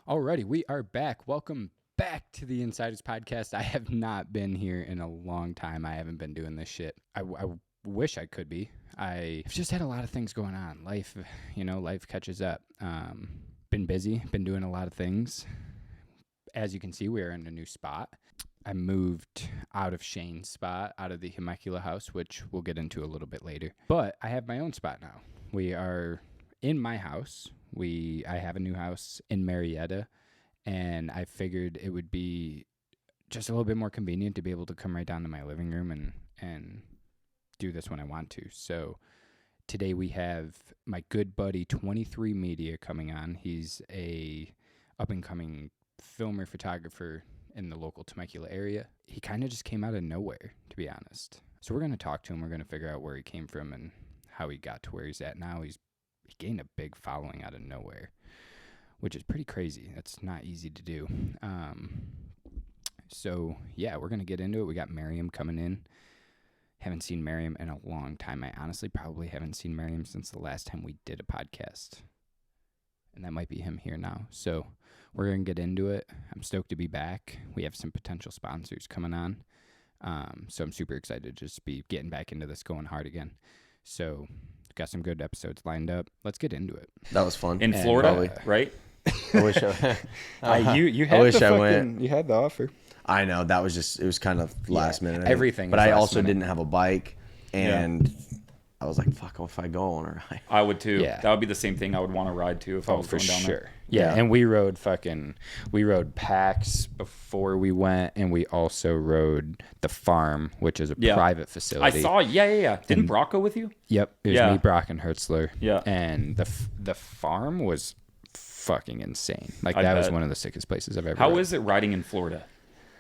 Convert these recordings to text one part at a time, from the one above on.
Alrighty, we are back. Welcome back to the Insiders Podcast. I have not been here in a long time. I haven't been doing this shit. I wish I could be. I've just had a lot of things going on. Life catches up. Been busy, been doing a lot of things. As you can see, we are in a new spot. I moved out of Shane's spot, out of the Temecula house, which we'll get into a little bit later. But I have my own spot now. We are in my house. I have a new house in Marietta, and I figured it would be just a little bit more convenient to be able to come right down to my living room and do this when I want to. So today we have my good buddy 23 Media coming on. He's a up-and-coming filmer, photographer in the local Temecula area. He kind of just came out of nowhere, to be honest. So we're going to talk to him. We're going to figure out where he came from and how he got to where he's at now. He gained a big following out of nowhere, which is pretty crazy. That's not easy to do. So yeah, we're going to get into it. We got Miriam coming in. Haven't seen Miriam in a long time. I honestly probably haven't seen Miriam since the last time we did a podcast. And that might be him here now. So we're going to get into it. I'm stoked to be back. We have some potential sponsors coming on. So I'm super excited to just be getting back into this, going hard again. So got some good episodes lined up. Let's get into it. That was fun. In Florida, right? I wish you had you had the offer. I know, that was just, it was kind of last minute. Everything. But I also didn't have a bike, and I was like, fuck, if I go on a ride. I would too. Yeah. That would be the same thing I would want to ride too if I was going down there. Yeah, and we rode PAX before we went, and we also rode the farm, which is a private facility. I saw, Didn't Brock go with you? Yep, it was me, Brock, and Hertzler. Yeah. And the farm was fucking insane. Like, that bet. was one of the sickest places I've ever How rode. is it riding in Florida?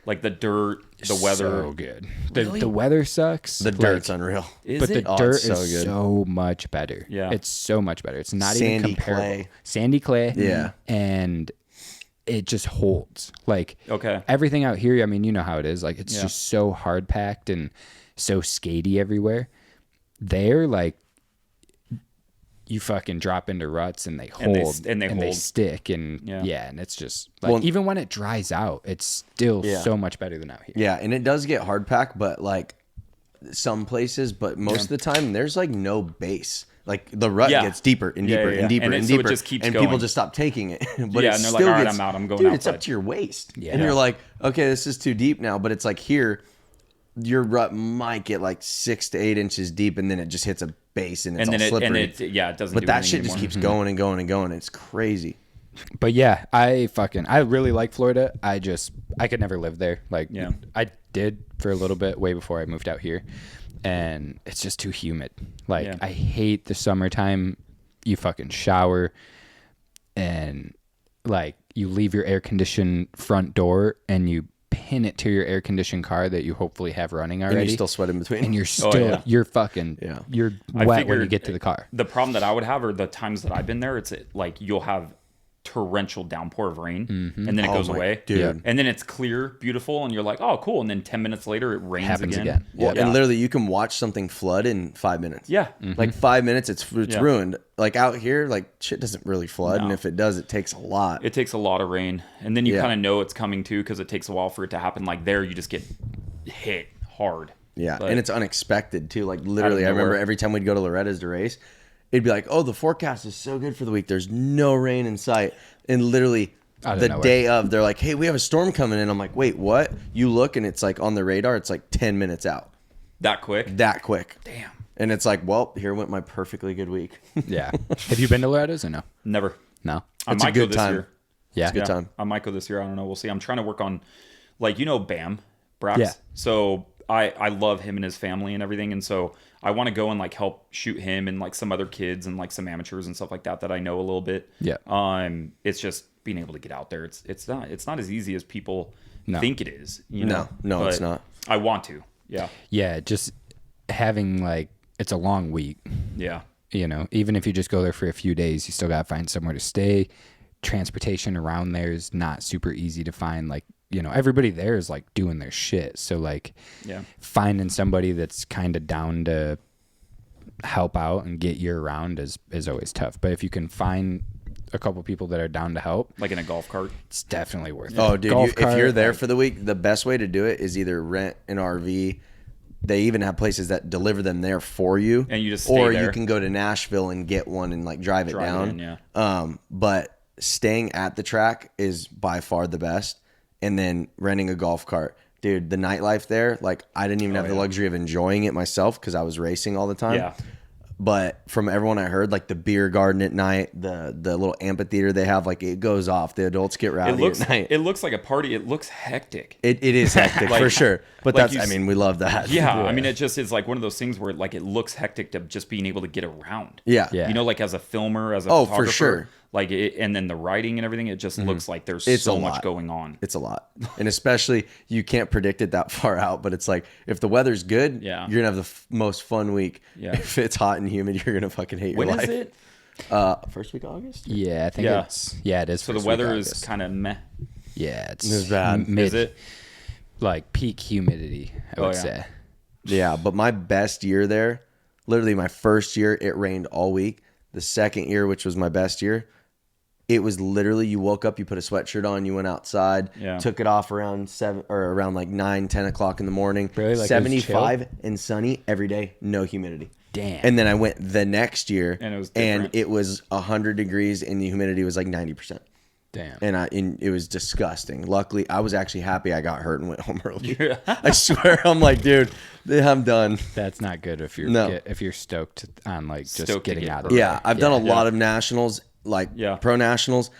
Like the dirt, the weather. So good. Really? The weather sucks. The dirt's unreal. Is But it? the dirt it's so is good. so much better. Yeah. It's so much better. It's not Sandy even comparable. clay. Sandy clay. Yeah. And it just holds. Like, Okay. everything out here, I mean, you know how it is. Like, it's just so hard packed and so skatey everywhere. There, like, you fucking drop into ruts and they hold and they stick and and it's just like, Well, even when it dries out, it's still so much better than out here. Yeah, and it does get hard packed, but like some places, but most of the time there's like no base. Like the rut gets deeper and deeper and deeper and so it deeper, just keeps and going. people just stop taking it. But And it they're still like, all right, gets, I'm out. I'm going dude, it's up outside. to your waist, Yeah. and you're like, okay, this is too deep now. But it's like here, your rut might get like 6 to 8 inches deep, and then it just hits a base and it's all slippery. It doesn't. But do that anything shit just anymore. keeps going and going and going. It's crazy. But yeah, I really like Florida. I could never live there. Like, I did for a little bit way before I moved out here, and it's just too humid. Like, I hate the summertime. You fucking shower, and like, you leave your air conditioned front door and you pin it to your air conditioned car that you hopefully have running already. And you're still sweating in between. And you're still you're fucking you're wet when you get to the car. The problem that I would have are the times that I've been there. It's like you'll have torrential downpour of rain, and then it goes away, dude. and then it's clear, beautiful, and you're like, oh, cool. And then 10 minutes later, it rains Happens again. Well, and literally, you can watch something flood in 5 minutes. Yeah. Like 5 minutes, it's ruined. Like out here, like shit doesn't really flood, and if it does, it takes a lot. It takes a lot of rain, and then you kind of know it's coming too because it takes a while for it to happen. Like there, you just get hit hard. Yeah, But and it's unexpected too. Like literally, I remember every time we'd go to Loretta's to race, it'd be like, "Oh, the forecast is so good for the week. There's no rain in sight." And literally, the day of, they're like, "Hey, we have a storm coming in." I'm like, "Wait, what?" You look, and it's like on the radar. It's like 10 minutes out. That quick? That quick. Damn. And it's like, well, here went my perfectly good week. Yeah. Have you been to Loretta's or no? Never. No. I It's a might go good this time. year. Yeah. It's a good time. I might go this year. I don't know. We'll see. I'm trying to work on, like, Bam, Brax. Yeah. So I love him and his family and everything. And so I want to go and like help shoot him and like some other kids and like some amateurs and stuff like that I know a little bit. Yeah. It's just being able to get out there. It's not as easy as people think it is. No, But it's not. I want to. Yeah. Yeah. Just having like, it's a long week. Yeah. You know, even if you just go there for a few days, you still got to find somewhere to stay. Transportation around there is not super easy to find. Like, you know, everybody there is like doing their shit. So like finding somebody that's kind of down to help out and get you around is always tough. But if you can find a couple people that are down to help, Like in a golf cart. it's definitely worth it. Oh, dude, Golf if cart, you're there for the week, the best way to do it is either rent an RV. They even have places that deliver them there for you, And you just stay or there. you can go to Nashville and get one and like drive it down. But staying at the track is by far the best, and then renting a golf cart, dude. The nightlife there, like I didn't even have the luxury of enjoying it myself because I was racing all the time. Yeah. But from everyone I heard, like the beer garden at night, the little amphitheater they have, like it goes off. The adults get rowdy at night. It looks like a party. It looks hectic. It is hectic Like- for sure. But like that's, I mean, we love that. Yeah, I mean, it just is like one of those things where like it looks hectic to just being able to get around. Yeah. Yeah. You know, like as a filmer, as a Oh, photographer, for sure. Like and then the writing and everything, it just looks like there's It's so a much lot. going on. It's a lot. And especially you can't predict it that far out, but it's like if the weather's good, Yeah. you're going to have the most fun week. Yeah. If it's hot and humid, you're going to fucking hate your When life. is it? First week of August? Yeah, I think Yeah. it is. So the first week weather of is August. kind of meh. Yeah, it's It's bad. Mid, Is it? like peak humidity? I would yeah. say. Yeah, but my best year there, literally my first year, it rained all week. The second year, which was my best year, it was literally you woke up, you put a sweatshirt on, you went outside, Yeah. took it off around 7 or around like 9-10 o'clock in the morning. Really? Like it was 75 and sunny every day, no humidity. Damn. And then I went the next year, And it was and different. it was 100 degrees, and the humidity was like 90%. Damn. And it was disgusting. Luckily, I was actually happy I got hurt and went home early. I swear, I'm like, dude, I'm done. That's not good if you're No. if you're stoked on like just Stoked to getting get out of hurt. Yeah, there. I've done a lot of nationals, like Yeah. pro nationals.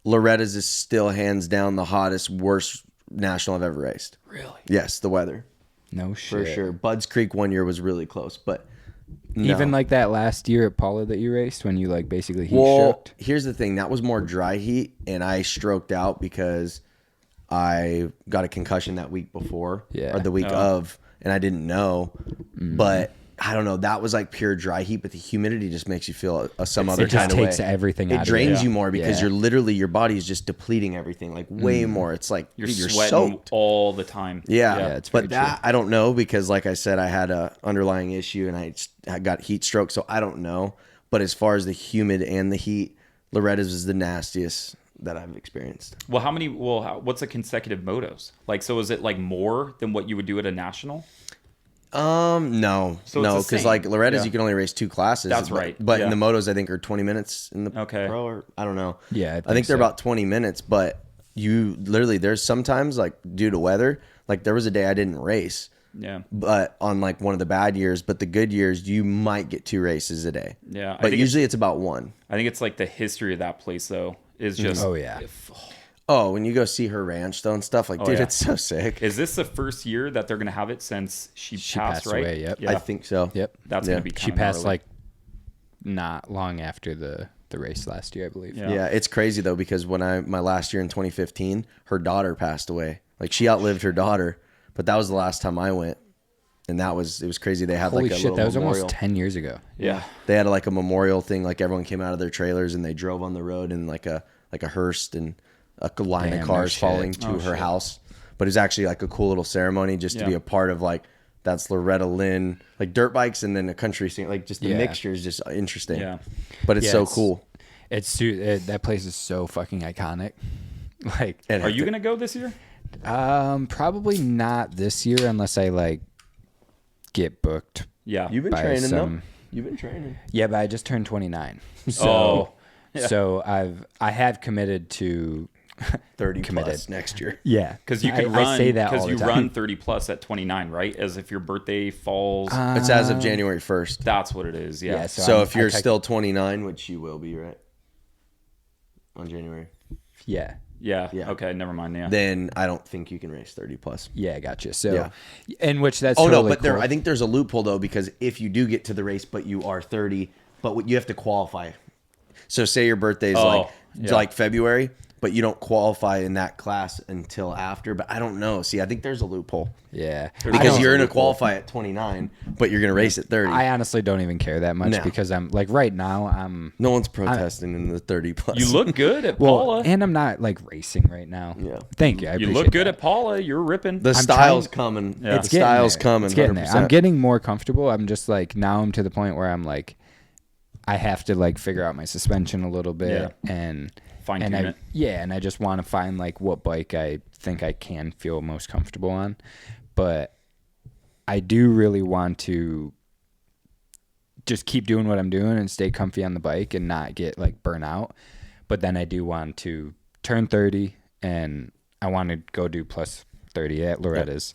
Loretta's is still hands down the hottest, worst national I've ever raced. Really? Yes, the weather No for shit. sure. Budds Creek one year was really close, but no. Even like that last year at Paula that you raced when you like basically heat well, stroked. here's the thing. That was more dry heat, and I stroked out because I got a concussion that week before, Yeah. or the week of, and I didn't know. But I don't know. That was like pure dry heat, but the humidity just makes you feel some other It just kind of way. takes everything It out of drains it. you more because Yeah. you're literally your body is just depleting everything like way more. It's like You're dude, you're sweating soaked. all the time. Yeah, it's very but that I don't know because, like I said, I had a underlying issue and I got heat stroke, so I don't know. But as far as the humid and the heat, Loretta's is the nastiest that I've experienced. Well, what's a consecutive motos? Like, so is it like more than what you would do at a national? No, So it's no, the because same. like Loretta's, Yeah. you can only race 2 classes. That's but- right. But Yeah. in the motos, I think are 20 minutes in the Okay. pro, or I don't know. Yeah, I I think think they're so. about 20 minutes. But you literally, there's sometimes like due to weather, like there was a day I didn't race. Yeah. But on like one of the bad years, but the good years, you might get 2 races a day. Yeah, I But think usually it's about 1. I think it's like the history of that place though is just. Oh, yeah. Oh, when you go see her ranch though and stuff, like, dude, yeah. it's so sick. Is this the first year that they're gonna have it since she passed? Right. away, yep. Yeah. I think so. Yep. That's Yeah. gonna be. She kinda passed gnarly. like not long after the race last year, I believe. Yeah. Yeah, it's crazy though because when my last year in 2015, her daughter passed away. Like she outlived her daughter, but that was the last time I went, and it was crazy. They had Holy like a shit, little that was memorial. almost 10 years ago. Yeah. They had like a memorial thing. Like everyone came out of their trailers and they drove on the road in like a hearse and a line Damn, of no cars shit. following to Oh, her shit. house. But it was actually like a cool little ceremony just to Yeah. be a part of like. That's Loretta Lynn, like dirt bikes and then a country scene. Like just the Yeah. mixture is just interesting. Yeah. But it's Yeah, so it's- cool. That place is so fucking iconic. Like, And Are you gonna go this year? probably not this year unless I like get booked. Yeah. You've been by training some- though. You've been training. Yeah, but I just turned 29. So, Oh, yeah. so I have committed to 30 Committed. plus next year. yeah, Because you I- can I run. say that Because all you the time. run 30 plus at 29, right? As if your birthday falls. It's as of January 1st. That's what it is. Yeah. Yeah, So I'm- if you're I tech- still 29, which you will be, right? On January. yeah. Yeah. Yeah. Okay. Never mind. Yeah. Then I don't think you can race 30 plus. Yeah, gotcha. So, Yeah. in which that's Oh totally no, but cool. I think there's a loophole though because if you do get to the race but you are 30, but you have to qualify. So say your birthday is yeah. like February, but you don't qualify in that class until after. But I don't know. See, I think there's a loophole yeah, I because don't- you're going to qualify at 29, but you're going to race at 30. I honestly don't even care that much No. because I'm like right now I'm No one's protesting in the 30 plus. You look good at well, Paula. and I'm not like racing right now. Yeah. Thank you. I You appreciate look good that. at Paula. You're ripping. The I'm style's trying- coming. Yeah. The style's there. coming. It's getting there. 100%. I'm getting more comfortable. I'm just like now I'm to the point where I'm like I have to like figure out my suspension a little bit and fine tune it. Yeah, and I just want to find like what bike I think I can feel most comfortable on. But I do really want to just keep doing what I'm doing and stay comfy on the bike and not get like burnt out. But then I do want to turn 30 and I want to go do plus 30 at Loretta's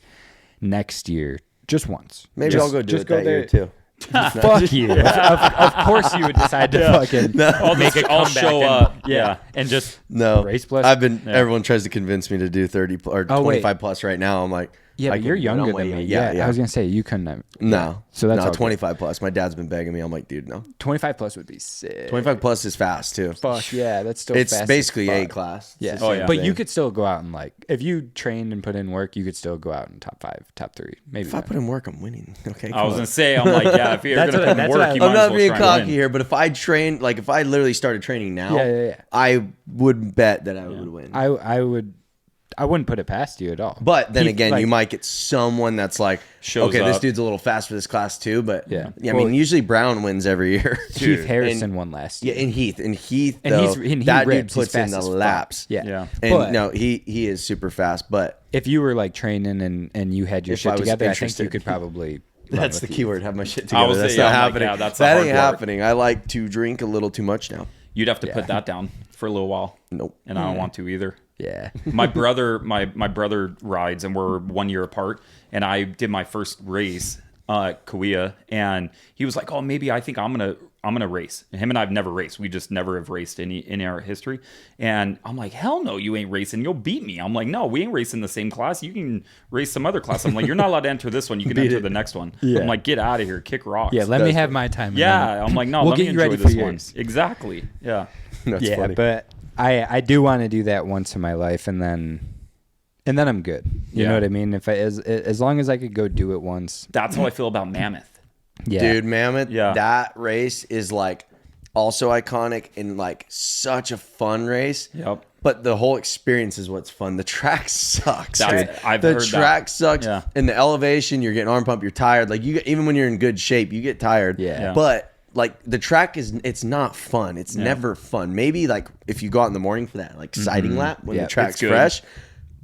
next year, just once. Maybe I'll go do it that year too. Fuck you. Of course you would decide to fucking make a comeback. I'll show up. Yeah. And just No. race plus. Everyone tries to convince me to do 30 or 25 plus right now. I'm like, yeah, but you're younger than me. Yeah, I was going to say, you couldn't. No. So that's no, 25 plus. My dad's been begging me. I'm like, dude, no. 25 plus would be sick. 25 plus is fast too. Fuck yeah, that's still It's fast basically as A fuck. class. Yeah. But you could still go out and like, if you trained and put in work, you could still go out in top 5, top 3, maybe. If I put in work, I'm winning. Okay. I was going to say, I'm like, yeah, if you're going to put in work, you I'm might not as well being try and cocky win. here, but if I trained, like if I literally started training now, I would bet that I would win. I wouldn't put it past you at all. But then again, you might get someone that's like, Shows okay, this up. dude's a little fast for this class too. But Yeah. I mean, usually Brown wins every year. Keith Harrison won last year. Yeah, and Heath, And though, he that dude rips. He's puts in fast the as fuck. laps. Yeah. And But no, he is super fast. But if you were like training and you had your If I shit was together, I think interested. you could probably. that's the key word. Have my shit I together. was That's saying, not I'm like, happening. yeah, that's the that hard ain't part. happening. I like to drink a little too much now. You'd have to put that down for a little while. Nope. And I don't want to either. Yeah. My brother rides, and we're 1 year apart. And I did my first race, Kauai, and he was like, "Oh, maybe I think I'm gonna race." And him and I've never raced. We just never have raced in our history. And I'm like, "Hell no, you ain't racing. You'll beat me." I'm like, "No, we ain't racing the same class. You can race some other class." I'm like, "You're not allowed to enter this one. You can enter the next one." Yeah. I'm like, "Get out of here, kick rocks." Yeah, let me have my time. Yeah, I'm like, "No, We'll let me get you enjoy ready for this one." yours. Exactly. Yeah. That's Yeah, funny. but I do want to do that once in my life, and then I'm good. You know what I mean? If as long as I could go do it once. That's how I feel about Mammoth. Yeah. Dude, Mammoth, Yeah. that race is like also iconic and like such a fun race. Yep. But the whole experience is what's fun. The track sucks. That's- dude. I've the heard track that. sucks. Yeah. And the elevation, you're getting arm pump, you're tired. Like even when you're in good shape, you get tired. Yeah. But like the track it's not fun. It's never fun. Maybe like if you go out in the morning for that like sighting lap when the track's It's good. fresh.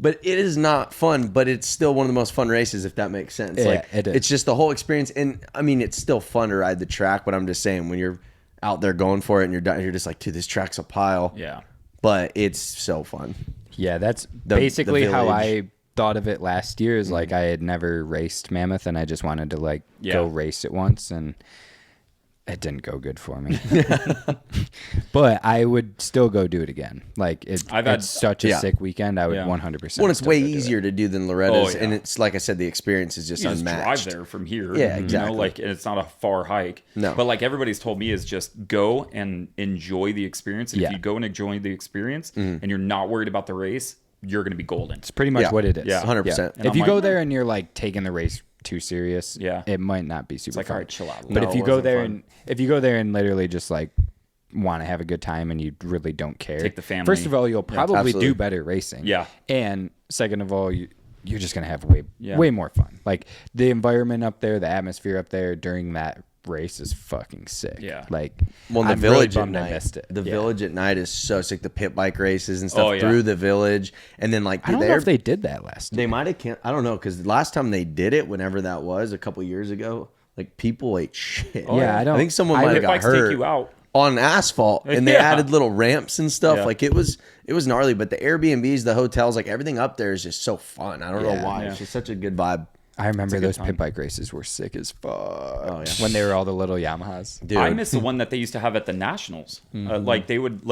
But it is not fun, but it's still one of the most fun races, if that makes sense. Yeah, like it is. it's just the whole experience. And I mean, it's still fun to ride the track, but I'm just saying when you're out there going for it and you're just like, dude, this track's a pile. Yeah. But it's so fun. Yeah, that's The basically how village. I thought of it last year. Is like I had never raced Mammoth, and I just wanted to like go race it once, and it didn't go good for me. But I would still go do it again. Like it's such a sick weekend. I would 100%. Well, it's still way go do it. easier to do than Loretta's. Oh, yeah. And it's like I said, the experience is just You just unmatched. drive there from here. Yeah, You exactly. know, like, and it's not a far hike. No. But like everybody's told me is just go and enjoy the experience. And if Yeah. you go and enjoy the experience and you're not worried about the race, you're going to be golden. It's pretty much Yeah. what it is. Yeah. 100%. And If I'm you like, go there and you're like taking the race too serious, Yeah. it might not be super like, fun. all right, chill out. But No, if you it go wasn't there fun. and if you go there and literally just like want to have a good time and you really don't care, Take the family. First of all, you'll probably absolutely. do better racing. Yeah. And second of all, you're just gonna have way more fun. Like the environment up there, the atmosphere up there during that race is fucking sick. Yeah. Like Well, the I'm village really at bummed I night. missed it. The Yeah. village at night is so sick. The pit bike races and stuff Oh, yeah. through the village, and then like I don't know if they did that last They year. might have. I don't know because last time they did it, whenever that was, a couple years ago, like people ate shit. Yeah, I don't- I think someone I- might have Pit got bikes hurt take you out. on asphalt, and they Yeah. added little ramps and stuff. Yeah. Like it was gnarly. But the Airbnbs, the hotels, like everything up there is just so fun. I don't know why. Yeah. It's just such a good vibe. I remember good those time. pit bike races were sick as fuck. Oh, yeah. When they were all the little Yamahas. Dude, I miss the one that they used to have at the Nationals. Like they would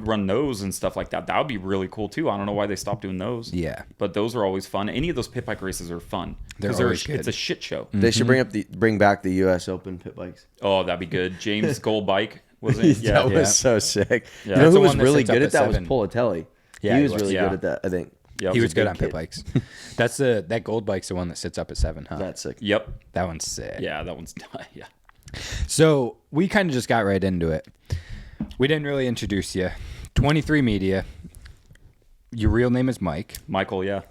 run those and stuff like that. That would be really cool too. I don't know why they stopped doing those. Yeah. But those are always fun. Any of those pit bike races are fun. They're 'Cause always good. It's a shit show. they should bring back the U.S. Open pit bikes. Oh, that'd be good. James Gold Bike was it? Yeah. that was so sick. Yeah. You know That's who the was one that really sits up good at at that was 7. Politelli. Yeah, he he was was. really Yeah. good at that. I think. Yep. He was good big on pit kid. bikes. That gold bike's the one that sits up at 7, huh? That's sick. Yep. That one's sick. Yeah, that one's yeah. So we kind of just got right into it. We didn't really introduce you. 23 Media. Your real name is Mike. Michael, yeah.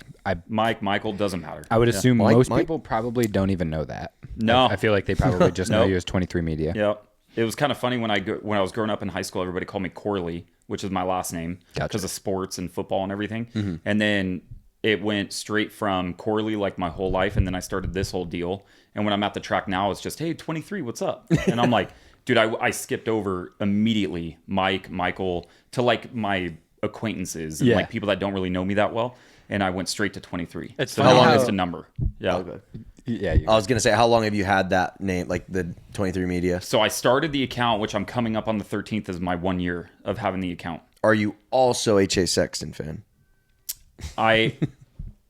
Michael doesn't matter. I would assume Mike- most Mike? people probably don't even know that. No. I feel like they probably just know Nope. you as 23 Media. Yep. It was kind of funny when I was growing up in high school, everybody called me Corley, which is my last name because of sports and football and everything. And then it went straight from Corley like my whole life, and then I started this whole deal. And when I'm at the track now, it's just, hey, 23, what's up? And I'm like, dude, I skipped over immediately Michael to like my acquaintances and like people that don't really know me that well. And I went straight to 23. It's so funny how long how- is the number? Yeah. Okay. Yeah. I was gonna say, how long have you had that name, like the 23 Media? So I started the account, which I'm coming up on the 13th as my 1 year of having the account. Are you also a Chase Sexton fan? I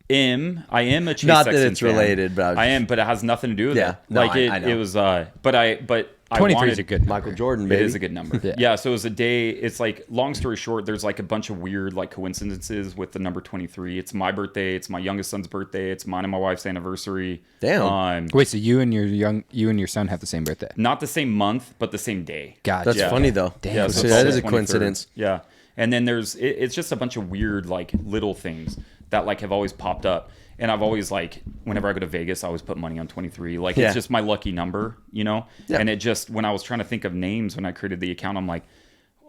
am a Chase Not Sexton that it's fan. related, but I am, but it has nothing to do with Yeah. it. No, Like I know. it was, but I 23 is wanted, a good number. Michael Jordan, It baby. is a good number. Yeah. So it was a day. It's like, long story short, there's like a bunch of weird like coincidences with the number 23. It's my birthday. It's my youngest son's birthday. It's mine and my wife's anniversary. Damn. Wait, so you and your son have the same birthday? Not the same month, but the same day. Gotcha. That's funny though. Damn. Yeah, So it's that all is a 23rd. coincidence. Yeah. And then it's just a bunch of weird, like, little things that, like, have always popped up. And I've always, like, whenever I go to Vegas, I always put money on 23. Like, Yeah. it's just my lucky number, you know? Yeah. And it just, when I was trying to think of names when I created the account, I'm like,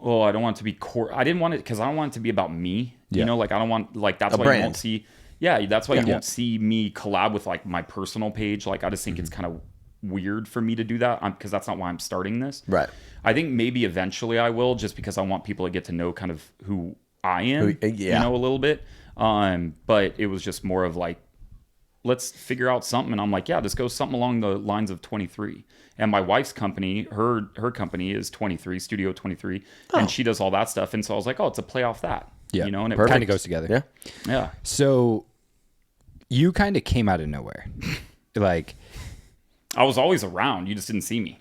oh, I don't want it to be I didn't want it, because I don't want it to be about me. Yeah. You know, like, I don't want, like, that's A why brand. you won't see, yeah, that's why you Yeah. won't see me collab with, like, my personal page. Like, I just think it's kind of weird for me to do that, because that's not why I'm starting this. Right. I think maybe eventually I will, just because I want people to get to know kind of who I am, you know, a little bit. But it was just more of like, let's figure out something. And I'm like, yeah, just go something along the lines of 23. And my wife's company, her company is 23, Studio 23, and she does all that stuff. And so I was like, oh, it's a play off that, you know, and it kind of goes together. Yeah. Yeah. So you kind of came out of nowhere. Like, I was always around. You just didn't see me.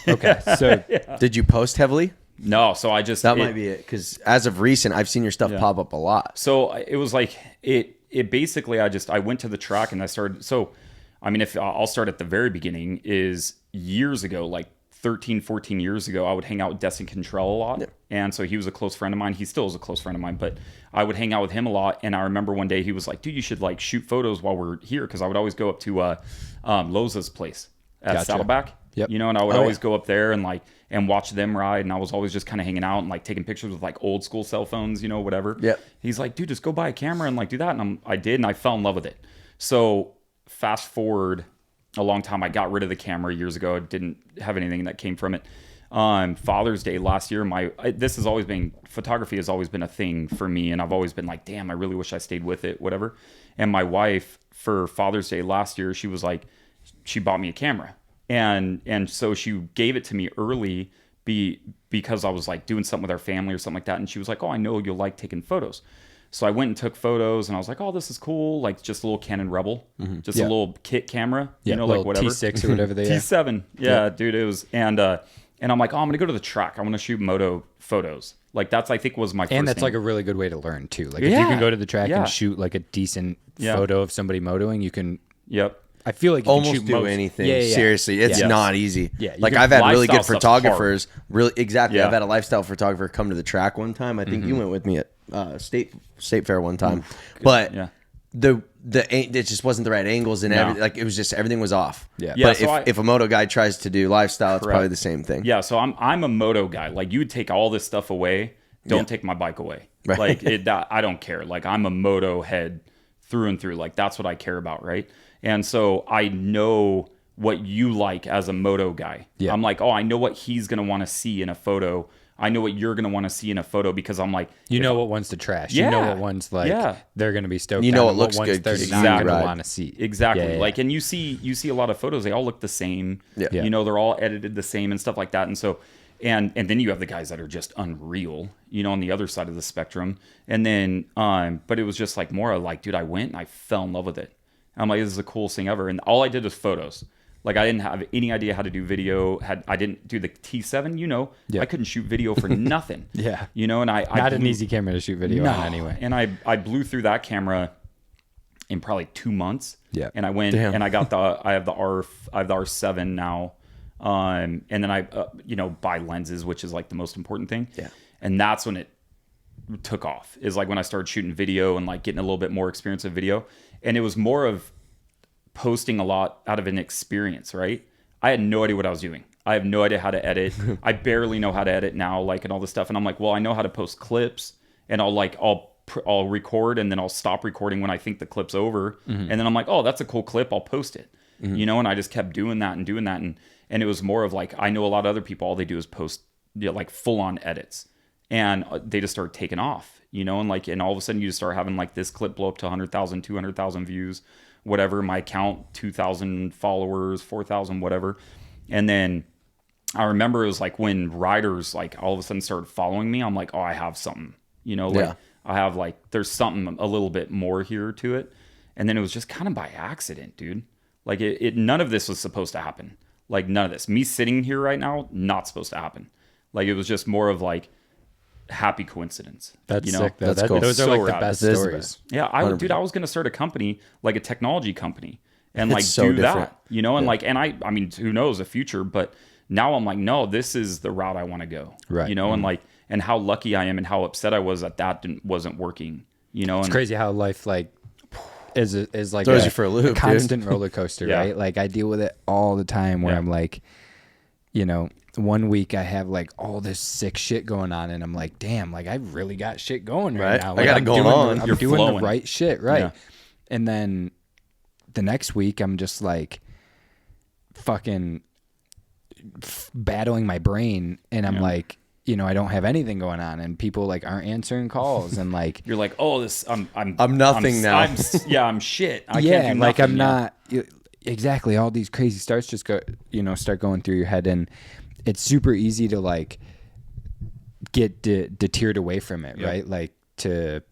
okay, so Did you post heavily? No. So I just, That might be it. Because as of recent, I've seen your stuff pop up a lot. So it was like, it basically, I went to the track and I started. So, I mean, if I'll start at the very beginning, is years ago, like 13, 14 years ago, I would hang out with Destin Cantrell a lot. And so he was a close friend of mine. He still is a close friend of mine, but I would hang out with him a lot. And I remember one day he was like, dude, you should like shoot photos while we're here. Cause I would always go up to Loza's place at Gotcha. Saddleback, Yep. you know, and I would always go up there and like, and watch them ride. And I was always just kind of hanging out and like taking pictures with like old school cell phones, you know, whatever. Yep. He's like, dude, just go buy a camera and like do that. And I did, and I fell in love with it. So fast forward a long time, I got rid of the camera years ago. I didn't have anything that came from it. Father's Day last year, photography has always been a thing for me. And I've always been like, damn, I really wish I stayed with it, whatever. And my wife, for Father's Day last year, she was like, she bought me a camera. And so she gave it to me early because I was like doing something with our family or something like that. And she was like, oh, I know you'll like taking photos. So I went and took photos, and I was like, oh, this is cool. Like just a little Canon Rebel, just a little kit camera, you know, like whatever. T6 or whatever they are. T7. Yeah, dude, it was. And I'm like, oh, I'm going to go to the track. I want to shoot moto photos. Like that's, I think, was my first and that's name. like a really good way to learn too. Like if you can go to the track and shoot like a decent photo of somebody motoing, you can. Yep. I feel like you Almost can shoot do anything. Yeah. Seriously, it's Yes. not easy. Yeah, you like can- I've had really lifestyle good stuff's photographers. Really, exactly. Yeah. I've had a lifestyle photographer come to the track one time. I think you went with me at state fair one time, but Yeah. it just wasn't the right angles and everything. Like it was just everything was off. Yeah. Yeah, But so if a moto guy tries to do lifestyle, it's probably the same thing. Yeah, so I'm a moto guy. Like you would take all this stuff away, don't take my bike away. Right. Like I don't care. Like I'm a moto head through and through. Like that's what I care about, right? And so I know what you like as a moto guy. Yeah. I'm like, oh, I know what he's gonna want to see in a photo. I know what you're gonna want to see in a photo because I'm like, You know what one's to trash. You know Yeah. what one's like Yeah. they're gonna be stoked. You know on what and looks one's good 'cause 39 you gonna ride. want to see. Exactly. Yeah. Like, and you see a lot of photos, they all look the same. Yeah. You know, they're all edited the same and stuff like that. And so, and then you have the guys that are just unreal, you know, on the other side of the spectrum. And then, but it was just like more like, dude, I went and I fell in love with it. I'm like, this is the coolest thing ever. And all I did was photos. Like I didn't have any idea how to do video. I didn't do the T7, you know, I couldn't shoot video for nothing. Yeah. You know, and I Not an blew- easy camera to shoot video on anyway. And I blew through that camera in probably 2 months. Yeah. And I went Damn. and I have the R7 now. And then I buy lenses, which is like the most important thing. Yeah. And that's when it took off, is like when I started shooting video and like getting a little bit more experience of video. And it was more of posting a lot out of an experience, right? I had no idea what I was doing. I have no idea how to edit. I barely know how to edit now, like, and all this stuff. And I'm like, well, I know how to post clips, and I'll record, and then I'll stop recording when I think the clip's over. And then I'm like, oh, that's a cool clip. I'll post it, you know? And I just kept doing that. And it was more of like, I know a lot of other people, all they do is post, you know, like full on edits, and they just start taking off, you know? And like, and all of a sudden you just start having like this clip blow up to 100,000, 200,000 views, whatever. My account, 2,000 followers, 4,000, whatever. And then I remember it was like when riders like all of a sudden started following me, I'm like, oh, I have something, you know, like I have like, there's something a little bit more here to it. And then it was just kind of by accident, dude. Like none of this was supposed to happen. Like none of this, me sitting here right now, not supposed to happen. Like it was just more of like happy coincidence. That's, you know? sick. That's cool. Those are So like the rad. best This is the stories. best. Yeah, 100%. I was going to start a company, like a technology company, and like It's so do different. that, you know, and like, and I mean, who knows the future, but now I'm like, no, this is the route I want to go, Right. you know, and like, and how lucky I am and how upset I was that wasn't working, you know. It's and crazy how life like is like Throws you for a loop, dude. constant roller coaster, Yeah. right? Like I deal with it all the time where Yeah. I'm like, you know, one week I have like all this sick shit going on, and I'm like, damn, like I really got shit going right Right. now. I Like, got it I'm going doing on. I'm You're doing flowing. the right shit, right? Yeah. And then the next week I'm just like fucking battling my brain, and I'm like, you know, I don't have anything going on, and people like aren't answering calls, and like you're like, oh, this, I'm nothing now. I'm shit. I yeah, can't do like nothing, I'm not exactly. All these crazy starts just start going through your head, and it's super easy to like get deterred away from it, Yeah. right? Like to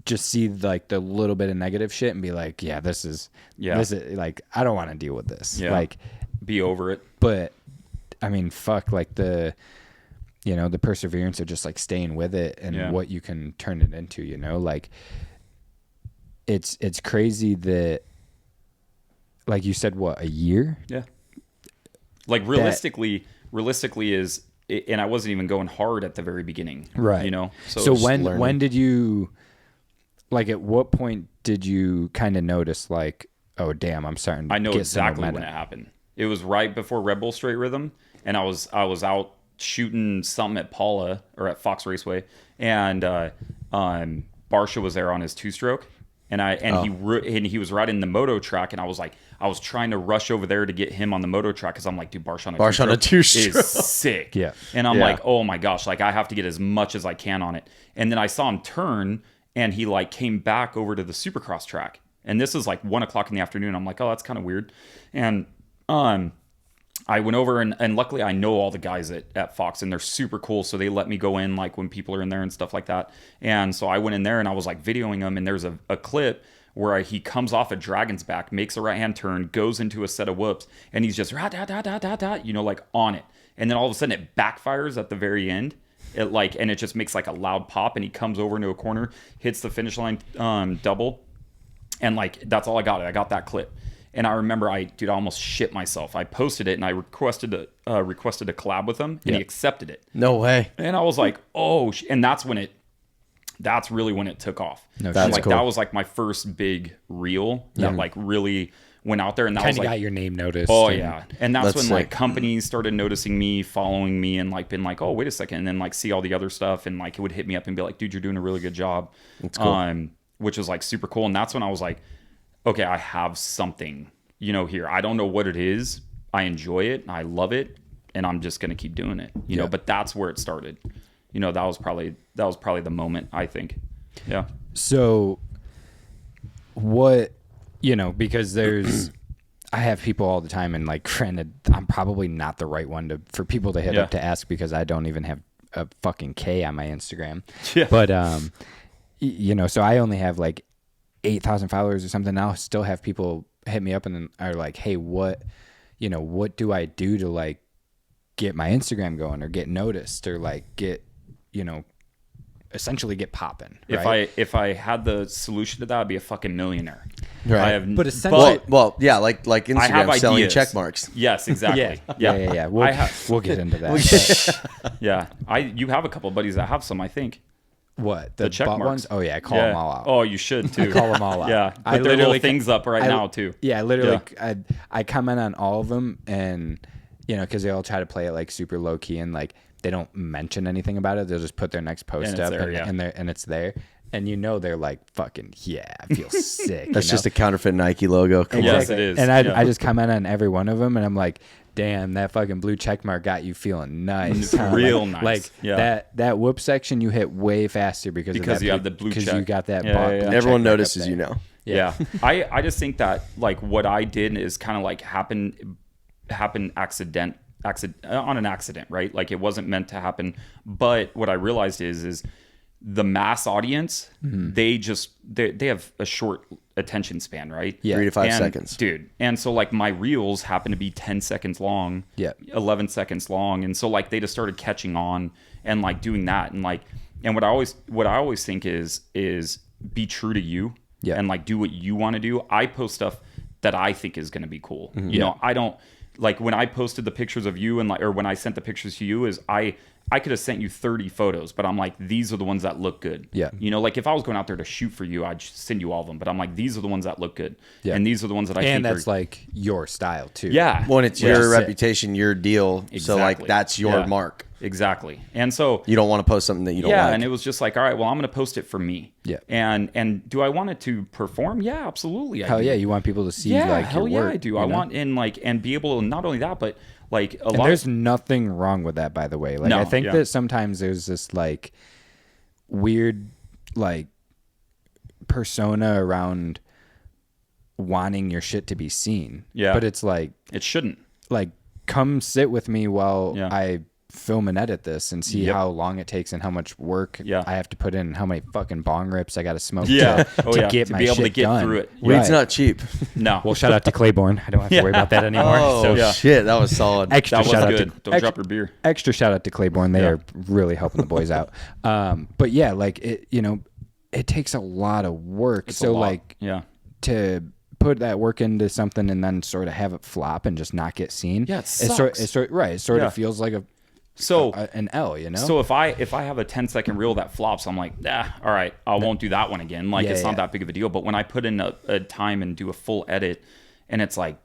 just see like the little bit of negative shit and be like, yeah, this is like, I don't want to deal with this. Yeah. Like, be over it. but I mean, fuck, like the perseverance of just like staying with it and what you can turn it into, you know, like it's crazy that, like you said, what, a year? Yeah. Like realistically is, and I wasn't even going hard at the very beginning, Right. You know, So it's when did you, like, at what point did you kind of notice like, oh damn, I'm starting to I know get some exactly when momentum? it happened. It was right before Red Bull Straight Rhythm, and I was out shooting something at Paula or at Fox Raceway, and Barsha was there on his 2-stroke, and he was riding the moto track, and I was trying to rush over there to get him on the moto track because I'm like, dude, Barsha on a 2-stroke is sick. Yeah. And I'm like, oh my gosh, like I have to get as much as I can on it. And then I saw him turn, and he like came back over to the Supercross track. And this is like 1:00 in the afternoon. I'm like, oh, that's kind of weird. And I went over, and luckily I know all the guys at Fox, and they're super cool. So they let me go in like when people are in there and stuff like that. And so I went in there, and I was like videoing him, and there's a clip where he comes off a dragon's back, makes a right-hand turn, goes into a set of whoops, and he's just you know, like on it. And then all of a sudden it backfires at the very end. And it just makes like a loud pop, and he comes over into a corner, hits the finish line double. And like, that's all I got. I got that clip. And I remember I almost shit myself. I posted it, and I requested a collab with him, and he accepted it. No way. And I was like, oh, and that's really when it took off. No, that's like cool. that was like my first big reel that like really went out there, and that Kind was of like, got your name noticed. oh and- yeah. And that's when That's like sick. companies started noticing me, following me, and like been like, oh, wait a second, and then like see all the other stuff, and like it would hit me up and be like, dude, you're doing a really good job. That's cool. Which was like super cool. And that's when I was like, okay, I have something, you know, here. I don't know what it is. I enjoy it. I love it. And I'm just going to keep doing it, you know, but that's where it started. You know, that was probably the moment, I think. Yeah. So what, you know, because I have people all the time, and like, granted, I'm probably not the right one for people to hit up to ask, because I don't even have a fucking K on my Instagram. Yeah. But, you know, so I only have like 8,000 followers or something. I'll still have people hit me up and then are like, hey, what do I do to like get my Instagram going or get noticed or like get, you know, essentially get popping. Right? If I had the solution to that, I'd be a fucking millionaire. Right. I have, But essentially, Well, yeah, like I have Instagram selling ideas. check marks. Yes, exactly. yeah. We'll get into that. Yeah. You have a couple of buddies that have some, I think. What, The check butt marks? ones? Oh yeah, I call them all out. Oh, you should too. Call them all out. Yeah. I Put their little literally things up right now too. Yeah, literally, I comment on all of them, and you know, because they all try to play it like super low key and like they don't mention anything about it. They'll just put their next post up and it's there. And you know they're like, fucking, yeah, I feel sick. That's just a counterfeit Nike logo. Exactly. Yes, it is. And I just comment on every one of them, and I'm like, damn, that fucking blue check mark got you feeling nice. It's real nice. Like that whoop section you hit way faster because you have the blue check. Because you got that. Everyone notices you now. Yeah. I just think that like what I did is kind of like happen on an accident, right? Like it wasn't meant to happen. But what I realized is the mass audience, they have a short attention span, right? Yeah. 3 to 5 seconds. Dude. And so like my reels happen to be 10 seconds long, 11 seconds long. And so like they just started catching on and like doing that. And like, and what I always think is be true to you and like do what you want to do. I post stuff that I think is going to be cool. You know, I don't like when I posted the pictures of you and like, or when I sent the pictures to you I could have sent you 30 photos, but I'm like, these are the ones that look good. Yeah. You know, like if I was going out there to shoot for you, I'd send you all of them. But I'm like, these are the ones that look good. Yeah. And these are the ones that I think and that's like your style too. Yeah. When it's your reputation, your deal. Exactly. So like that's your mark. Exactly. And so you don't want to post something that you don't like. Yeah. And it was just like, all right, well, I'm going to post it for me. Yeah. And do I want it to perform? Yeah, absolutely. Hell yeah. You want people to see like hell your work, I do. I want and be able to not only that, but like there's nothing wrong with that, by the way. Like I think that sometimes there's this like weird like persona around wanting your shit to be seen. Yeah. But it's like it shouldn't. Like come sit with me while I film and edit this and see how long it takes and how much work I have to put in and how many fucking bong rips I got to smoke to get my be able shit to get done. through it. Weed's not cheap. No. Well, shout out to Claiborne. I don't have to worry about that anymore. Oh, shit. That was solid. Extra shout out to Don't drop your beer. Extra shout out to Claiborne. They are really helping the boys out. But yeah, like it, you know, it takes a lot of work. It's so a lot. like to put that work into something and then sort of have it flop and just not get seen. Yeah, it sucks. It sort of feels like an L, you know? So if I have a 10-second reel that flops, I'm like, all right, I won't do that one again. Like it's not that big of a deal. But when I put in a time and do a full edit and it's like,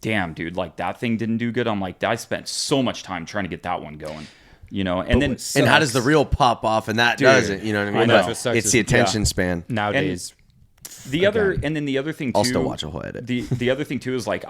damn, dude, like that thing didn't do good. I'm like, I spent so much time trying to get that one going. You know, and then how does the reel pop off and that doesn't? You know what I mean? I know. It's the attention span nowadays. The other thing too, I'll still watch a whole edit. The other thing too is like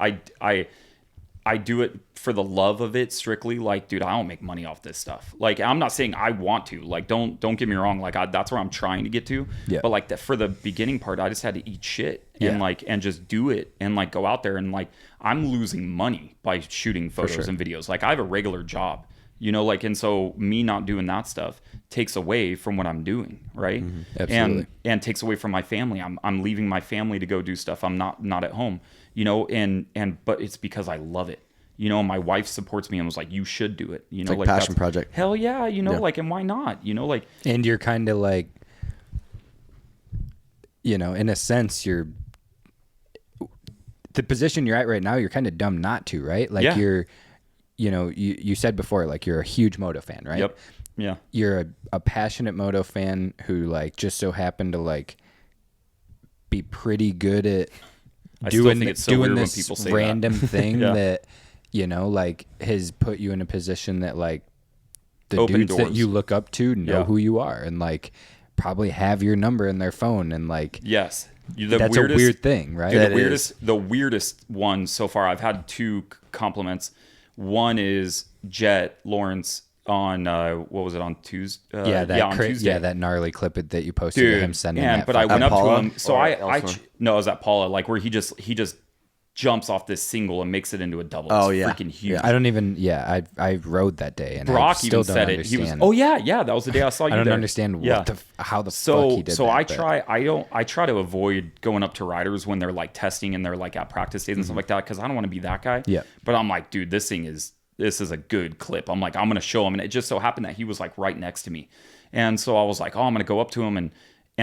I do it for the love of it strictly. Like, dude, I don't make money off this stuff. Like, I'm not saying I want to. Like, don't get me wrong. Like, that's where I'm trying to get to. Yeah. But like for the beginning part, I just had to eat shit and just do it and like go out there and like I'm losing money by shooting photos and videos. Like, I have a regular job. You know, like, and so me not doing that stuff takes away from what I'm doing, right? Mm-hmm. Absolutely. And takes away from my family. I'm leaving my family to go do stuff. I'm not at home, you know, but it's because I love it. You know, my wife supports me and was like, you should do it. You know, it's like passion project. Hell yeah, you know, like, and why not? You know, like, and you're kind of like, you know, in a sense, you're the position you're at right now. You're kind of dumb not to, right? Like you're. You know, you said before, like you're a huge moto fan, right? Yep. Yeah. You're a passionate moto fan who like just so happened to like be pretty good at doing this random thing that, you know, like has put you in a position that like the open dudes doors. that you look up to know who you are and like probably have your number in their phone and like that's a weird thing, right? Dude, the weirdest one so far. I've had 2 compliments. One is Jet Lawrence on what was it on Tuesday? On Tuesday. That gnarly clip that you posted of him sending. But I went up Paula? to him. So no, it was at Paula, like where he just jumps off this single and makes it into a double. Oh, it's freaking huge. I don't even. I rode that day and Brock I still even don't said understand. it. He was. That was the day I saw you. I don't there. understand how the fuck he did so that. I try to avoid going up to riders when they're like testing and they're like at practice days and stuff like that because I don't want to be that guy. Yeah. But I'm like, dude, this is a good clip. I'm like, I'm gonna show him, and it just so happened that he was like right next to me, and so I was like, oh, I'm gonna go up to him and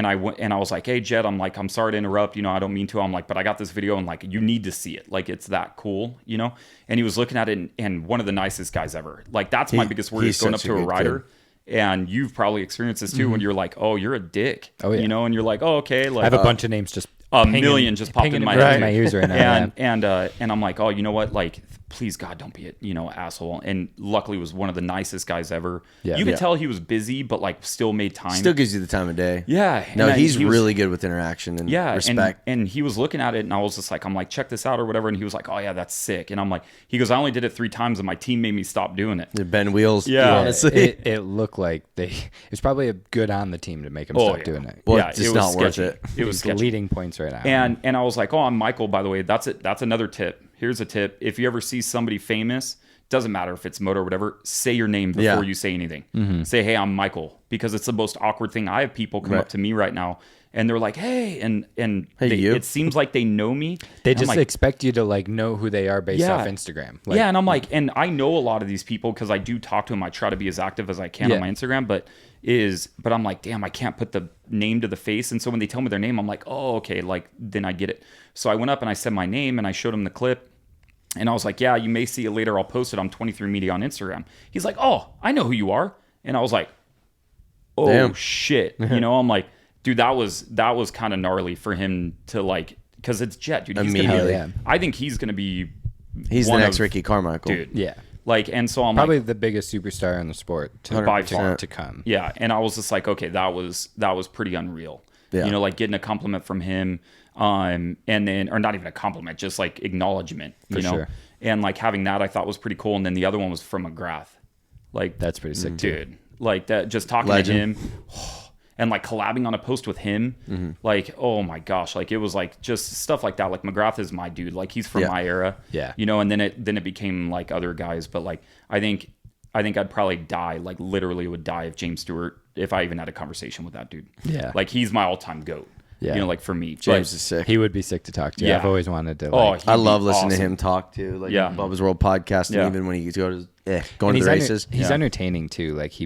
I went and I was like, hey Jet, I'm like, I'm sorry to interrupt, you know, I don't mean to. I'm like, but I got this video and like you need to see it. Like it's that cool, you know? And he was looking at it and one of the nicest guys ever. Like that's my biggest worry is going up to a rider. And you've probably experienced this too when you're like, oh, you're a dick. Oh, yeah. You know, and you're like, oh, okay. Like, I have a bunch of names just a million just popped in my head. My ears right now. And I'm like, oh, you know what? Like please God, don't be asshole. And luckily was one of the nicest guys ever. Yeah. You could tell he was busy, but like still made time. Still gives you the time of day. Yeah. No, he's really good with interaction and respect. And he was looking at it, and I was just like, I'm like, check this out or whatever. And he was like, oh yeah, that's sick. And I'm like, he goes, I only did it 3 times, and my team made me stop doing it. The bend wheels. Yeah. Honestly, it looked like it's probably a good on the team to make him stop doing it. Well, yeah, it's just not worth it. It was sketchy. Leading points right now. And I was like, oh, I'm Michael, by the way. That's it. That's another tip. Here's a tip. If you ever see somebody famous, doesn't matter if it's moto or whatever, say your name before you say anything. Say, hey, I'm Michael, because it's the most awkward thing. I have people come up to me right now and they're like, hey, and it seems like they know me. They just expect you to like know who they are based off Instagram. Like, and I'm like, and I know a lot of these people because I do talk to them. I try to be as active as I can on my Instagram, but I'm like, damn, I can't put the name to the face. And so when they tell me their name, I'm like, oh, okay, like then I get it. So I went up and I said my name and I showed him the clip. And I was like, yeah, you may see it later. I'll post it on 23 Media on Instagram. He's like, oh, I know who you are. And I was like, oh, damn. Shit. I'm like, dude, that was kind of gnarly for him to like, because it's Jet, dude. I think he's going to be He's the next Ricky Carmichael. Dude. Yeah. Like, and so I'm probably the biggest superstar in the sport to come. Yeah. And I was just like, okay, that was pretty unreal. Yeah. Like getting a compliment from him. And then, or not even a compliment, just like acknowledgement, Sure. And like having that I thought was pretty cool. And then the other one was from McGrath. Like, that's pretty sick, dude. Like that, just talking to him and like collabing on a post with him. Like, oh my gosh. Like it was like just stuff like that. Like McGrath is my dude. Like he's from my era. Yeah. And then it became like other guys. But like, I think I'd probably die, like literally would die if James Stewart, if I even had a conversation with that dude. Yeah. Like he's my all-time GOAT. Yeah. Like for me. James is sick. He would be sick to talk to. Yeah. I've always wanted to. I love listening to him talk too. Like Bubba's World podcast, and even when he goes going to the races. He's entertaining too. Like he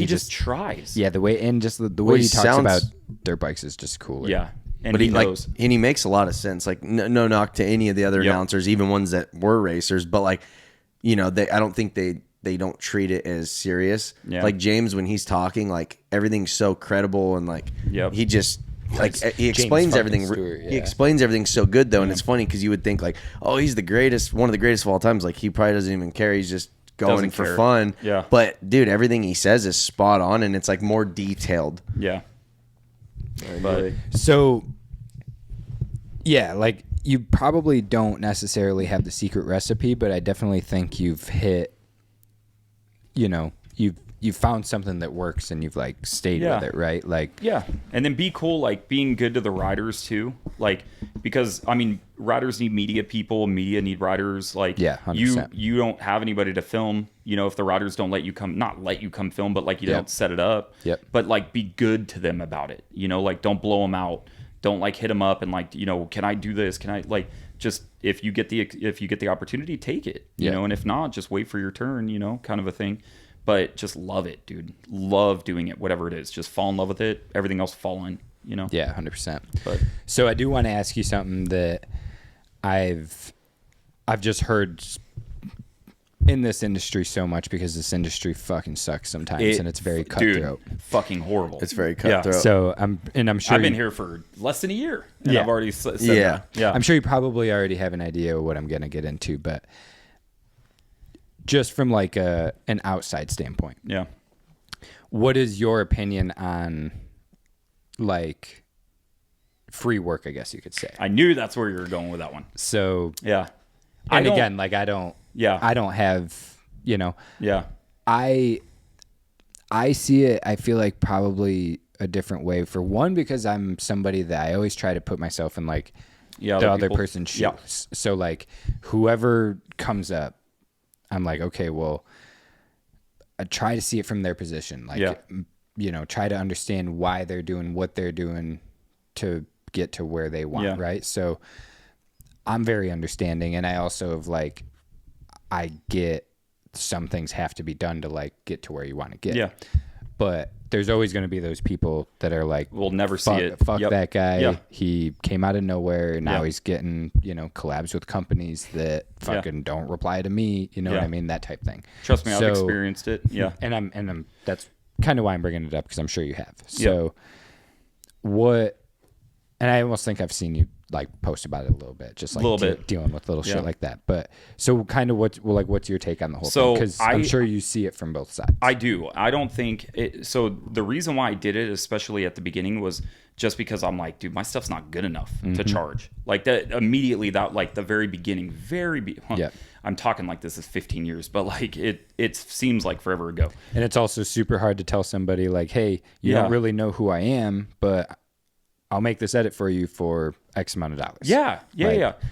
just tries. Yeah, the way the way he talks about dirt bikes is just cool. Yeah. And but he knows. And he makes a lot of sense. Like no knock to any of the other announcers, even ones that were racers, but like, I don't think they don't treat it as serious. Yeah. Like James, when he's talking, like everything's so credible and like he just like he explains everything. Stewart, He explains everything so good though, and it's funny because you would think like, oh, he's the greatest, one of the greatest of all times. Like he probably doesn't even care. He's just going for fun. Yeah. But dude, everything he says is spot on, and it's like more detailed. Yeah. But so yeah, like you probably don't necessarily have the secret recipe, but I definitely think you've hit. You've found something that works and you've like stayed with it, right? Like and then be cool, like being good to the riders too, like because I mean riders need media people, media need riders. Like 100%. you don't have anybody to film. If the riders don't not let you come film, but like you don't set it up. Yep. But like be good to them about it. Like don't blow them out. Don't like hit them up and like can I do this? Can I like just if you get the opportunity, take it. And if not, just wait for your turn. Kind of a thing. But just love it, dude. Love doing it, whatever it is. Just fall in love with it. Everything else fall in, Yeah, 100%. But so I do want to ask you something that I've just heard in this industry so much because this industry fucking sucks sometimes and it's very cutthroat. Dude, fucking horrible. It's very cutthroat. Yeah. So I'm sure I've been here for less than a year and I've already said that. Yeah. I'm sure you probably already have an idea of what I'm going to get into, but just from like an outside standpoint. Yeah. What is your opinion on like free work, I guess you could say? I knew that's where you were going with that one. So, yeah. And again, like I don't have, I see it, I feel like probably a different way for one, because I'm somebody that I always try to put myself in like the other person's shoes. Yeah. So like whoever comes up, I'm like, okay, well, I try to see it from their position. Like, try to understand why they're doing what they're doing to get to where they want, right? So I'm very understanding. And I also have like, I get some things have to be done to like get to where you want to get. Yeah. But there's always going to be those people that are like, we'll never see it. Fuck that guy. Yeah. He came out of nowhere. And now he's getting, collabs with companies that fucking don't reply to me. You know what I mean? That type thing. Trust me, I've experienced it. Yeah. And I'm that's kind of why I'm bringing it up, because I'm sure you have. So and I almost think I've seen you like post about it a little bit, just like dealing with little shit like that. But so kind of what's your take on the whole thing? Because I'm sure you see it from both sides. I do. I don't think it, so. The reason why I did it, especially at the beginning, was just because I'm like, dude, my stuff's not good enough to charge. Like that immediately, that like the very beginning, I'm talking like this is 15 years, but like it seems like forever ago. And it's also super hard to tell somebody like, hey, you don't really know who I am, but I'll make this edit for you for X amount of dollars. Yeah.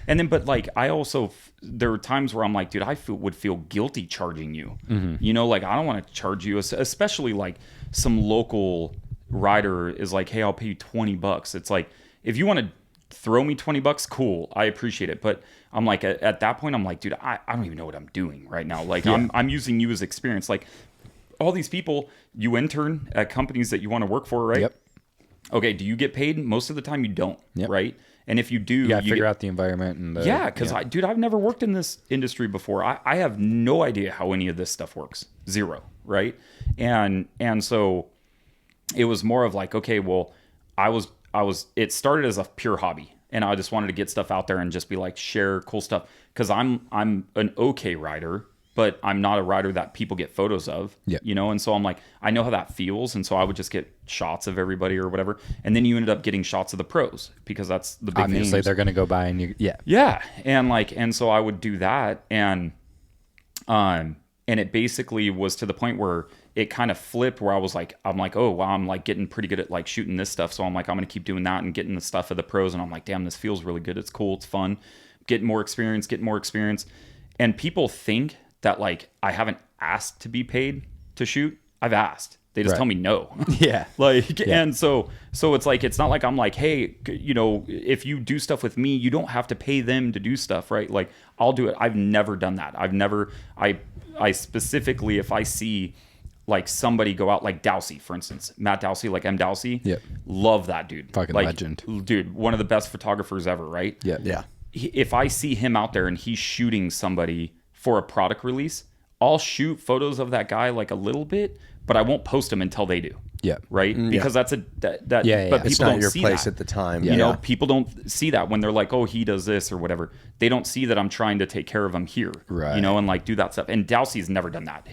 And then, but like, I also, there were times where I'm like, dude, would feel guilty charging you. You know, like I don't want to charge you, especially like some local rider is like, hey, I'll pay you $20. It's like, if you want to throw me $20, cool, I appreciate it. But I'm like, at that point, I'm like, dude, I don't even know what I'm doing right now. Like I'm using you as experience. Like all these people, you intern at companies that you want to work for, right? Yep. Okay, do you get paid? Most of the time you don't, right? And if you do, you figure out the environment and because dude, I've never worked in this industry before. I have no idea how any of this stuff works. Zero, right? And so it was more of like, okay, well, it started as a pure hobby, and I just wanted to get stuff out there and just be like, share cool stuff, because I'm an okay rider, but I'm not a rider that people get photos of, you know? And so I'm like, I know how that feels. And so I would just get shots of everybody or whatever. And then you ended up getting shots of the pros, because that's the big obviously names. They're going to go by and Yeah. And so I would do that. And it basically was to the point where it kind of flipped, where I'm like, oh, wow, I'm like getting pretty good at like shooting this stuff. So I'm like, I'm going to keep doing that and getting the stuff of the pros. And I'm like, damn, this feels really good. It's cool. It's fun. Getting more experience. And people think that like I haven't asked to be paid to shoot. I've asked. They just tell me no. And so it's like, it's not like I'm like, hey, you know, if you do stuff with me, you don't have to pay them to do stuff, right? Like I'll do it. I've never done that. I specifically, if I see like somebody go out, like Dowsey, for instance, Matt Dowsey, like M Dowsey, love that dude. Fucking like, legend. Dude, one of the best photographers ever, right? Yeah. If I see him out there and he's shooting somebody for a product release, I'll shoot photos of that guy like a little bit, but I won't post them until they do. Yeah. Right. Because that's but people it's not don't your see place that. At the time. You know, people don't see that when they're like, oh, he does this or whatever. They don't see that I'm trying to take care of him here. Right. You know, and like do that stuff. And Dowsey's never done that.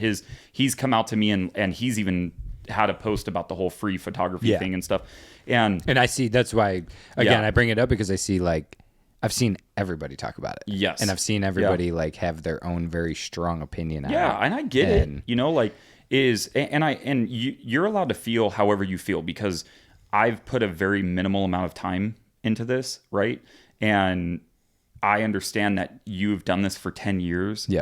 He's come out to me and he's even had a post about the whole free photography thing and stuff. And I see, that's why, again, I bring it up because I see like, I've seen everybody talk about it. Yes. And I've seen everybody like have their own very strong opinion on it. Yeah, and I get it. You know, like you're allowed to feel however you feel, because I've put a very minimal amount of time into this, right? And I understand that you've done this for 10 years. Yeah.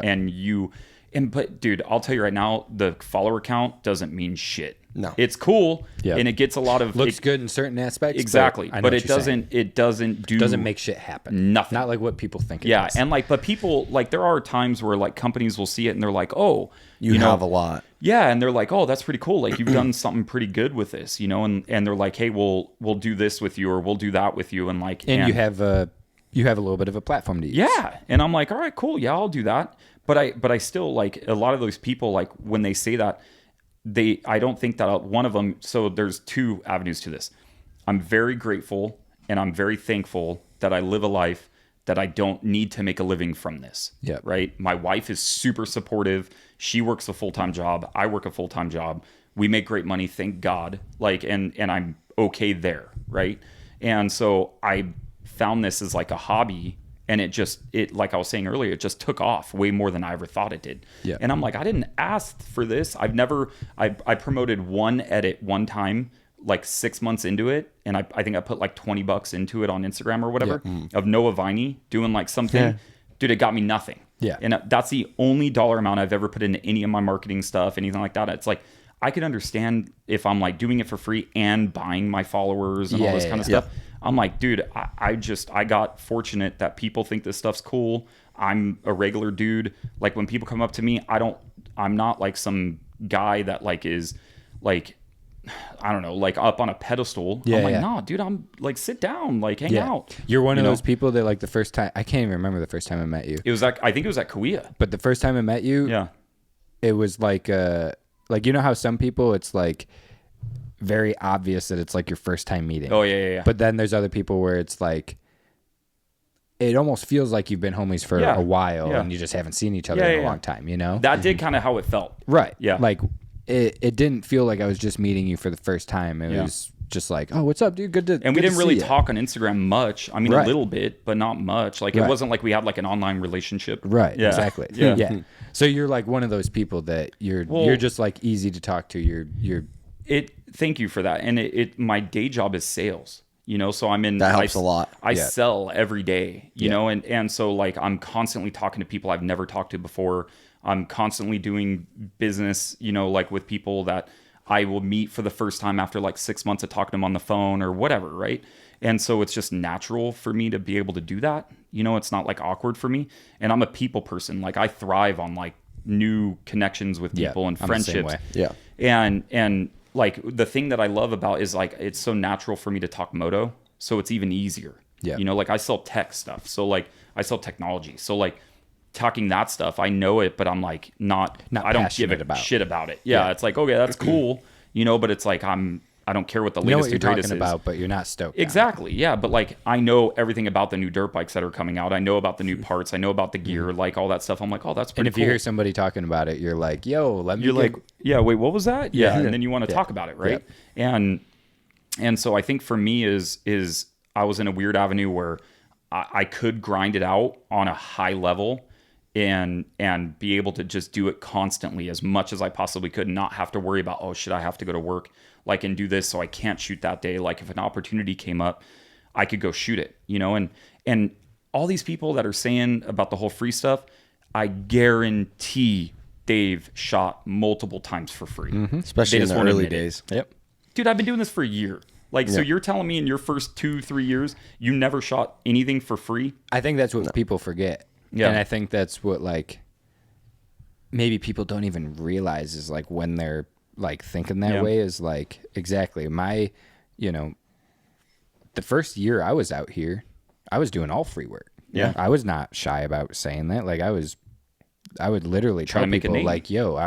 But dude, I'll tell you right now, the follower count doesn't mean shit. No. It's cool, and it gets a lot of looks good in certain aspects. Exactly, but it doesn't make shit happen. Nothing. Not like what people think it does. And like, but people, like, there are times where like companies will see it and they're like, oh, you have a lot. Yeah, and they're like, oh, that's pretty cool. Like, you've done something pretty good with this, you know. And they're like, hey, we'll do this with you, or we'll do that with you, and like, and you have a little bit of a platform to use. Yeah, and I'm like, all right, cool, yeah, I'll do that. But I still, like, a lot of those people, like, when they say that, I don't think that one of them. So there's two avenues to this. I'm very grateful and I'm very thankful that I live a life that I don't need to make a living from this. Yeah. Right. My wife is super supportive. She works a full-time job. I work a full-time job. We make great money. Thank God. Like, and I'm okay there. Right. And so I found this as like a hobby, and it like I was saying earlier, it just took off way more than I ever thought it did. Yeah. And I'm like, I didn't ask for this. I promoted one edit one time, like 6 months into it. And I think I put like $20 into it on Instagram or whatever of Noah Viney doing like something. Yeah. Dude, it got me nothing. Yeah. And that's the only dollar amount I've ever put into any of my marketing stuff, anything like that. It's like, I could understand if I'm like doing it for free and buying my followers and all this kind of stuff. I'm like, dude, I got fortunate that people think this stuff's cool. I'm a regular dude. Like, when people come up to me, I'm not like some guy that like is like, I don't know, like up on a pedestal. I'm like, nah, dude, I'm like, sit down, like hang out. You're one of those people that like the first time, I can't even remember the first time I met you. It was like, I think it was at Kauai. But the first time I met you, it was like, you know how some people, it's like very obvious that it's like your first time meeting. Oh yeah. But then there's other people where it's like, it almost feels like you've been homies for a while and you just haven't seen each other in a long time, you know? That did kind of how it felt. Right. Yeah. Like it didn't feel like I was just meeting you for the first time. It was just like, oh, what's up, dude? Good to And we didn't really talk on Instagram much. I mean, a little bit, but not much. Like it wasn't like we had like an online relationship. Right. Yeah. Exactly. Yeah. So you're like one of those people that you're just like easy to talk to. Thank you for that. And my day job is sales, you know, so I'm in, that helps a lot. I sell every day, you know, and so like I'm constantly talking to people I've never talked to before. I'm constantly doing business, you know, like with people that I will meet for the first time after like 6 months of talking to them on the phone or whatever, right? And so it's just natural for me to be able to do that. You know, it's not like awkward for me. And I'm a people person. Like I thrive on like new connections with people and friendships. Yeah. And like the thing that I love about is like it's so natural for me to talk moto, so it's even easier. Yeah. You know, like I sell tech stuff. So like I sell technology. So like talking that stuff, I know it, but I'm like not I don't give a shit about it. Yeah, it's like, okay, that's cool, you know, but it's like I don't care what the latest and greatest talking about, but you're not stoked. Exactly. Yeah, but like I know everything about the new dirt bikes that are coming out. I know about the new parts. I know about the gear, like all that stuff. I'm like, oh, that's pretty cool. And if you hear somebody talking about it, you're like, yo, you're like, yeah, wait, what was that? Yeah, and then you want to talk about it, right? And so I think for me is I was in a weird avenue where I could grind it out on a high level and be able to just do it constantly as much as I possibly could, and not have to worry about, oh shit, I have to go to work, like, and do this, so I can't shoot that day. Like if an opportunity came up, I could go shoot it, you know? And all these people that are saying about the whole free stuff, I guarantee they've shot multiple times for free. Especially in the early days. Yep. Dude, I've been doing this for a year. Like, so you're telling me in your first 2-3 years, you never shot anything for free? I think that's what people forget. Yeah. And I think that's what, like, maybe people don't even realize is, like, when they're, like, thinking that way is, like, exactly. You know, the first year I was out here, I was doing all free work. Yeah. I was not shy about saying that. Like, I would literally tell people, like, yo,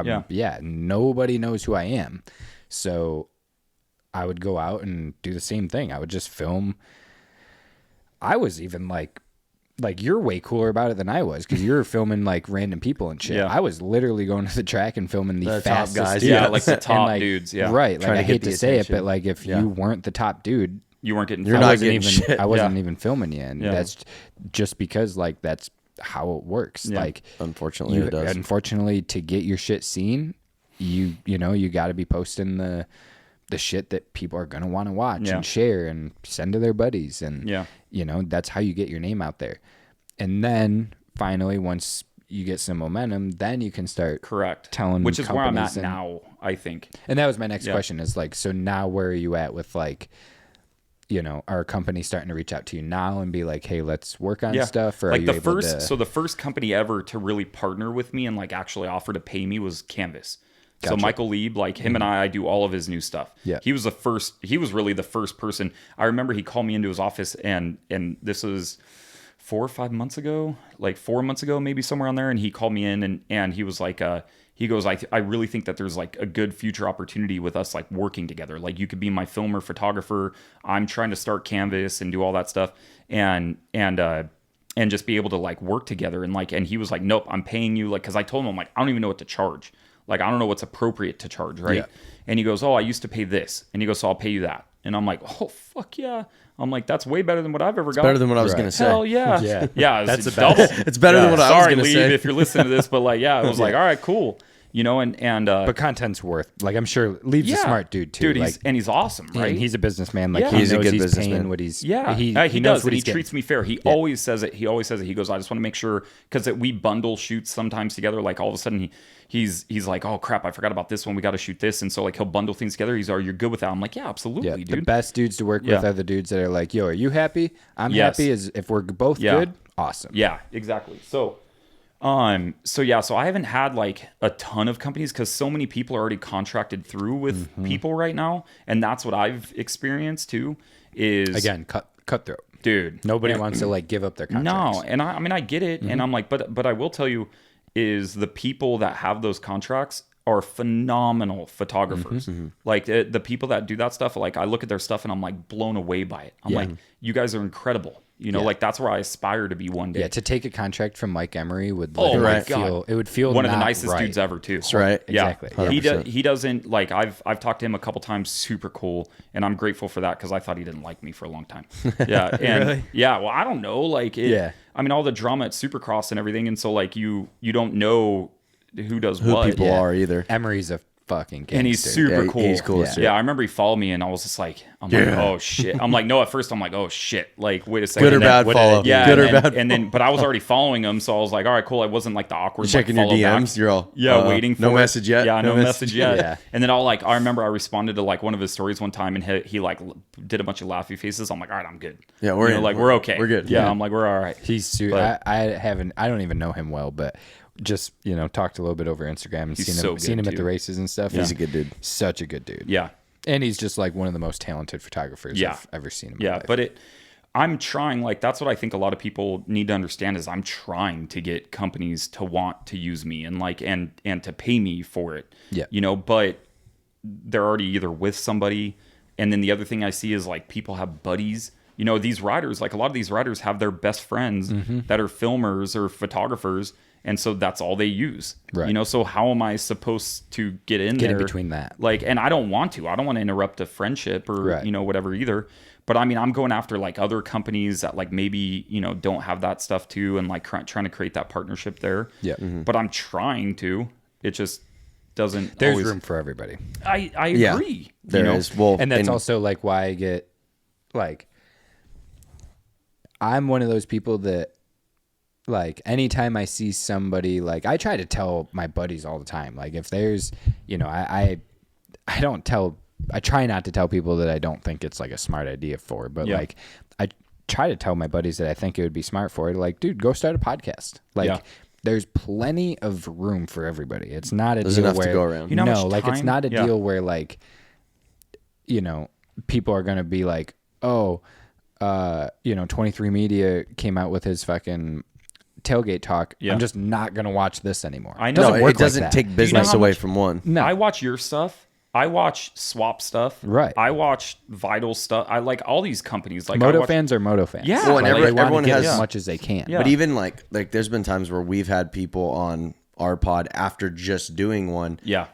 nobody knows who I am. So I would go out and do the same thing. I would just film. I was even, like you're way cooler about it than I was, because you're filming like random people and shit. I was literally going to the track and filming the fastest top guys, dudes. Like the top dudes. Yeah, right. Like I hate to say it, but like if you weren't the top dude, you weren't getting. You're not getting shit. I wasn't even filming you, and that's just because like that's how it works. Like unfortunately, it does. Unfortunately, to get your shit seen, you know you got to be posting the shit that people are gonna want to watch and share and send to their buddies, and you know that's how you get your name out there. And then finally, once you get some momentum, then you can start telling, which is where I'm at now, I think. And that was my next question, is like, so now where are you at with, like, you know, are companies starting to reach out to you now and be like, hey, let's work on stuff? Or like the first company ever to really partner with me and like actually offer to pay me was Canvas. Gotcha. So Michael Lieb, like him and I do all of his new stuff. Yeah. He was really the first person. I remember he called me into his office, and this was 4 or 5 months ago, like 4 months ago, maybe somewhere on there. And he called me in and he was like, he goes, I really think that there's like a good future opportunity with us, like working together. Like you could be my filmer, photographer. I'm trying to start Canvas and do all that stuff. And just be able to like work together. And he was like, nope, I'm paying you. Like, cause I told him, I'm like, I don't even know what to charge. Like, I don't know what's appropriate to charge. Right. Yeah. And he goes, oh, I used to pay this. And he goes, so I'll pay you that. And I'm like, oh, fuck yeah. I'm like, that's way better than what I've ever got. Better than what I was going to say. Hell yeah. Yeah. That's the double. It's better than what I was going to say. Sorry, Lee, if you're listening to this, but like, yeah, it was like, all right, cool. You know, but content's worth, like, I'm sure Lee's a smart dude too. Dude, he's awesome, right? And he's a businessman. Like he knows a good businessman. What he's, he knows what he treats me fair. He always says it. He goes, I just want to make sure, because we bundle shoots sometimes together. Like all of a sudden he's like, oh crap, I forgot about this one. We got to shoot this. And so like he'll bundle things together. He's, are you good with that? I'm like, yeah, absolutely, dude. The best dudes to work with are the dudes that are like, yo, are you happy? I'm happy. As if we're both good, awesome. Yeah, exactly. So I haven't had like a ton of companies, because so many people are already contracted through with people right now, and that's what I've experienced too. Is again cutthroat, dude. Nobody wants to like give up their contracts. No, and I mean I get it, and I'm like, but I will tell you, is the people that have those contracts are phenomenal photographers. Like the people that do that stuff, like I look at their stuff and I'm like blown away by it. I'm like, you guys are incredible. You know, like that's where I aspire to be one day. Yeah, to take a contract from Mike Emery would Oh my feel, God. it would feel one of the not nicest right. dudes ever too. That's right. Yeah, Exactly. He doesn't like. I've talked to him a couple times. Super cool, and I'm grateful for that because I thought he didn't like me for a long time. Yeah, and Really? yeah. Well, I don't know. Like, Yeah. I mean, all the drama at Supercross and everything, and so like you don't know who does Who what. people are either. Emery's a fucking gangster. And he's super Yeah, cool. he's cool as shit. Yeah, I remember he followed me, and I was just like, I'm like, oh shit. I'm like, no. At first, I'm like, oh shit. Like, wait a second. Good or And then- bad follow. Yeah, Good and or then, bad. and then, but I was already following him, so I was like, all right, cool. I wasn't like the awkward Checking your follow back. DMs. You're all waiting for no it. message yet. Yeah, no message yet. Yeah. And then I remember I responded to like one of his stories one time, and he like did a bunch of laughy faces. I'm like, all right, I'm good. Yeah, we're You know, in. like we're okay. We're good. Yeah, Yeah. I'm like we're all right. He's But- I don't even know him well, but just talked a little bit over Instagram and He's seen so him good, at the too. races and stuff. He's a good dude. Such a good dude. Yeah. And he's just like one of the most talented photographers Yeah. I've ever seen in my Yeah, life. but I'm trying, like, that's what I think a lot of people need to understand is I'm trying to get companies to want to use me and like and to pay me for it. Yeah. But they're already either with somebody, and then the other thing I see is like people have buddies. These riders, like a lot of these riders have their best friends that are filmers or photographers, and so that's all they use. Right. So how am I supposed to get in there? in between that. Like, and I don't want to interrupt a friendship or, Right. whatever either. But I mean, I'm going after like other companies that like maybe, don't have that stuff too. And like trying to create that partnership there. Yeah. But I'm trying to, it just doesn't There's always, room for everybody. I Yeah, agree. there is. Well, And that's also like why I get like I'm one of those people that like anytime I see somebody, like I try to tell my buddies all the time, like if there's I try not to tell people that I don't think it's like a smart idea for, but Yeah. like I try to tell my buddies that I think it would be smart for, like, dude, go start a podcast. Like Yeah. there's plenty of room for everybody. It's not a There's deal enough to where go around. You know how no, much like it's time- not a Yeah. deal where like people are gonna be like, oh, 23 Media came out with his fucking tailgate talk. Yeah. I'm just not gonna watch this anymore. I It know. doesn't No, work it doesn't like that. take business how away much- from one. No. I watch your stuff. I watch Swap stuff. Right. I watch Vital stuff. I like all these companies. Like I Moto watch, fans are moto fans. Yeah. Well, and Like, They wanna everyone get has as much as they can. Yeah. But even like there's been times where we've had people on our pod after just doing one. Yeah.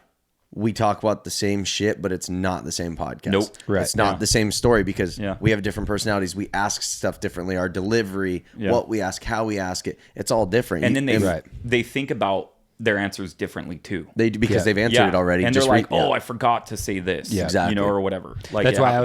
We talk about the same shit, but it's not the same podcast. Nope. Right. It's not Yeah. the same story because Yeah. we have different personalities. We ask stuff differently. Our delivery, Yeah. what we ask, how we ask it, it's all different. And then they Right. they think about their answers differently too. because Yeah. they've answered it already. And Just they're like, yeah. I forgot to say this. Yeah. Exactly. Or whatever. Like That's yeah. why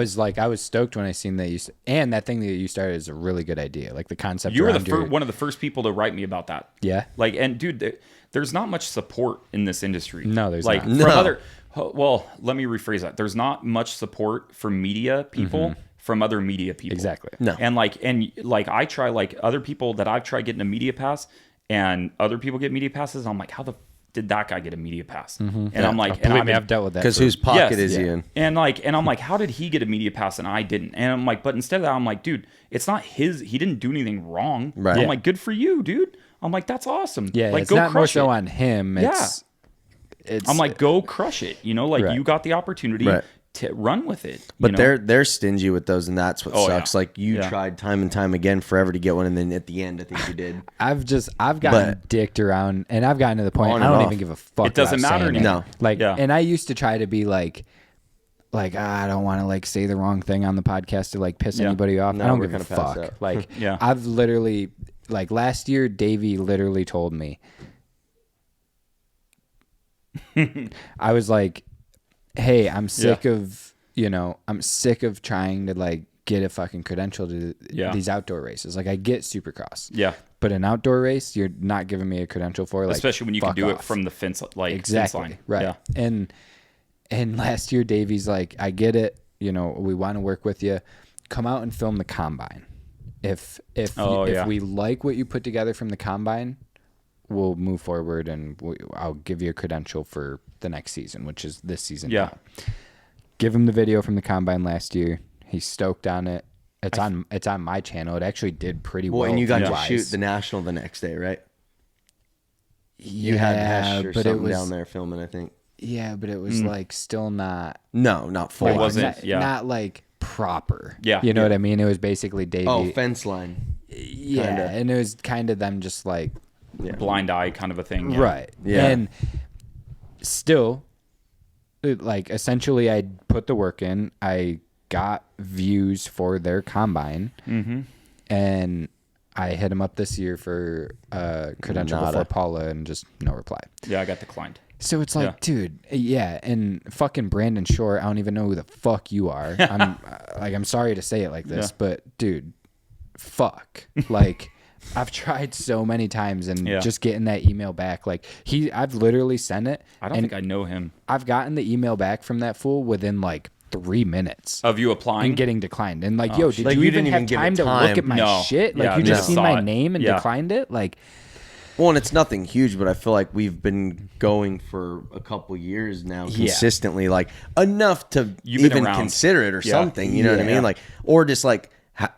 I was stoked when I seen that and that thing that you started is a really good idea. Like the concept. You were around your- one of the first people to write me about that. Yeah. Like, and dude, there's not much support in this industry. No, there's like not. from No. other. Well, let me rephrase that. There's not much support for media people from other media people. Exactly. No. And like I try like other people that I've tried getting a media pass, and other people get media passes. I'm like, how the did that guy get a media pass? And I'm like, and Believe I've me, been- I've dealt with that. Because for- whose pocket Yes, is he yeah. in? and I'm like, how did he get a media pass and I didn't? And I'm like, but instead of that, I'm like, dude, it's not his. He didn't do anything wrong. Right. I'm Yeah. like, good for you, dude. I'm like, that's awesome. Yeah, like it's not more crush so it. on him. It's I'm like, go crush it. Like Right. you got the opportunity Right. to run with it. But you know? they're stingy with those, and that's what Oh, sucks. yeah. Like you Yeah. tried time and time again forever to get one, and then at the end, I think you did. I've gotten dicked around, and I've gotten to the point On I and don't off. even give a fuck. It doesn't about matter saying it. anymore. No. Like, Yeah. and I used to try to be like I don't want to like say the wrong thing on the podcast to like piss Yeah. anybody off. No, I don't we're give a gonna pass fuck. that. Like, Yeah. I've literally like last year, Davey literally told me. I was like, hey, I'm sick of trying to like get a fucking credential to Yeah. these outdoor races. Like I get Supercross. Yeah. But an outdoor race, you're not giving me a credential for, like, Especially when you can fuck do it off. from the fence, like Exactly. fence line. Right. Yeah. And last year, Davey's like, I get it. We want to work with you. Come out and film the combine. If we like what you put together from the combine, we'll move forward and I'll give you a credential for the next season, which is this season. Yeah. now. Give him the video from the combine last year. He's stoked on it. It's on my channel. It actually did pretty well. Well, and you got to view-wise. shoot the national the next day, right? Yeah, You had Hesh or but something it was down there filming, I think. Yeah, but it was like still not. No, not full. It on. wasn't. Not, Yeah. not like proper. Yeah. You know what I mean? It was basically Davey. Oh, fence line. Yeah. Kinda. And it was kind of them just like, blind eye kind of a thing. Yeah. right. Yeah. And still, like, essentially, I put the work in. I got views for their combine. Mm-hmm. And I hit him up this year for credential before Paula and just no reply. Yeah, I got declined. So it's like, dude, yeah, and fucking Brandon Shore, I don't even know who the fuck you are. I'm sorry to say it like this, but dude, fuck. Like, I've tried so many times and just getting that email back. Like, I've literally sent it. I don't think I know him. I've gotten the email back from that fool within like 3 minutes of you applying and getting declined. And like, yo, did like you you even didn't have even give time it to time. look at my No. shit? Like, Yeah, you just no. seen Saw my it. name and declined it? Like, Well, and it's nothing huge, but I feel like we've been going for a couple years now consistently, like enough to You've been even around. consider it or something. You know what I mean? Yeah. Like, or just like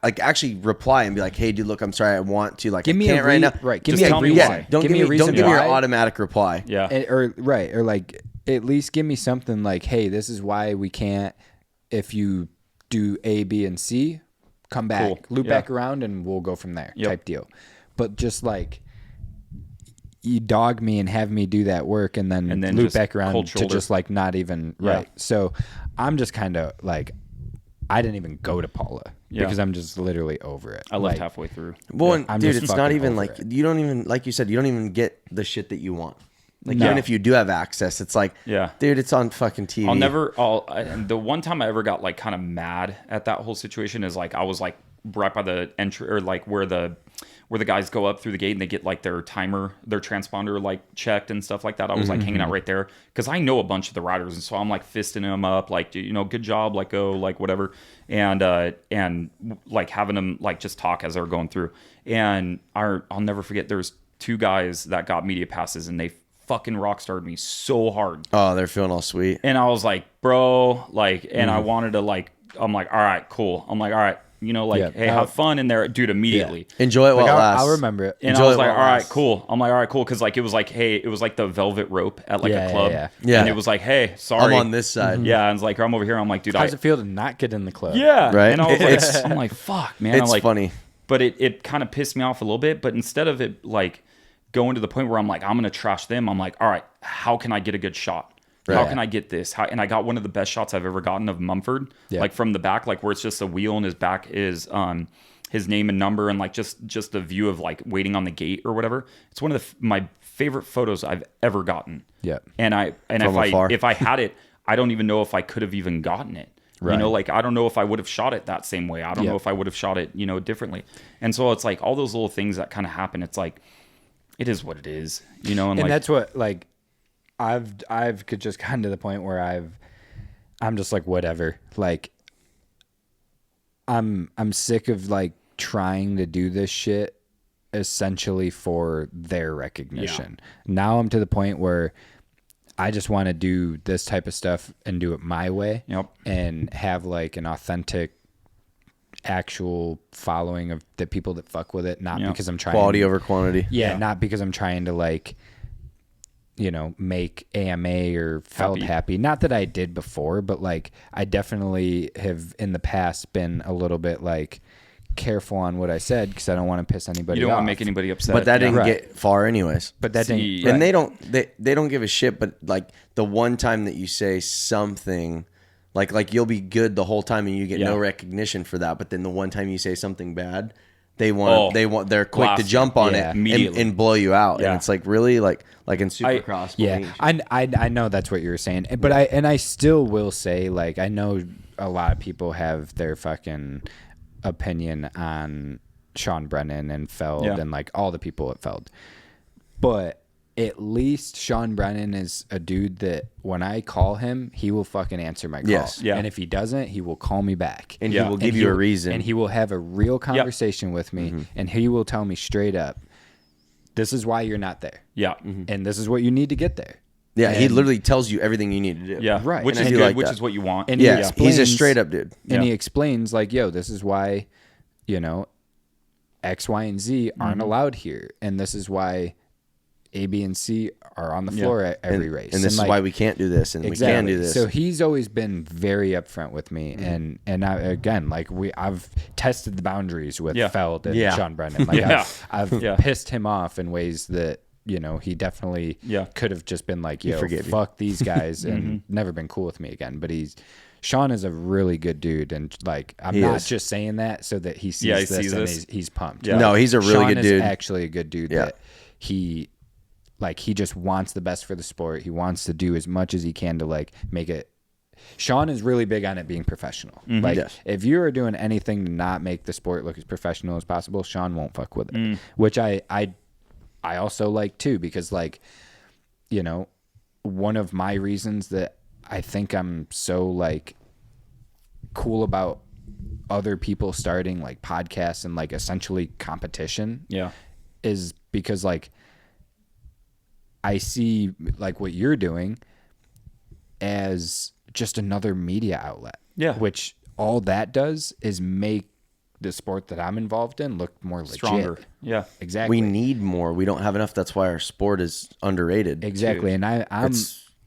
actually reply and be like, "Hey, dude, look, I'm sorry, I want to. Like, give I me can't a right now. right. Give Just me a tell me reason. why. Don't give me a reason don't give me your why. automatic reply. Yeah. Or like at least give me something like, hey, this is why we can't. If you do A, B, and C, come back, loop back around, and we'll go from there. Type deal. But just like, you dog me and have me do that work, and then loop back around to just like not even right. So I'm just kind of like, I didn't even go to Paula because I'm just literally over it. I left halfway through. Well, and, I'm dude, just it's not fucking even over like it. you don't even, like you said, you don't even get the shit that you want. Like, No. even if you do have access, it's like, dude, it's on fucking TV. The one time I ever got like kind of mad at that whole situation is like, I was like right by the entry, or like where the guys go up through the gate and they get like their timer, their transponder like checked and stuff like that. I was like hanging out right there because I know a bunch of the riders, and so I'm like fisting them up, like, you know, good job, like, go, like, whatever, and like having them like just talk as they're going through. And I'll never forget, there's 2 guys that got media passes, and they fucking rock starred me so hard. Oh, they're feeling all sweet. And I was like, bro, like, and I wanted to like, I'm like, all right, cool. I'm like, all right, you know, like, hey, have fun in there, dude, immediately. Enjoy it while it lasts. I'll remember it. And I was like, all right, cool. I'm like, all right, cool. Cause like, it was like, hey, it was like the velvet rope at like a club. Yeah. And it was like, hey, sorry. I'm on this side. Yeah. And it's like, I'm over here. I'm like, dude, How's it feel to not get in the club? Yeah. Right. And I was like, I'm like, fuck, man. It's I'm like, funny. But it kind of pissed me off a little bit. But instead of it like going to the point where I'm like, I'm going to trash them, I'm like, all right, how can I get a good shot? How can I get this? And I got one of the best shots I've ever gotten of Mumford, like from the back, like where it's just a wheel and his back is his name and number, and like just a view of like waiting on the gate or whatever. It's one of my favorite photos I've ever gotten. Yeah. And if I had it, I don't even know if I could have even gotten it. Right. You know, like, I don't know if I would have shot it that same way. I don't know if I would have shot it, you know, differently. And so it's like all those little things that kind of happen. It's like, it is what it is, you know? And like, that's what, like, I've just gotten to the point where I'm just like, whatever. Like, I'm sick of like trying to do this shit essentially for their recognition. Now I'm to the point where I just want to do this type of stuff and do it my way. And have like an authentic actual following of the people that fuck with it, not because I'm trying quality over quantity. Not because I'm trying to like, you know, make AMA or Feld happy. Not that I did before, but like I definitely have in the past been a little bit like careful on what I said because I don't want to piss anybody off. You don't want to make anybody upset. But that didn't get far anyways. But that didn't. And they don't give a shit, but like the one time that you say something like you'll be good the whole time and you get no recognition for that, but then the one time you say something bad, they're quick to jump on it and blow you out. And it's like, really, like in Supercross. I know that's what you were saying, but I still will say, like, I know a lot of people have their fucking opinion on Sean Brennan and Feld and like all the people at Feld, but at least Sean Brennan is a dude that when I call him, he will fucking answer my call. And if he doesn't, he will call me back. And he will give you a reason. And he will have a real conversation with me. And he will tell me straight up, this is why you're not there. And this is what you need to get there. Yeah, he literally tells you everything you need to do. Yeah, right. Which is good, which is what you want. And he's a straight up dude. And he explains, like, yo, this is why, you know, X, Y, and Z aren't allowed here. And this is why, A, B, and C are on the floor at every race. And this is why we can't do this, and exactly. we can do this. So he's always been very upfront with me, and I, again, like I've tested the boundaries with Feld and Sean Brennan. Like I've pissed him off in ways that, you know, he definitely could have just been like, yo, fuck these guys and never been cool with me again. But Sean is a really good dude, and like I'm not just saying that so that he sees this and he's pumped. Yeah. No, he's a really good dude. Sean is actually a good dude that he just wants the best for the sport. He wants to do as much as he can to like make it. Sean is really big on it being professional. Like if you are doing anything to not make the sport look as professional as possible, Sean won't fuck with it. Which I also like too, because like, you know, one of my reasons that I think I'm so like cool about other people starting like podcasts and like essentially competition is because like I see like what you're doing as just another media outlet. Yeah. Which all that does is make the sport that I'm involved in look more legit. Stronger. Yeah. Exactly. We need more. We don't have enough. That's why our sport is underrated. Exactly. Dude. And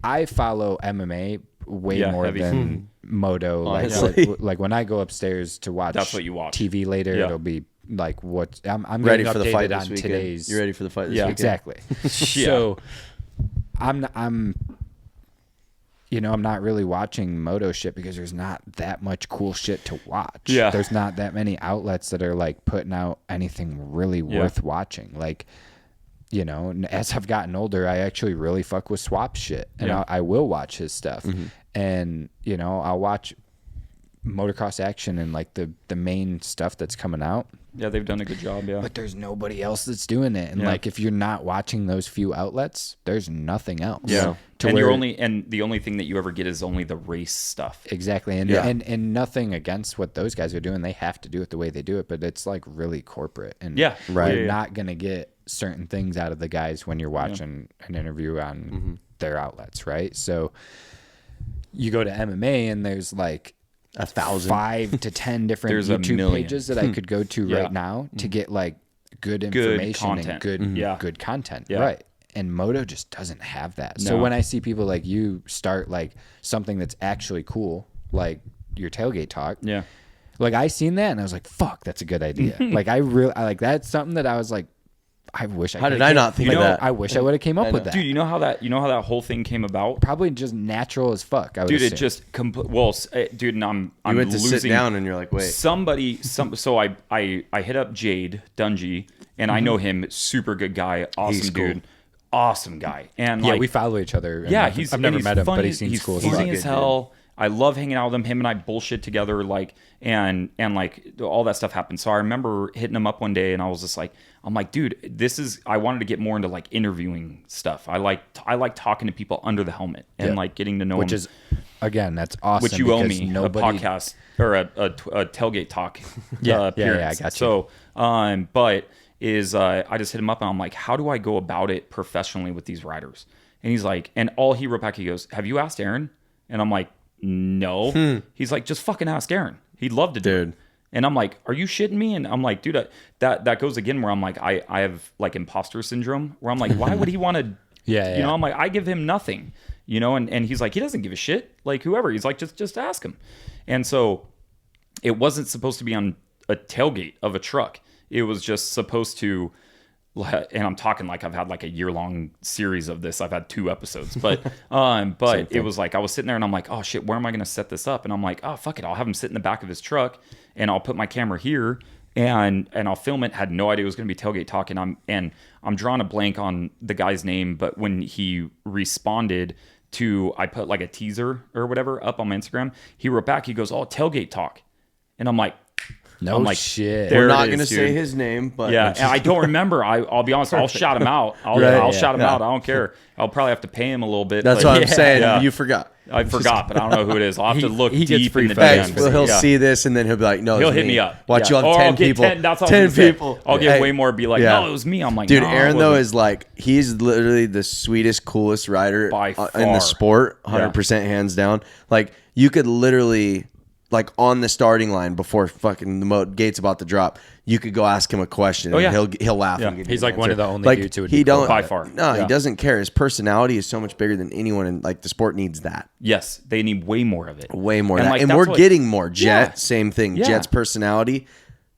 I follow MMA way more than moto. Like when I go upstairs to watch, that's what you watch. TV later, it'll be like what I'm ready for the fight this on weekend. today's. You ready for the fight this weekend? Exactly. So I'm you know, I'm not really watching moto shit because there's not that much cool shit to watch. Yeah. There's not that many outlets that are like putting out anything really worth watching. Like, you know, as I've gotten older, I actually really fuck with Swap shit, and I will watch his stuff. And, you know, I'll watch motocross action and like the main stuff that's coming out. Yeah, they've done a good job. Yeah. But there's nobody else that's doing it. And like, if you're not watching those few outlets, there's nothing else. Yeah. And the only thing that you ever get is only the race stuff. Exactly. And nothing against what those guys are doing. They have to do it the way they do it, but it's like really corporate. And you're not going to get certain things out of the guys when you're watching an interview on their outlets. Right. So you go to MMA and there's like 1,000, 5 to 10 different YouTube pages that I could go to right now to get like good information and good content. Right. And moto just doesn't have that. So when I see people like you start like something that's actually cool, like your tailgate talk, like I seen that and I was like, fuck, that's a good idea. Like I like that's something that I was like, I wish I How did I not think of that? I wish I would have came up with that. Dude, you know how that whole thing came about? Probably just natural as fuck. I would assume. It just dude, and I'm went losing. to sit down and you're like, wait. So I hit up Jade Dungy, and I know him, super good guy, awesome dude. Cool. Awesome guy. And we follow each other. Yeah, I've never met him, but he seems cool. He's funny as hell. I love hanging out with him. Him and I bullshit together, like, and like all that stuff happened. So I remember hitting him up one day, and I was just like, I'm like, dude, I wanted to get more into like interviewing stuff. I like talking to people under the helmet and like getting to know which them. Is again, that's awesome. Which you owe me a podcast or a tailgate talk. Appearance. I got you. So, I just hit him up and I'm like, how do I go about it professionally with these riders? And he's like, and all he wrote back, he goes, have you asked Aaron? And I'm like, no. He's like, just fucking ask Aaron. He'd love to do it. And I'm like, are you shitting me? And I'm like, dude, that goes again where I'm like, I have like imposter syndrome where I'm like, why would he want to, you know, I'm like, I give him nothing, you know? And he's like, he doesn't give a shit. Like whoever, he's like, just ask him. And so it wasn't supposed to be on a tailgate of a truck. It was just supposed to, and I'm talking like I've had like a year-long series of this. I've had 2 episodes, but it was like I was sitting there and I'm like, oh shit, where am I going to set this up? And I'm like, oh fuck it, I'll have him sit in the back of his truck and I'll put my camera here and I'll film it. Had no idea it was going to be tailgate talk, and I'm drawing a blank on the guy's name, but when he responded to, I put like a teaser or whatever up on my Instagram, he wrote back, he goes, oh, tailgate talk, and I'm like, no, I'm like, shit. We're not going to say his name, but and I don't remember. I'll be honest. I'll shout him out. I'll shout him out. I don't care. I'll probably have to pay him a little bit. That's what I'm saying. Yeah. You forgot. I forgot, but I don't know who it is. I'll have to look deep in the DMs. Well, he'll see this and then he'll be like, no, he'll hit me up. Watch, you'll have 10 people. 10 people. I'll get way more. Be like, no, it was me. I'm like, dude, Aaron though is like, he's literally the sweetest, coolest rider in the sport, 100% hands down. Like you could literally like on the starting line before fucking the gate's about to drop, you could go ask him a question and he'll laugh and give you He's an like one answer. of the only like, dudes who would he be cool don't about by it. far. No, Yeah. he doesn't care. His personality is so much bigger than anyone, and like the sport needs that. Yes, they need way more of it. Way more. And, And, like, and that's we're what- getting more. Jet, Yeah. same thing. Yeah. Jet's personality,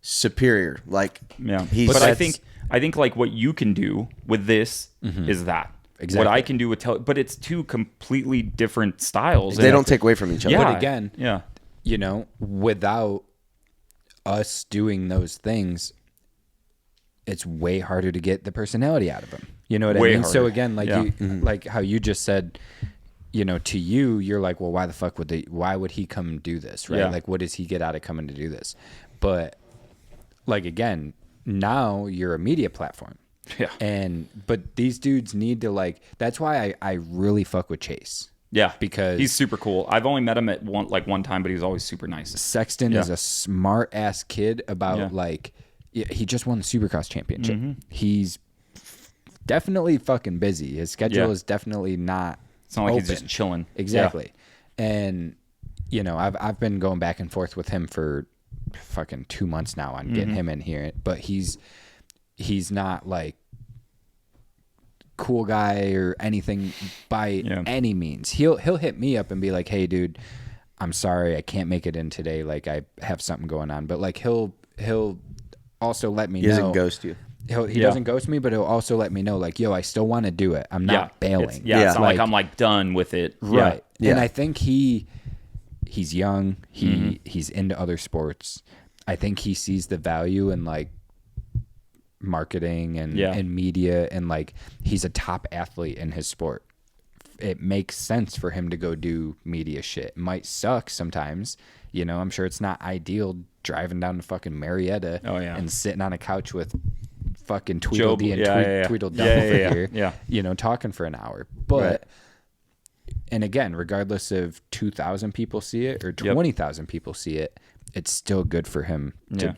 superior. Like, Yeah, he's but I think like what you can do with this is that. Exactly. What I can do with but it's two completely different styles. they don't take away from each other. Yeah. But again, Yeah. you know, without us doing those things, it's way harder to get the personality out of them. You know what Way I mean? So harder. again, like Yeah. like how you just said, you know, to you, you're like, well, why the fuck why would he come do this? Right? Yeah. Like, what does he get out of coming to do this? But like, again, now you're a media platform. Yeah. But these dudes need to like, that's why I really fuck with Chase. Yeah, Because he's super cool. I've only met him at one time, but he's always super nice. Sexton Yeah. is a smart ass kid about like, he just won the Supercross championship. He's definitely fucking busy. His schedule Yeah. is definitely not. It's not like he's open. just chilling. Exactly. And you know, I've been going back and forth with him for fucking 2 months now on getting him in here, but he's not like cool guy or anything by any means. He'll hit me up and be like, "Hey dude, I'm sorry I can't make it in today. Like I have something going on." But like he'll also let me know. He doesn't ghost you. He doesn't ghost me, but he'll also let me know like, "Yo, I still want to do it. I'm not bailing." It's not like I'm like done with it. Right. Yeah. And I think he's young. He's into other sports. I think he sees the value in like marketing and media, and like he's a top athlete in his sport. It makes sense for him to go do media shit. It might suck sometimes. You know, I'm sure it's not ideal driving down to fucking Marietta and sitting on a couch with fucking Tweedledee and Tweedledum over here. Yeah. You know, talking for an hour. But and again, regardless of 2,000 people see it or 20,000 people see it, it's still good for him to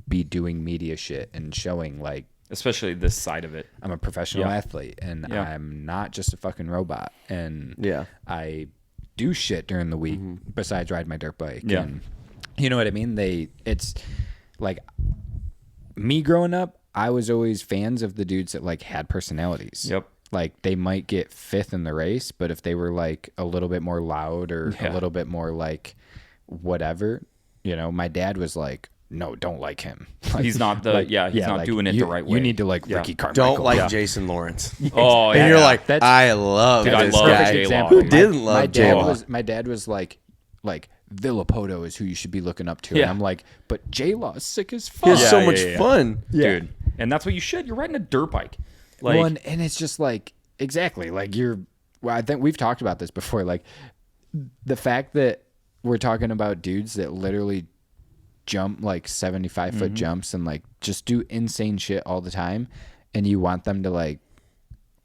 be doing media shit and showing like, especially this side of it. I'm a professional athlete and I'm not just a fucking robot. And I do shit during the week besides ride my dirt bike. Yeah. And you know what I mean? It's like me growing up, I was always fans of the dudes that like had personalities. Yep. Like they might get fifth in the race, but if they were like a little bit more loud or a little bit more like whatever, you know, my dad was like, no, don't like him. Like, He's not the he's not like, doing it the right way. You need to like Ricky Carmichael. Don't like Jason Lawrence. Oh, And you're like, That's- I love Dude, I this love guy. J-Law. example. Who didn't love my J-Law? dad my dad was like Villapoto is who you should be looking up to. Yeah. And I'm like, but J-Law is sick as He fuck. has so much fun. dude. And that's what you should. You're riding a dirt bike. Like, Well, and it's just like, exactly, like I think we've talked about this before, like the fact that we're talking about dudes that literally jump like 75-foot jumps and like just do insane shit all the time, and you want them to like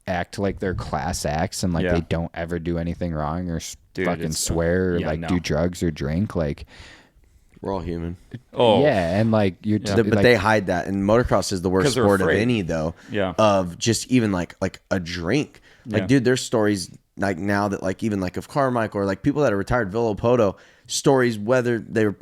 act like they're class acts and like they don't ever do anything wrong or fucking swear or like do drugs or drink, like We're all human. and like you're But like, they hide that, and motocross is the worst 'Cause they're sport of afraid. any, though. Yeah. Of just even like a drink. Like, Yeah. dude, there's stories like now that like even like of Carmichael or like people that are retired Villapoto stories, whether they were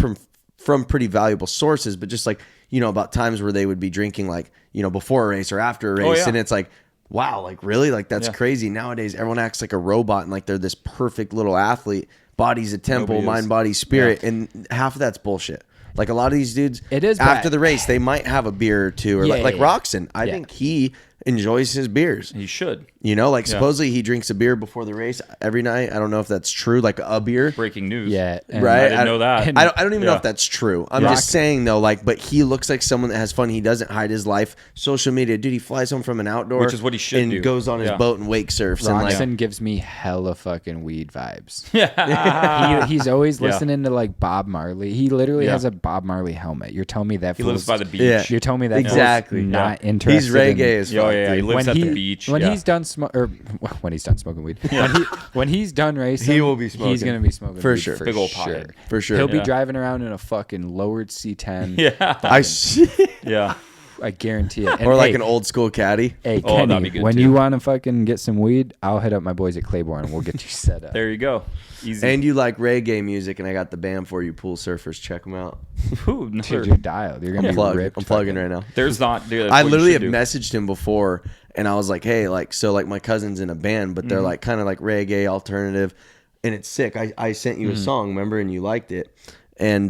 from pretty valuable sources, but just like, you know, about times where they would be drinking like, you know, before a race or after a race, and it's like, wow, like really, like that's crazy. Nowadays, everyone acts like a robot and like they're this perfect little athlete. Body's a temple, Nobody is. mind, body, spirit, and half of that's bullshit. Like a lot of these dudes, It is after bad. the race, they might have a beer or two, or Yeah, like yeah. Roxon. I think he enjoys his beers. he should. You know, like supposedly he drinks a beer before the race every night. I don't know if that's true, like a beer. Breaking news. yeah, and Right? I didn't know that. I don't even know Yeah. if that's true. I'm just saying though, like, but he looks like someone that has fun. He doesn't hide his life. Social media, dude. He flies home from an outdoor, Which is what he should and do. goes on his Yeah. boat and wake surfs. And Roxon like, gives me hella fucking weed vibes. He's always listening to like Bob Marley. He literally has a Bob Marley helmet. You're telling me that He lives by the beach. Yeah. You're telling me that Exactly. fool's not he's interested. reggae as Oh, fuck. yeah, he dude. lives at the beach. When Yeah. he's done when he's done smoking weed. When he's done racing, He will be He's smoking. gonna be smoking For weed sure. For Big old sure. pothead. For sure. He'll be Yeah. driving around in a fucking lowered C10. Yeah. I Yeah. I guarantee it. And Or like hey, an old school caddy. Hey, Oh, that'd Kenny, be good when too. you want to fucking get some weed, I'll hit up my boys at Claiborne and we'll get you set up. There you go. Easy. And you like reggae music, and I got the band for you, Pool Surfers. Check them out. Ooh, Dude, you're dialed. You're gonna be ripped. I'm plugging fucking- right now. There's not. Dude, that's I what you literally have should do. messaged him before, and I was like, "Hey, like, so like my cousin's in a band, but they're like kind of like reggae alternative, and it's sick. I sent you a song, remember, and you liked it, and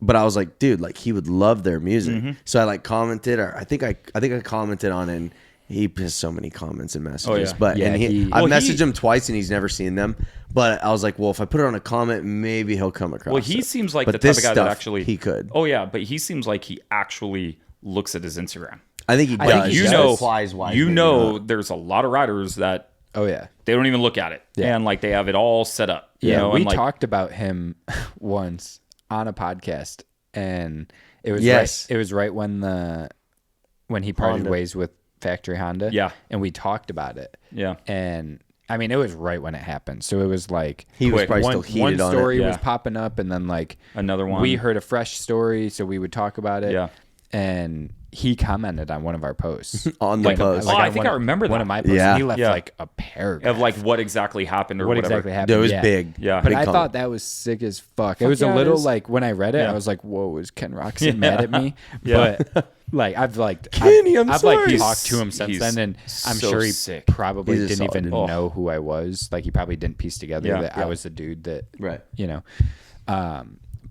but I was like, dude, like he would love their music. So I like commented, or I think I commented on it. And he has so many comments and messages, yeah. but Yeah, and he- I've Well, messaged him twice, and he's never seen them. But I was like, well, if I put it on a comment, maybe he'll come across. Well, he it. seems like But the type this of guy stuff, that actually he could. Oh yeah, but he seems like he actually looks at his Instagram. I think he does. think he You does. know, Replies wise, you maybe know, not. there's a lot of riders that Oh yeah. they don't even look at it, Yeah. and like they have it all set up. You Yeah, know, we and like, talked about him once on a podcast, and it was Yes. right, it was right when he parted Honda. ways with Factory Honda. Yeah. and we talked about it. Yeah. And I mean, it was right when it happened, so it was like He was quick. probably one, still heated one on story it. was Yeah. popping up, and then like Another one. we heard a fresh story, so we would talk about it. Yeah. and he commented on one of our posts On the post. Oh, I on think I remember one that. of my posts. Yeah. And he left Yeah. like a paragraph of like what exactly happened or what whatever. exactly happened. Dude, it was yeah. big. Yeah. But Big I comment. thought that was sick as fuck. It was yeah, a it little is. like when I read it, Yeah. I was like, "Whoa, is Ken Roxon Yeah. mad at me?" Yeah. But like I've Kenny, I'm I've sorry. like talked to him since He's then, and I'm so sure he sick. probably He's a didn't solid even dude. know who I was. Like he probably didn't piece together Yeah. that Yeah. I was the dude that Right. you know.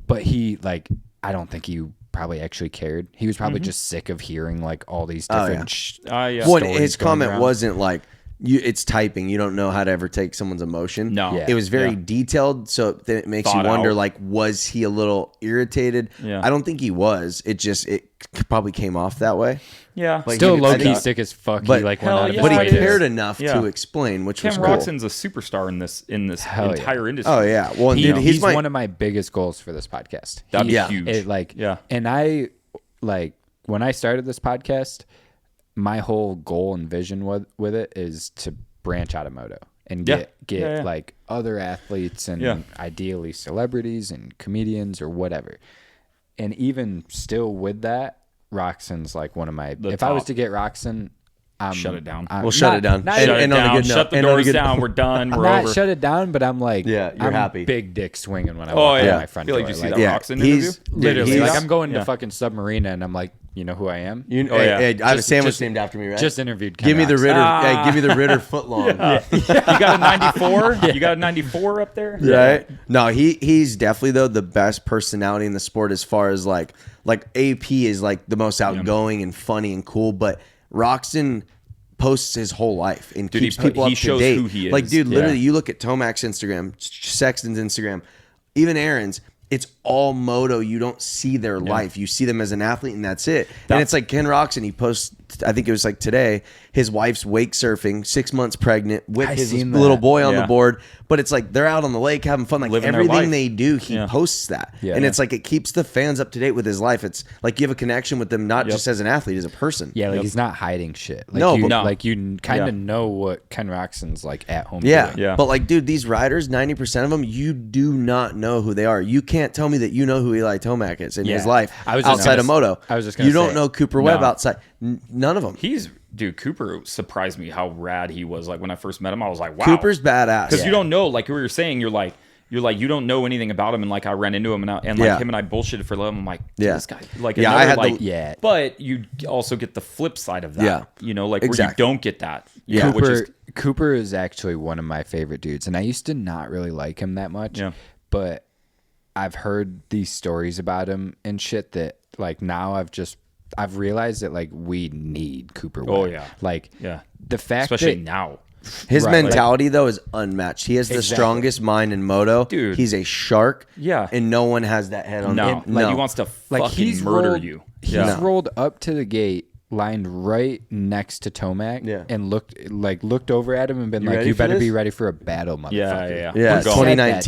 But he like I don't think he probably actually cared. He was probably just sick of hearing like all these different. Yeah. Well, stories his going comment around. wasn't like it's typing. You don't know how to ever take someone's emotion. No. Yeah. It was very Yeah. detailed, so then it makes Thought you wonder out. like, was he a little irritated? Yeah. I don't think he was. It probably came off that way. Yeah. Like, Still he- low I key think- sick as fuck. but- he like went Hell out of yeah, his But he way to- cared enough Yeah. to explain, which Ken was cool. Roxon's a superstar in this Hell yeah. entire industry. Oh yeah. Well, He- dude, he's my one of my biggest goals for this podcast. That'd be Yeah. huge. It, like Yeah. and I like when I started this podcast, my whole goal and vision with it is to branch out of moto and Yeah. get Yeah. like other athletes and Yeah. ideally celebrities and comedians or whatever. And even still with that, Roxon's like one of my. The if I was top. to get Roxon, Shut it down. We'll shut it down. Not, And- Shut it and on a down. good note- Shut the and on a doors good- down. We're done. We're not over. shut it down, but I'm like, Yeah, you're I'm happy. big dick swinging when I Oh walk out yeah. my front I feel door. like you see Like, that yeah, Roxon interview. he's literally, he's- like I'm going yeah. to fucking Submarina and I'm like, you know who I am? You, Oh, yeah. hey, I have a Just- sandwich just- named after me, right? Just interviewed. Ken give me the Roxon. Ritter. Hey, give me the Ritter footlong. You got a 94? You got a 94 up there? Right? No, he's definitely though the best personality in the sport as far as like AP is like the most outgoing and funny and cool, but Roxon posts his whole life and Dude, he keeps po- people he up to shows date. who he Like, is. dude, literally, Yeah. you look at Tomac's Instagram, Sexton's Instagram, even Aaron's. It's all moto. You don't see their life. You see them as an athlete, and that's it. And it's like Ken Roxon. He posts. I think it was like today. His wife's wake surfing, 6 months pregnant, with I his seen little that. boy on the Yeah. board. But it's like they're out on the lake having fun. Like Living their everything life. they do, he Yeah. posts that. Yeah. And it's like it keeps the fans up to date with his life. It's like you have a connection with them, not just as an athlete, as a person. Yeah, like he's not hiding shit. Like No, you, but- No. like you kind Yeah. of know what Ken Roxon's like at home. Yeah. doing. Yeah. But like, dude, these riders, 90% of them, you do not know who they are. You can't tell me that you know who Eli Tomac is in his Yeah. life I was just outside gonna of moto. I was just gonna You don't say- know Cooper Webb No. outside. None of them. Dude, Cooper surprised me how rad he was. Like when I first met him, I was like, wow. Cooper's badass. Because you don't know, like we were saying, you're like, you don't know anything about him, and like I ran into him, and like Yeah. him and I bullshitted for a little. I'm like, dude, Yeah. this guy, like, Yeah, another, I had like, the- Yeah. But you also get the flip side of that. Yeah. You know, like Exactly. where you don't get that. Yeah. Which is Cooper is actually one of my favorite dudes, and I used to not really like him that much. Yeah. But I've heard these stories about him and shit that like now I've realized that like we need Cooper Webb. Oh, yeah. Like yeah, the fact especially that now. His Right, mentality though is unmatched. He has the Exactly. strongest mind in moto. Dude. He's a shark. Yeah. And no one has that head on No, him. like he wants to like fucking he's murder rolled, you. He's Yeah. rolled up to the gate, lined right next to Tomac, Yeah. and looked over at him and been like, ready "You for better this?" be ready for a battle, motherfucker." Yeah, yeah, Yeah, We're going. Said that to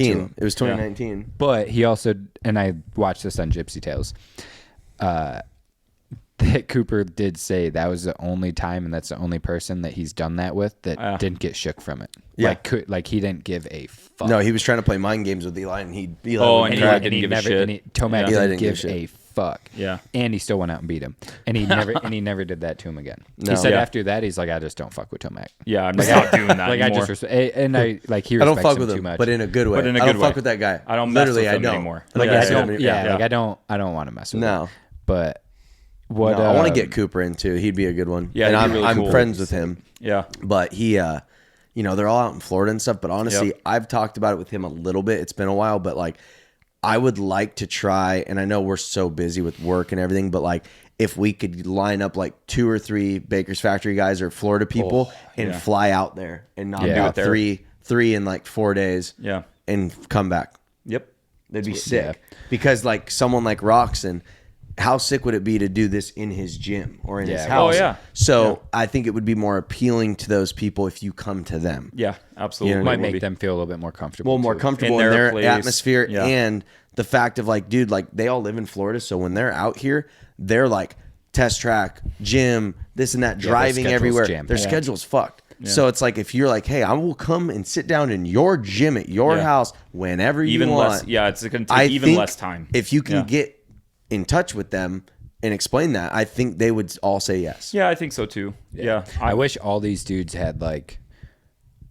2019. him. It was 2019. But he also, and I watched this on Gypsy Tales, that Cooper did say that was the only time, and that's the only person that he's done that with that didn't get shook from it. Yeah. Like he didn't give a fuck. No, he was trying to play mind games with Eli, and Eli Oh, wouldn't and crack. Eli didn't give a shit. Tomac Eli didn't give a fuck. Yeah. And he still went out and beat him. And he never did that to him again. No. He said Yeah. after that, he's like, I just don't fuck with Tomac. Yeah, I'm just not doing that Like anymore. I just and I like he I don't respects fuck him with too him, much. but in a good way. But in a I don't good fuck way. with that guy. I don't mess Literally, with him I don't anymore. like Yeah, I yeah. don't yeah. like I don't want to mess with him. No. But what No, I want to get Cooper in too. He'd be a good one. Yeah, and he'd I'm, be really I'm cool. friends with him. Yeah. But he, they're all out in Florida and stuff. But honestly, Yep. I've talked about it with him a little bit. It's been a while, but like, I would like to try. And I know we're so busy with work and everything, but like, if we could line up like 2 or 3 Baker's Factory guys or Florida people and yeah. fly out there and knock Yeah. out Do it there. three in like 4 days, Yeah. and come back. Yep. That'd be sick. Yeah. Because like someone like Roxon, how sick would it be to do this in his gym or in his Yeah. house? Oh, yeah. So Yeah. I think it would be more appealing to those people if you come to them. Yeah, absolutely. You know, might It will make be. them feel a little bit more comfortable. Well, more too. comfortable In in their their place. atmosphere, Yeah. and the fact of like, dude, like they all live in Florida, so when they're out here, they're like test track, gym, this and that, their driving schedule's everywhere. jammed. Their Yeah. schedule's fucked. So it's like if you're like, hey, I will come and sit down in your gym at your Yeah. house whenever Even you want. less. Yeah, it's going to I take even think less time. If you can Yeah. get in touch with them and explain that, I think they would all say yes. Yeah, I think so too. Yeah. I wish all these dudes had like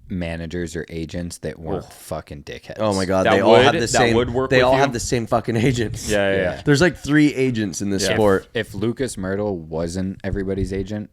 managers or agents that weren't fucking dickheads. Oh my god, That they all have would- the that same. would work They with all you. have the same fucking agents. Yeah. There's like 3 agents in this sport. If Lucas Myrtle wasn't everybody's agent,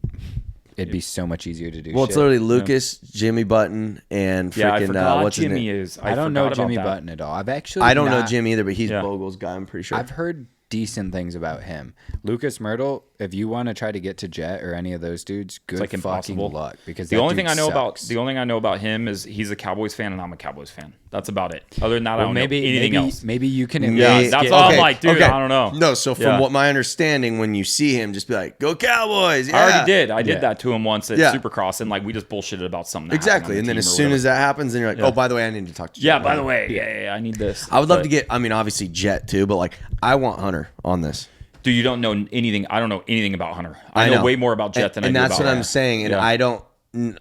it'd be so much easier to do. Well, shit. it's literally Lucas, Jimmy Button, and Yeah, I freaking forgot what's his Jimmy name? is. I don't know forgot about Jimmy that. Button at all. I've actually I don't know not- Jim either, but he's Yeah. Bogle's guy. I'm pretty sure. I've heard decent things about him. Lucas Myrtle, if you want to try to get to Jet or any of those dudes, good like fucking impossible. luck. Because The that only dude thing I know sucks. about him is he's a Cowboys fan and I'm a Cowboys fan. That's about it. Other than that, I Well, don't maybe know anything else. Maybe you can. at Yeah, least that's get- all I'm like, dude, I don't know. No, so from Yeah. what my understanding, when you see him, just be like, "Go Cowboys!" Yeah. I already did. I did Yeah. that to him once at Yeah. Supercross, and like we just bullshitted about something. That Exactly, happened and on then the as team or soon whatever. as that happens, then you're like, "Oh, by the way, I need to talk to you." yeah. By the way, yeah, I need this. I would love But- to get. I mean, obviously Jet too, but like, I want Hunter on this. Dude, you don't know anything. I don't know anything about Hunter. I know way more about Jet than I and do that's about what I'm Hunter. saying. And Yeah. I don't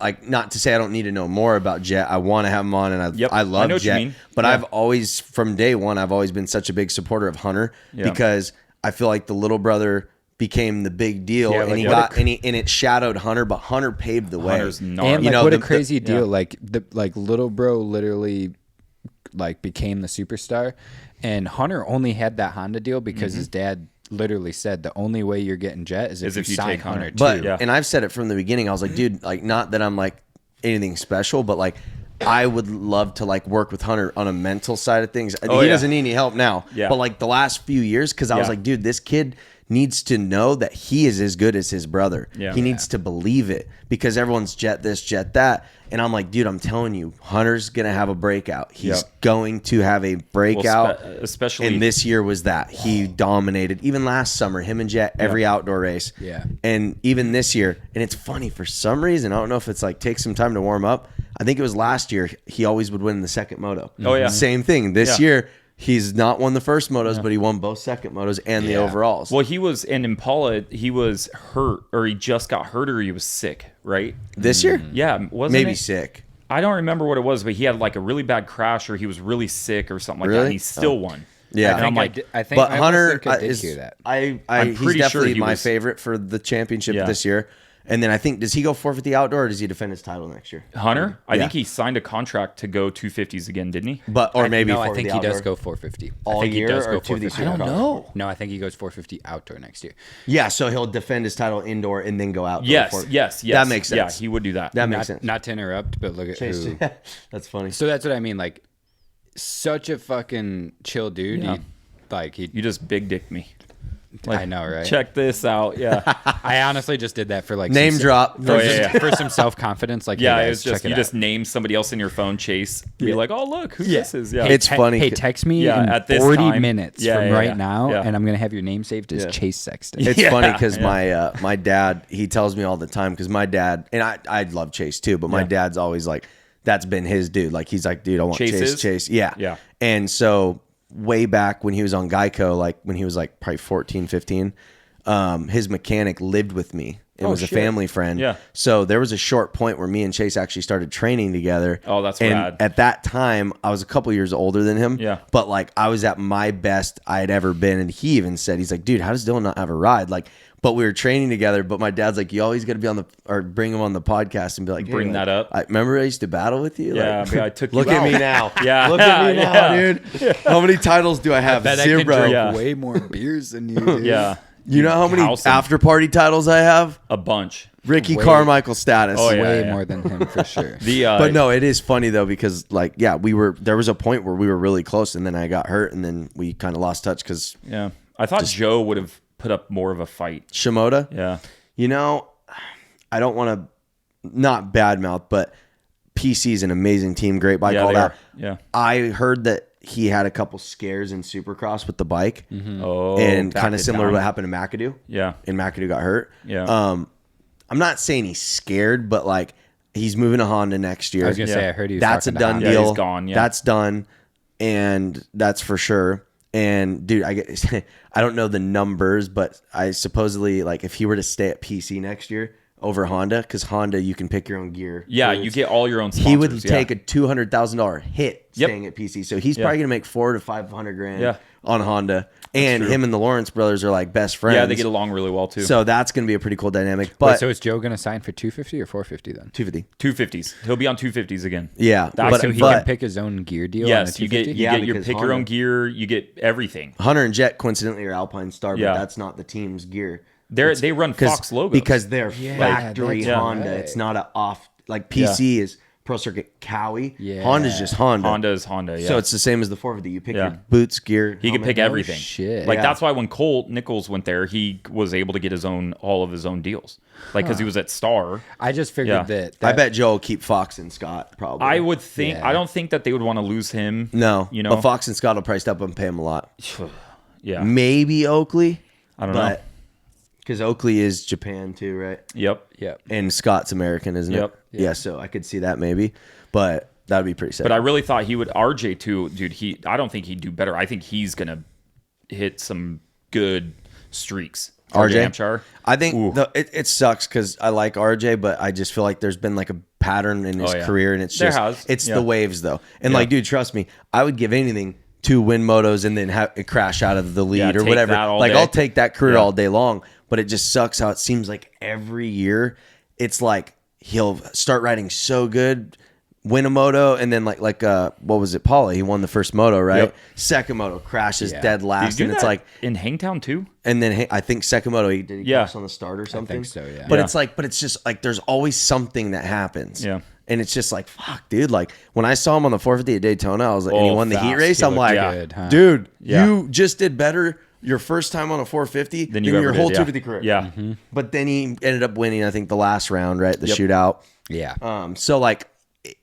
like, not to say I don't need to know more about Jet. I want to have him on, and I Yep, I love know what you Jet. mean. But Yeah. I've always, from day one, I've always been such a big supporter of Hunter because I feel like the little brother became the big deal, Yeah, and like he what got and it shadowed Hunter, but Hunter paved the way. Hunter's gnarly. And You like, know, what a the- crazy deal! Like little bro literally like became the superstar, and Hunter only had that Honda deal because his dad literally said the only way you're getting Jet is if you sign take Hunter. Hunter. But too. Yeah. and I've said it from the beginning. I was like, dude, like, not that I'm like anything special, but like, I would love to like work with Hunter on a mental side of things. Oh, He yeah. doesn't need any help now, Yeah. but like the last few years, because I was Yeah. like, dude, this kid needs to know that he is as good as his brother. Yeah. He needs to believe it because everyone's Jet this, Jet that. And I'm like, dude, I'm telling you, Hunter's going to have a breakout. He's Yep. going to have a breakout. especially And this year was that. He dominated. Even last summer, him and Jet, every outdoor race. Yeah. And even this year, and it's funny, for some reason, I don't know if it's like take some time to warm up. I think it was last year, he always would win the second moto. Oh, yeah. Same thing. This Yeah. year, he's not won the first motos, but he won both second motos and the overalls. Well, he was in Impala. He was hurt, or he just got hurt, or he was sick. Right? This year? Yeah, wasn't Maybe it? sick. I don't remember what it was, but he had like a really bad crash, or he was really sick, or something like that. Really? And he still won. Yeah. And I'm like, I think, But I Hunter think I did is, hear that. I'm he's pretty sure definitely he my was- favorite for the championship Yeah. this year. And then I think, does he go forfeit the outdoor, or does he defend his title next year? Hunter, I Yeah. think he signed a contract to go 250s again, didn't he? But or maybe no, I forfeit think the he does outdoor. go 450. All I think year he does or go to the 450. Supercross? know. No, I think he goes 450 outdoor next year. Yeah, so he'll defend his title indoor and then go out. Yes. That makes sense. Yeah, he would do that. That makes sense. Not to interrupt, but look at Chase, who. that's funny. So that's what I mean. Like, such a fucking chill dude. Yeah. He You just big dicked me. I know, right? Check this out. Yeah. I honestly just did that for like Name some, drop. for, Oh, yeah, some- for some self confidence. Like, Yeah, hey it guys, was just check it you out. just name somebody else in your phone, Chase. Be like, oh look, who this is? Yeah, Hey, It's funny. Hey, text me Yeah, in at this 40 time. minutes Yeah, from yeah, right yeah. now, Yeah. and I'm gonna have your name saved as Yeah. Chase Sexton. It's Yeah, funny because yeah. my dad, he tells me all the time, because my dad, and I love Chase too, but my Yeah. dad's always like, that's been his dude. Like, he's like, dude, I want Chase Chase. is? Chase. Yeah. Yeah. And so way back when he was on Geico, like when he was like probably 14, 15, his mechanic lived with me. It was a family friend. Yeah. So there was a short point where me and Chase actually started training together. Oh, that's and rad. At that time, I was a couple years older than him. Yeah. But like I was at my best I had ever been. And he even said, he's like, dude, how does Dylan not have a ride? Like, but we were training together. But my dad's like, you always got to be on bring him on the podcast and be like, hey, bring that up. I remember I used to battle with you. Yeah, Like, I took you look out. at me now. Yeah. Look at me now, dude. How many titles do I have? Bet Zero. I can drink Yeah. way more beers than you do. Yeah. You know how many Housing. after party titles I have? A bunch. Ricky Way- Carmichael status. Oh, yeah. Way more than him for sure. But no, it is funny though because like there was a point where we were really close and then I got hurt and then we kind of lost touch because Yeah. I thought Joe would have put up more of a fight. Shimoda. Yeah. You know, I don't want to not badmouth, but PC is an amazing team, great bike, Yeah, all they that. are. Yeah. I heard that he had a couple scares in Supercross with the bike, Oh. and back kind of it similar to down. what happened to McAdoo. Yeah. And McAdoo got hurt. Yeah. I'm not saying he's scared, but like he's moving to Honda next year. I was gonna say I heard he was That's a talking to done Honda. Yeah, deal. he's gone, yeah. That's done, and that's for sure. And dude, I don't know the numbers, but I supposedly like if he were to stay at PC next year over Honda, because Honda you can pick your own gear. Yeah, So you it's- get all your own sponsors. He would yeah. take a $200,000 hit Yep. staying at PC, so he's probably gonna make $400 to $500 Yeah. on Honda. And him and the Lawrence brothers are like best friends. Yeah, they get along really well too. So that's gonna be a pretty cool dynamic. Wait, But so is Joe gonna sign for 250 or 450 then? 250. 250s. He'll be on 250s again. Yeah, That's So he but can pick his own gear deal. on Yes, the you get 250? Yeah, your because pick your own Honda- gear. You get everything. Hunter and Jet coincidentally are Alpine Star, but Yeah. that's not the team's gear. They run Fox logos because they're Yeah, factory that's Honda. right. It's not a off like PC is Pro Circuit Cowie. Yeah. Honda's just Honda. Honda is Honda. Yeah. So it's the same as the 450. You pick Yeah. your boots, gear. he could helmet. pick everything. shit. Like Yeah. that's why when Cole Nichols went there, he was able to get all of his own deals. Like because he was at Star. I just figured Yeah. that I bet Joe will keep Fox and Scott probably. I would think. Yeah. I don't think that they would want to lose him. no, you know. but Fox and Scott will probably step up and pay him a lot. Yeah. Maybe Oakley. I don't know. Because Oakley is Japan too, right? Yep. Yep. And Scott's American, isn't Yep. it? Yeah, so I could see that maybe, but that'd be pretty sick. But I really thought he would. RJ too, dude. I don't think he'd do better. I think he's gonna hit some good streaks. RJ? Hampshire. I think Ooh. it sucks because I like RJ, but I just feel like there's been like a pattern in his Oh, yeah. career, and it's There just has. it's Yeah. the waves though. And Yeah. like, dude, trust me, I would give anything to win motos and then have it crash out of the lead Yeah, or take whatever. that all Like, day. I'll take that career Yeah. all day long. But it just sucks how it seems like every year it's like he'll start riding so good, win a moto, and then like what was it, Paula? He won the first moto, right? Yep. Second moto crashes Yeah. dead Did last, he do and it's that like, in Hangtown too. and then I think second moto he Yeah. crash on the start or something. so, yeah. But Yeah. it's like, but it's just like there's always something that happens. Yeah. And it's just like, fuck, dude. Like when I saw him on the 450 at Daytona, I was like, and he Oh, won the heat fast. race. He I'm looked like, good, huh? dude, Yeah. you just did better your first time on a 450 than you your ever whole did, yeah. 250 career. Yeah. But then he ended up winning, I think, the last round, right? The Yep. shootout. Yeah. So like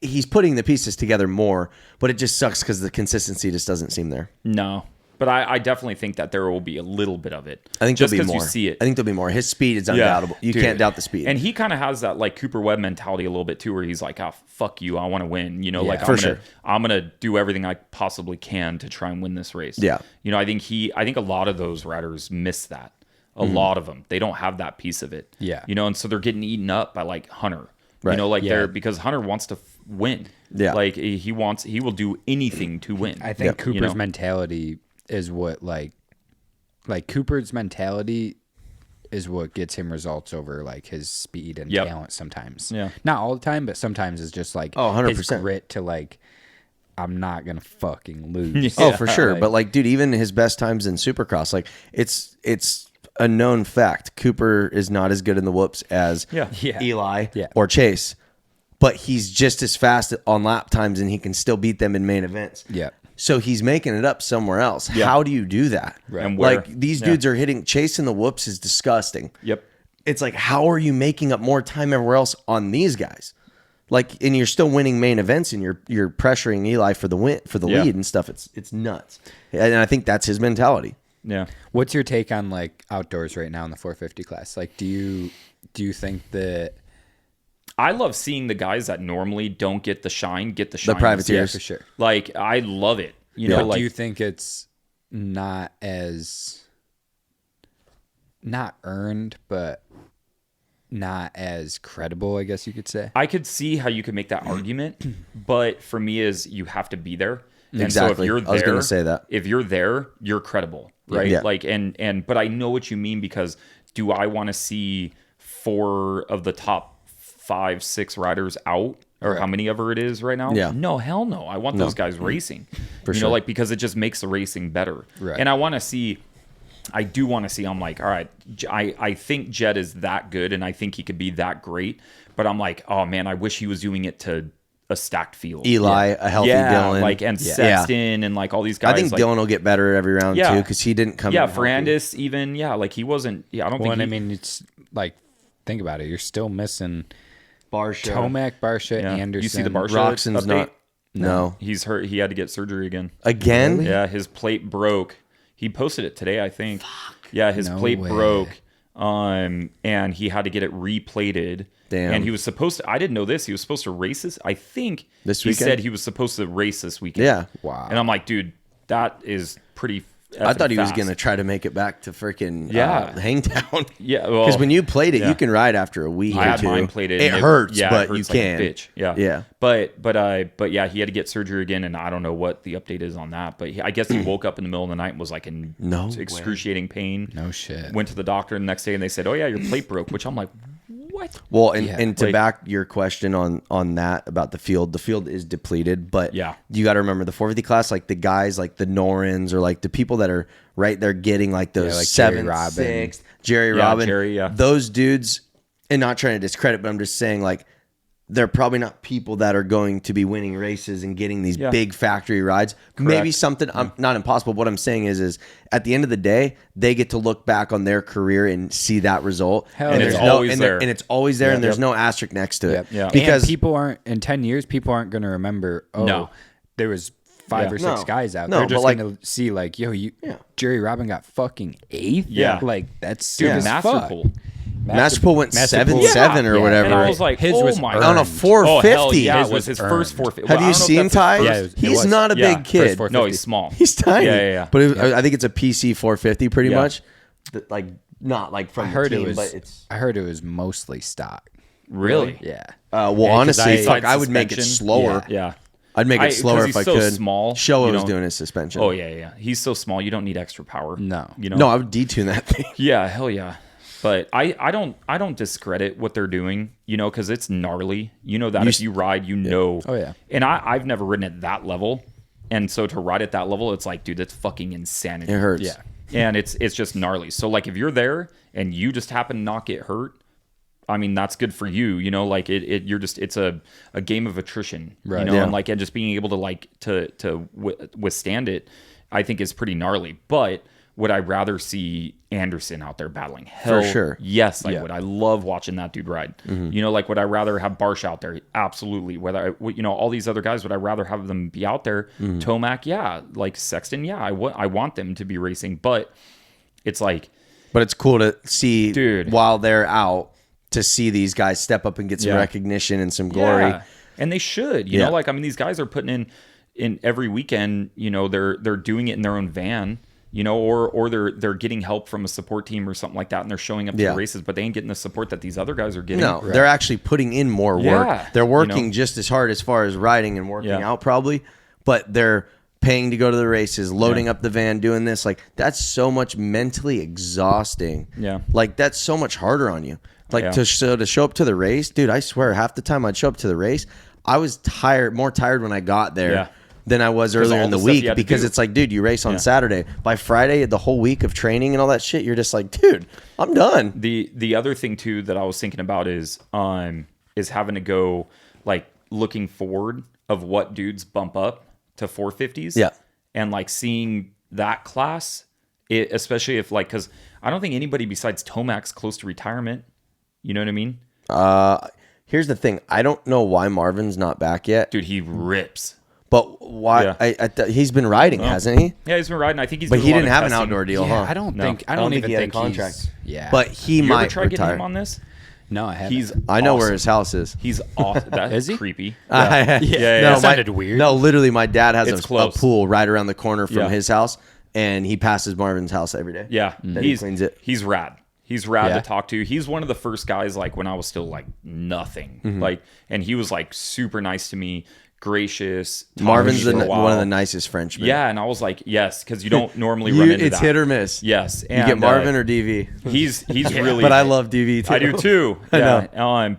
he's putting the pieces together more, but it just sucks because the consistency just doesn't seem there. No, but I definitely think that there will be a little bit of it. I think just there'll be because more. you see it. I think there'll be more. His speed is undoubtable. You dude. can't doubt the speed. And he kind of has that like Cooper Webb mentality a little bit too, where he's like, "Ah, fuck you, I want to win." You know, Yeah. like For sure. I'm gonna do everything I possibly can to try and win this race. Yeah. You know, I think a lot of those riders miss that. A lot of them, they don't have that piece of it. Yeah. You know, and so they're getting eaten up by like Hunter. Right. You know, like Yeah. they're because Hunter wants to win. Yeah. Like he will do anything to win. I think Cooper's You know? mentality is what like Cooper's mentality is what gets him results over like his speed and Yep. talent sometimes. Yeah. Not all the time, but sometimes it's just like Oh, 100%. his grit to like I'm not gonna fucking lose. Oh, for sure. Like- But like, dude, even his best times in Supercross, like it's a known fact. Cooper is not as good in the whoops as Yeah. Yeah. Eli Yeah. or Chase, but he's just as fast on lap times, and he can still beat them in main events. Yeah. So he's making it up somewhere else. Yeah. How do you do that? Right. And where? Like these Yeah. dudes are hitting Chase in the whoops is disgusting. Yep. It's like, how are you making up more time everywhere else on these guys? Like, and you're still winning main events, and you're pressuring Eli for the Yeah. lead and stuff. It's nuts, and I think that's his mentality. Yeah. What's your take on like outdoors right now in the 450 class? Like, do you think that I love seeing the guys that normally don't get the shine get the shine. privateers. for sure? Like I love it. You Yeah. know, But like do you think it's not as not earned, but not as credible, I guess you could say. I could see how you could make that argument, but for me is you have to be there. And exactly. So if you're there, I was going to say that. If you're there, you're credible, right? Yeah. Like, but I know what you mean, because do I want to see 4 of the top 5, 6 riders out, or how many ever it is right now? Yeah. No, hell no. I want those guys racing, For you sure. know, like, because it just makes the racing better. Right. And I do want to see, I'm like, all right, I think Jed is that good, and I think he could be that great, but I'm like, oh man, I wish he was doing it to a stacked field. Eli, a healthy Dylan. Like, and Sexton and like all these guys. I think like, Dylan will get better every round too, because he didn't come in healthy. Ferrandis even, like he wasn't, I don't think I mean, it's like, think about it. You're still missing Barsha. Tomac, Barsha, Anderson. You see the Barsha Roxon's update? not. No. He's hurt. He had to get surgery again. Again? Yeah, his plate broke. He posted it today, I think. Yeah, his No plate way. broke. And he had to get it replated. Damn. And he was supposed to, I didn't know this. He was supposed to race this. I think This he weekend? said he was supposed to race this weekend. Yeah. Wow. And I'm like, dude, that is pretty I thought he was fast. going to try to make it back to freaking Yeah, Hangtown. well, Because when you played it, yeah. you can ride after a week I or had two. mine plated. It and hurts, it but hurts you like can. a bitch. Yeah. Yeah. But yeah, he had to get surgery again, and I don't know what the update is on that. But I guess he woke up in the middle of the night and was like in No excruciating pain. No shit. Went to the doctor the next day, and they said, "Oh yeah, your plate broke." Which I'm like, what? Well, Yeah. and to Like- back your question on that about the field is depleted, but Yeah. you got to remember the 450 class, like the guys like the Norins or like the people that are right there getting like those like Jerry 7th, Robin. 6th, Jerry Yeah, Robin, Jerry, yeah. those dudes, and not trying to discredit, but I'm just saying like they're probably not people that are going to be winning races and getting these Yeah. big factory rides. Maybe something not impossible. What I'm saying is at the end of the day, they get to look back on their career and see that result. Hell and yeah. there's It's no, always and there. and it's always there, and there's Yep. no asterisk next to it. Yep. Yeah. Because and people aren't, in 10 years, people aren't going to remember, No. there was 5 Yeah. or 6 No. guys out. No, They're but just like- going to see like, yo, Jerry Robin got fucking 8th? Yeah. Like, that's Dude, sick as fuck. Masterpool. Masterpool went Masterpool. 7-7 or Yeah. whatever. And I was like, His oh was my earned. god. on a 450. Oh, hell yeah, His it was his was first earned. 450. Have Well, I you don't know if seen that's his Ty? first- Yeah, it He's was. not a Yeah, big kid. first No, he's small. He's tiny. Yeah. But I think it's a PC 450 pretty Yeah. much. Like not like from I heard the team, it was. but it's I heard it was mostly stock. Really? Yeah. well, 'cause honestly, I- fuck, I would make it suspension. slower. Yeah. I'd make it 'cause slower he's if I so could. small, Showa you was know. doing his suspension. Oh yeah. He's so small. You don't need extra power. No. You know. No, I would detune that thing. Yeah, hell yeah. But I don't discredit what they're doing, you know, because it's gnarly. You know that if you ride, you know. Oh, yeah. And I've never ridden at that level, and so to ride at that level, it's like, dude, that's fucking insanity. It hurts. Yeah. And it's just gnarly. So like, if you're there and you just happen to not get hurt, I mean, that's good for you. You know, like it's a game of attrition. Right. You know, Yeah. and just being able to to withstand it, I think is pretty gnarly. But would I rather see Anderson out there battling? Hell, sure. Yes, I Yeah. would. I love watching that dude ride. You know, like, would I rather have Barsh out there? Absolutely. Whether you know, all these other guys, would I rather have them be out there? Tomac, yeah. Like Sexton, yeah. I want them to be racing, but it's like, But it's cool to see, Dude. while they're out, to see these guys step up and get some Yeah. recognition and some glory. yeah. And they should. You Yeah. know, like, I mean, these guys are putting in every weekend. You know, they're doing it in their own van. You know, or they're getting help from a support team or something like that, and they're showing up to Yeah. the races, but they ain't getting the support that these other guys are getting. No, they're actually putting in more work. Yeah. They're working You know? just as hard as far as riding and working Yeah. out probably, but they're paying to go to the races, loading up the van, doing this. Like, that's so much mentally exhausting. Yeah. Like, that's so much harder on you. Like, Yeah. to show up to the race, dude, I swear half the time I'd show up to the race, I was more tired when I got there. Yeah. Than I was earlier all in the the stuff you week, had to because do. it's like, dude, you race on Yeah. Saturday. By Friday, the whole week of training and all that shit, you're just like, dude, I'm done. The other thing too that I was thinking about is having to go, like, looking forward of what dudes bump up to 450s. Yeah. And like seeing that class, especially if, like, because I don't think anybody besides Tomac's close to retirement. You know what I mean? Here's the thing. I don't know why Marvin's not back yet. Dude, he rips. But why? Yeah. He's been riding, hasn't he? Yeah, he's been riding. I think he's. But doing he a lot didn't of have an testing. outdoor deal, Yeah, huh? I don't No. think. I I don't don't think even he had a think contract. he's. Yeah. But he You ever might try getting retire. him on this? no, I haven't. He's. I know where awesome. his house is. He's awesome. That Is he? creepy. Yeah. yeah. No, That sounded weird. No, literally, my dad has It's a close. pool right around the corner from Yeah. his house, and he passes Marvin's house every day. Yeah, That he cleans it. He's rad. He's rad to talk to. He's one of the first guys, like, when I was still, like, nothing. Like, and he was, like, super nice to me, gracious. Marvin's one of the nicest Frenchmen. Yeah, and I was like, yes, because you don't normally run into it's that. hit or miss. Yes. And, you get Marvin or DV. He's really... But I love DV, too. I do, too. I know.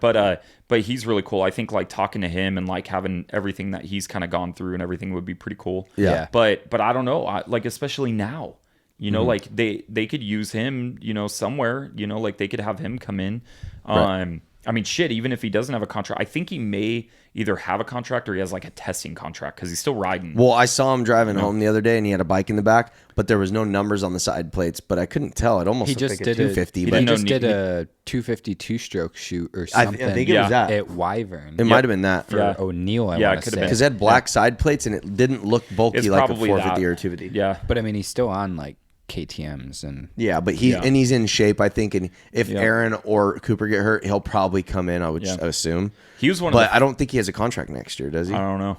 But he's really cool. I think, like, talking to him and, like, having everything that he's kind of gone through and everything would be pretty cool. Yeah. But I don't know. Like, especially now. You know, like they could use him, you know, somewhere, you know, like they could have him come in. Right. I mean, shit, even if he doesn't have a contract, I think he may either have a contract or he has like a testing contract because he's still riding. Well, I saw him driving home the other day and he had a bike in the back, but there was no numbers on the side plates, but I couldn't tell. It almost looked like a 250. He just did a 250 two-stroke shoot or something. I think it was that. At Wyvern. It might have been that. For O'Neill, I want to say. Because it had black side plates and it didn't look bulky It's like a probably 450 that. or 250. Yeah. But I mean, he's still on like KTMs and but he's in shape, I think. And if Aaron or Cooper get hurt, he'll probably come in. I would assume. He was but I don't think he has a contract next year, does he? I don't know.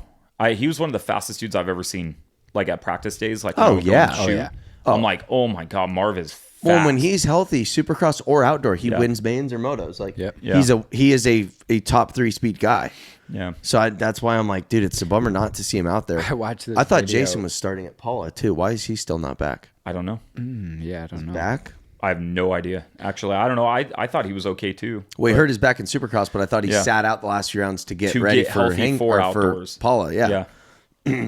He was one of the fastest dudes I've ever seen, like at practice days. Like I'm like, oh my god, Marv is fast. Well, when he's healthy, Supercross or outdoor, he wins mains or motos. Like he is a top 3 speed guy. Yeah. So that's why I'm like, dude, it's a bummer not to see him out there. I watched this. I thought Jason was starting at Paula too. Why is he still not back? I don't know. I don't know. Back? I have no idea. Actually, I don't know. I thought he was okay too. Well, he hurt his back in Supercross, but I thought he sat out the last few rounds to get ready for outdoors. Paula. Yeah.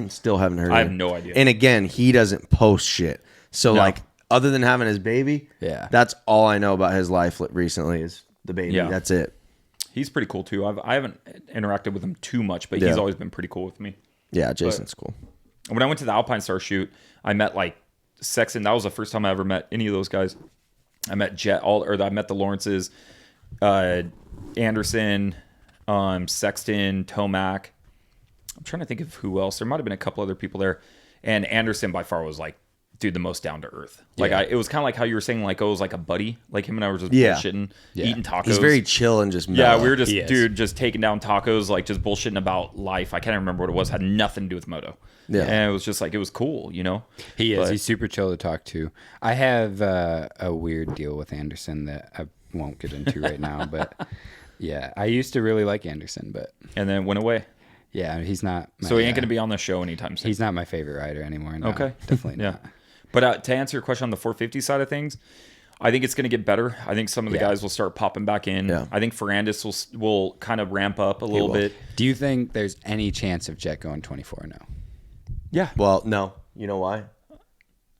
Still haven't heard. I have no idea. And again, he doesn't post shit. So like, other than having his baby, that's all I know about his life recently is the baby. Yeah. That's it. He's pretty cool too. I haven't interacted with him too much, but he's always been pretty cool with me. Yeah, Jason's cool. When I went to the Alpine Star shoot, I met like Sexton. That was the first time I ever met any of those guys. I met I met the Lawrences, Anderson, Sexton, Tomac. I'm trying to think of who else. There might have been a couple other people there, and Anderson by far was like, dude, the most down to earth. Like it was kind of like how you were saying, like, oh, it was like a buddy. Like him and I were just bullshitting, eating tacos. He's very chill and just mellow. Yeah, we were just just taking down tacos, like just bullshitting about life. I can't remember what it was. Had nothing to do with moto. Yeah, and it was just like, it was cool, you know. He's super chill to talk to. I have a weird deal with Anderson that I won't get into right now, but yeah, I used to really like Anderson, and then went away. Yeah, he's not. So he ain't going to be on the show anytime soon. He's not my favorite rider anymore. No, okay, definitely not. But to answer your question on the 450 side of things, I think it's going to get better. I think some of the guys will start popping back in. Yeah. I think Ferrandis will kind of ramp up a little bit. Do you think there's any chance of Jet going 24 now? Yeah. Well, no. You know why?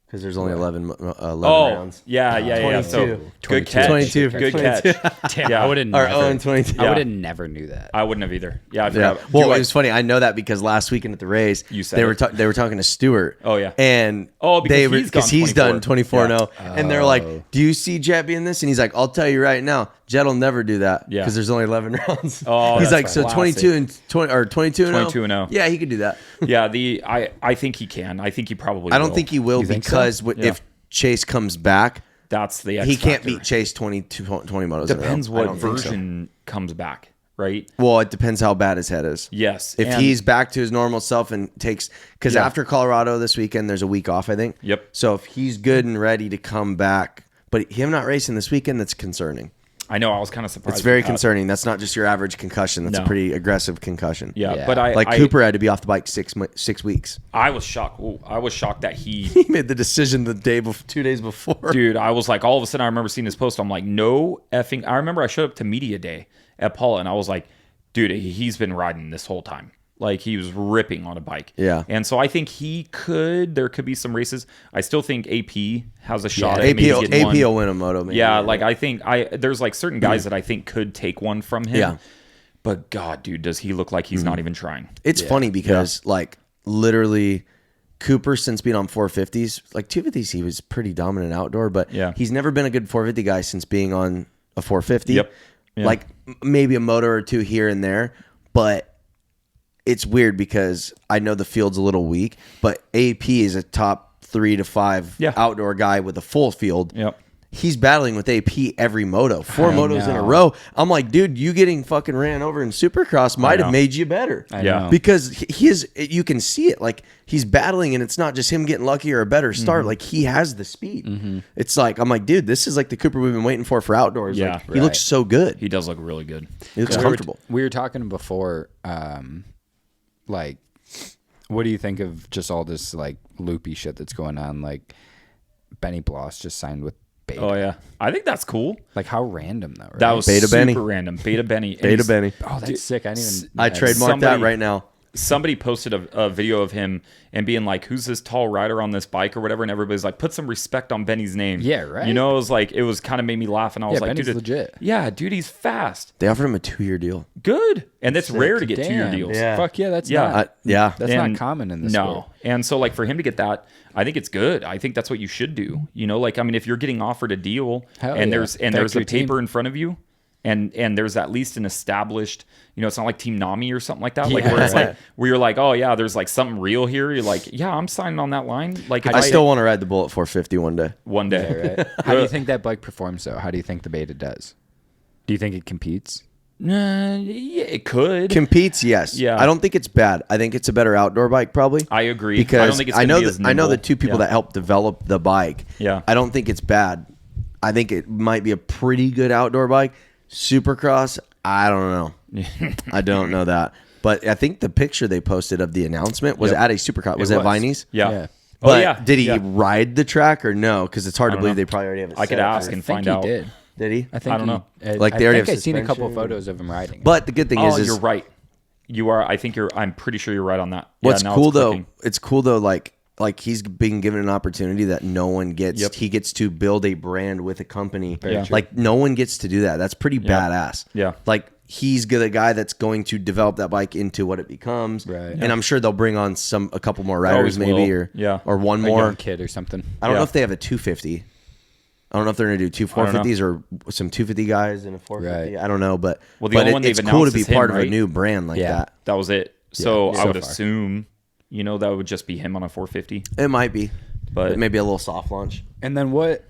Because there's only 11 rounds. Yeah. 22. So, good catch. 22. Good catch. Damn, I would have never. Or 22. I would have never knew that. I wouldn't have either. Yeah, I forgot. Well, it was funny. I know that because last weekend at the race, they were talking to Stuart. Oh yeah. And because he's done 24-0, and they're like, "Do you see Jet being this?" And he's like, "I'll tell you right now, Jet will never do that because there's only 11 rounds." Oh, he's like, "So 22 and 20 or 22-0. Yeah, he could do that. Yeah, I think he can. I think he probably. I don't think he will because if Chase comes back, that's the he can't beat Chase 20 motos. Depends what version comes back, right? Well, it depends how bad his head is. Yes, if he's back to his normal self and takes because after Colorado this weekend, there's a week off, I think. Yep. So if he's good and ready to come back, but him not racing this weekend, that's concerning. I know. I was kind of surprised. It's very concerning. That's not just your average concussion. That's a pretty aggressive concussion. Yeah. But Cooper had to be off the bike 6 weeks. I was shocked. I was shocked that he made the decision 2 days before. Dude, I was like, all of a sudden, I remember seeing his post. I'm like, no effing. I remember I showed up to media day at Paula, and I was like, dude, he's been riding this whole time. Like, he was ripping on a bike. Yeah. And so I think there could be some races. I still think AP has a shot. AP will win a moto. Maybe. Yeah, like, I think there's like certain guys that I think could take one from him. Yeah. But God, dude, does he look like he's not even trying? It's funny because, like, literally, Cooper, since being on 450s, like 250s, he was pretty dominant outdoor, but he's never been a good 450 guy since being on a 450. Yep. Yeah. Like, maybe a motor or two here and there, but it's weird because I know the field's a little weak, but AP is a top 3 to 5 outdoor guy with a full field. Yep. he's battling with AP every moto, 4 motos in a row. I'm like, dude, you getting fucking ran over in Supercross might have made you better. Yeah. Because he is, you can see it. Like, he's battling, and it's not just him getting lucky or a better start. Like, he has the speed. It's like, I'm like, dude, this is like the Cooper we've been waiting for outdoors. Yeah. Like, he looks so good. He does look really good. He looks comfortable. We were talking before, like, what do you think of just all this like loopy shit that's going on? Like, Benny Bloss just signed with Beta. Oh yeah, I think that's cool. Like, how random though, right? That was Beta super Benny. random. Beta Benny. And Beta Benny. Oh, that's sick. I didn't even. I trademarked that right now. Somebody posted a video of him and being like, "Who's this tall rider on this bike or whatever?" And everybody's like, "Put some respect on Benny's name." Yeah, right. You know, it was kind of made me laugh, and I was like, Benny's "Dude, legit. Yeah, dude, he's fast. They offered him a 2-year deal. Good, and it's rare to get 2-year Damn. deals. Yeah. Fuck yeah, that's Yeah. not. Yeah. That's And not common in this no. sport. And so, like, for him to get that, I think it's good. I think that's what you should do. You know, like, I mean, if you're getting offered a deal Hell and yeah. there's a Factory paper team. in front of you, and there's at least an established, you know, it's not like Team Nami or something like that, like Yeah. where it's like where you're like, oh yeah, there's like something real here. You're like, yeah, I'm signing on that line. Like, if I still want to ride the Bullet 450 one day. one day. Right? How do you think that bike performs though? How do you think the Beta does? Do you think it competes? Yeah, it could. Competes, yes. Yeah. I don't think it's bad. I think it's a better outdoor bike, probably. I agree. Because I don't think it's I know gonna be as I know the nimble. 2 people Yeah. that helped develop the bike. Yeah. I don't think it's bad. I think it might be a pretty good outdoor bike. Supercross, I don't know. I don't know that. But I think the picture they posted of the announcement was at a Supercross. Was that Viney's? Yeah. Yeah. Oh But yeah. did he Yeah. ride the track or no? Because it's hard to don't believe know. they probably already have it I could set up. ask and I think find he out. did. Did he? I think I don't know. Like, they I already think have I've seen a couple suspension. photos of him riding. But the good thing Oh, is you're right. You are. I think you're. I'm pretty sure you're right on that. Yeah, what's now cool it's though, clicking. it's cool though, like he's being given an opportunity that no one gets. Yep. He gets to build a brand with a company. true. Like, no one gets to do that. That's pretty badass. Yeah. Like, he's the guy that's going to develop that bike into what it becomes. Right. And I'm sure they'll bring on a couple more riders, always maybe, will. or one a more. young kid or something. I don't know Yeah. if they have a 250. I don't know if they're going to do 2 450s or some 250 guys and a 450. Right. I don't know, but Well, the only one it's they've cool to announced be is him, part of a right? new brand like Yeah. that. That was it. So Yeah, I would so far. assume, you know, that would just be him on a 450. It might be, But maybe a little soft launch. And then what